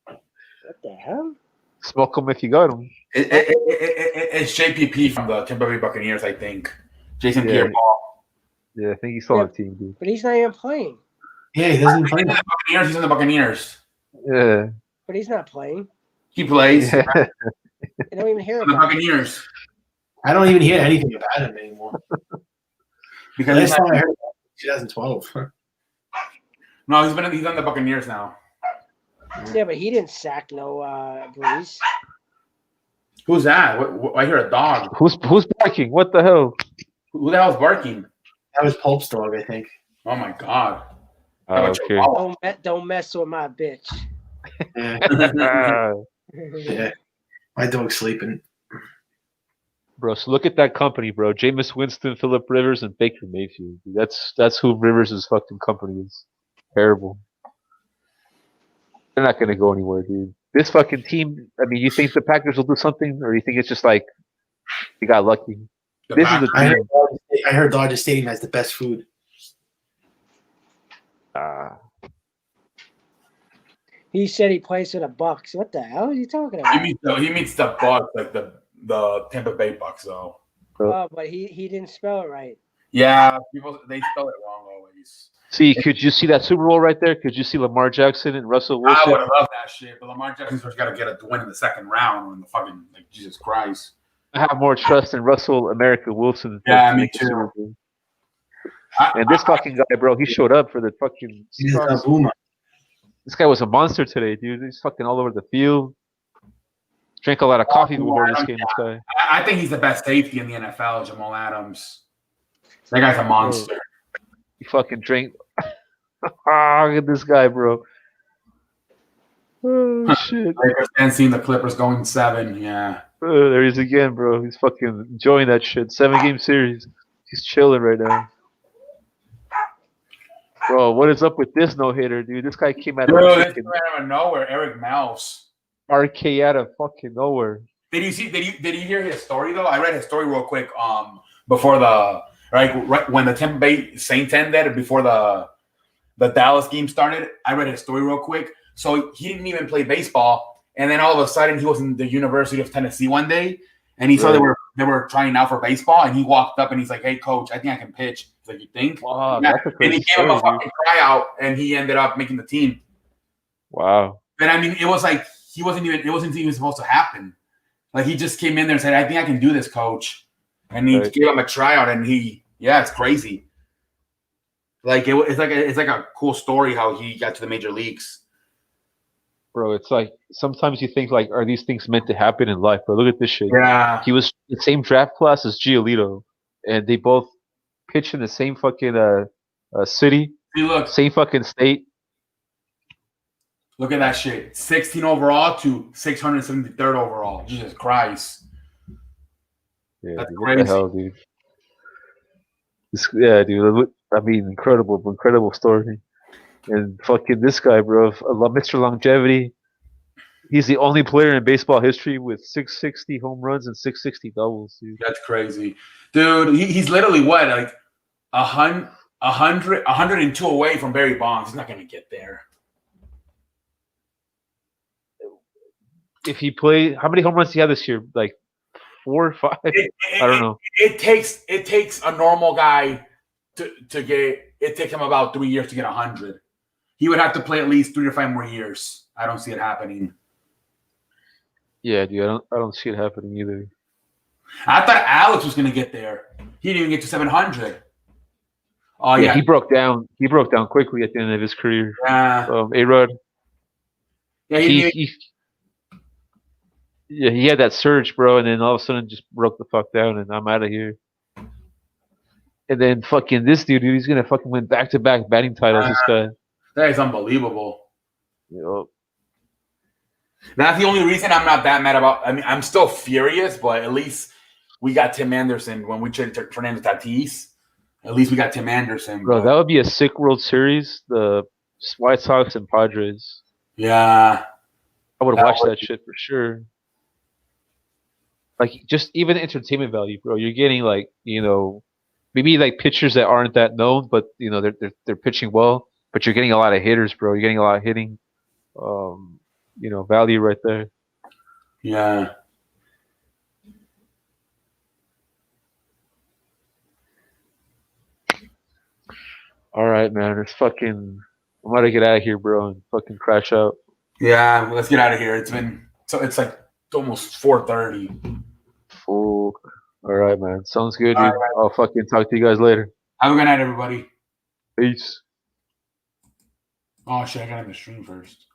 Speaker 2: What the hell?
Speaker 5: Smoke him if you got him.
Speaker 1: It's JPP from the Tampa Bay Buccaneers, I think. Jason
Speaker 5: Yeah.
Speaker 1: Pierre-Paul.
Speaker 5: Yeah, I think he's still on the team, dude.
Speaker 2: But he's not even playing.
Speaker 4: Yeah, he doesn't even
Speaker 1: He's
Speaker 4: play.
Speaker 1: in the Buccaneers. He's in the Buccaneers.
Speaker 5: Yeah.
Speaker 2: But he's not playing.
Speaker 1: He plays
Speaker 5: Yeah.
Speaker 2: I don't even hear
Speaker 1: for the
Speaker 2: about him.
Speaker 1: Buccaneers.
Speaker 4: I don't even hear anything about him anymore.
Speaker 1: Because he's
Speaker 4: Last time I
Speaker 1: not,
Speaker 4: heard about him, 2012.
Speaker 1: no, he's on the Buccaneers now.
Speaker 2: Yeah, but he didn't sack no Breeze.
Speaker 1: Who's that? I hear a dog.
Speaker 5: Who's barking? What the hell?
Speaker 1: Who the hell's barking?
Speaker 4: That was Pulp's dog, I think.
Speaker 1: Oh my god.
Speaker 5: Okay.
Speaker 2: Don't mess with my bitch.
Speaker 4: Yeah,
Speaker 5: Ah,
Speaker 4: yeah. My dog's sleeping.
Speaker 5: bro, so look at that company, bro. Jameis Winston, Phillip Rivers, and Baker Mayfield. Dude. That's who Rivers' fucking company is. Terrible. They're not gonna go anywhere, dude. This fucking team. I mean, you think the Packers will do something, or you think it's just like they got lucky?
Speaker 1: The
Speaker 5: This is
Speaker 1: Packers-
Speaker 5: the
Speaker 4: I
Speaker 5: team.
Speaker 4: heard Dodger Stadium has the best food.
Speaker 2: He said he plays for the Bucks. What the hell are you talking
Speaker 1: he
Speaker 2: about?
Speaker 1: meets the Bucks, like the Tampa Bay Bucks, though.
Speaker 2: Oh, but he didn't spell it right.
Speaker 1: Yeah, people they spell it wrong always.
Speaker 5: See, could you see that Super Bowl right there? Could you see Lamar Jackson and Russell
Speaker 1: I
Speaker 5: Wilson?
Speaker 1: would have loved that shit, but Lamar Jackson's got to get a win in the second round or in the fucking like Jesus Christ.
Speaker 5: I have more trust in Russell America Wilson.
Speaker 1: Yeah,
Speaker 5: to
Speaker 1: me
Speaker 5: make the
Speaker 1: too.
Speaker 5: Super Bowl. And this fucking guy, bro, he showed up for the fucking
Speaker 4: He's a
Speaker 5: Seahawks.
Speaker 4: boomer.
Speaker 5: This guy was a monster today, dude. He's fucking all over the field. Drank a lot of coffee before this game. This guy.
Speaker 1: I think he's the best safety in the NFL, Jamal Adams. That guy's a monster.
Speaker 5: He fucking drank. Ah, look at this guy, bro. Oh shit!
Speaker 1: And seeing the Clippers going 7, yeah.
Speaker 5: There he is again, bro. He's fucking enjoying that shit. 7-game series. He's chilling right now. Bro, what is up with this no-hitter, dude? This guy came out of
Speaker 1: Dude, this
Speaker 5: fucking
Speaker 1: came out of nowhere. Eric Mouse.
Speaker 5: RK out of fucking nowhere.
Speaker 1: Did you hear his story though? I read his story real quick. Before the right when the Tampa Bay Saints ended, before the Dallas game started, I read his story real quick. So he didn't even play baseball, and then all of a sudden he was in the University of Tennessee one day, and he saw they were trying out for baseball, and he walked up and he's like, "Hey, coach, I think I can pitch." He's like, "You think?"
Speaker 5: Wow,
Speaker 1: Yeah.
Speaker 5: that's a
Speaker 1: And
Speaker 5: crazy
Speaker 1: he gave him a
Speaker 5: story, dude.
Speaker 1: fucking tryout, and he ended up making the team.
Speaker 5: Wow.
Speaker 1: But I mean, it was like it wasn't even supposed to happen. Like he just came in there and said, "I think I can do this, coach," and he
Speaker 5: Right.
Speaker 1: gave him a tryout, and it's crazy. Like it's like a cool story how he got to the major leagues.
Speaker 5: Bro, it's like sometimes you think like, are these things meant to happen in life? Bro, look at this shit.
Speaker 1: Yeah,
Speaker 5: He was the same draft class as Giolito, and they both pitched in the same fucking city,
Speaker 1: see,
Speaker 5: same fucking state.
Speaker 1: look at that shit. 16 overall to 673rd overall. Jesus Christ.
Speaker 5: Yeah,
Speaker 1: That's
Speaker 5: dude, what the
Speaker 1: crazy.
Speaker 5: hell, dude? Yeah, dude. I mean, incredible story. And fucking this guy, bro, Mr. Longevity. He's the only player in baseball history with 660 home runs and 660 doubles, dude.
Speaker 1: That's crazy, dude. He's literally what, like 102 away from Barry Bonds. He's not gonna get there.
Speaker 5: If he played, how many home runs do you have this year? Like 4 or 5? I don't know.
Speaker 1: It takes a normal guy to get. It takes him about 3 years to get 100. He would have to play at least 3 to 5 more years. I don't see it happening.
Speaker 5: Yeah, dude. I don't see it happening either.
Speaker 1: I thought Alex was gonna get there. He didn't even get to 700. Oh
Speaker 5: Yeah,
Speaker 1: yeah,
Speaker 5: he broke down. He broke down quickly at the end of his career.
Speaker 1: yeah.
Speaker 5: A-Rod.
Speaker 1: Yeah,
Speaker 5: He had that surge, bro, and then all of a sudden just broke the fuck down, and I'm out of here. And then fucking this dude, he's gonna fucking win back-to-back batting titles. This guy.
Speaker 1: that is unbelievable.
Speaker 5: You know,
Speaker 1: That's the only reason I'm not that mad about. I mean, I'm still furious, but at least we got Tim Anderson when we traded Fernando Tatis. At least we got Tim Anderson,
Speaker 5: bro, that would be a sick World Series. The White Sox and Padres.
Speaker 1: yeah,
Speaker 5: I would
Speaker 1: That
Speaker 5: watch
Speaker 1: would
Speaker 5: that shit for sure. Like just even entertainment value, bro. You're getting like maybe like pitchers that aren't that known, but they're pitching well. But you're getting a lot of hitters, bro. You're getting a lot of hitting, value right there.
Speaker 1: yeah.
Speaker 5: All right, man. I'm gonna get out of here, bro, and fucking crash out.
Speaker 1: Yeah, let's get out of here. It's like almost 4:30.
Speaker 5: Fuck. All right, man. Sounds good,
Speaker 1: All
Speaker 5: dude.
Speaker 1: right.
Speaker 5: I'll fucking talk to you guys later.
Speaker 1: Have a good night, everybody.
Speaker 5: Peace.
Speaker 1: Oh shit, I gotta have the stream first.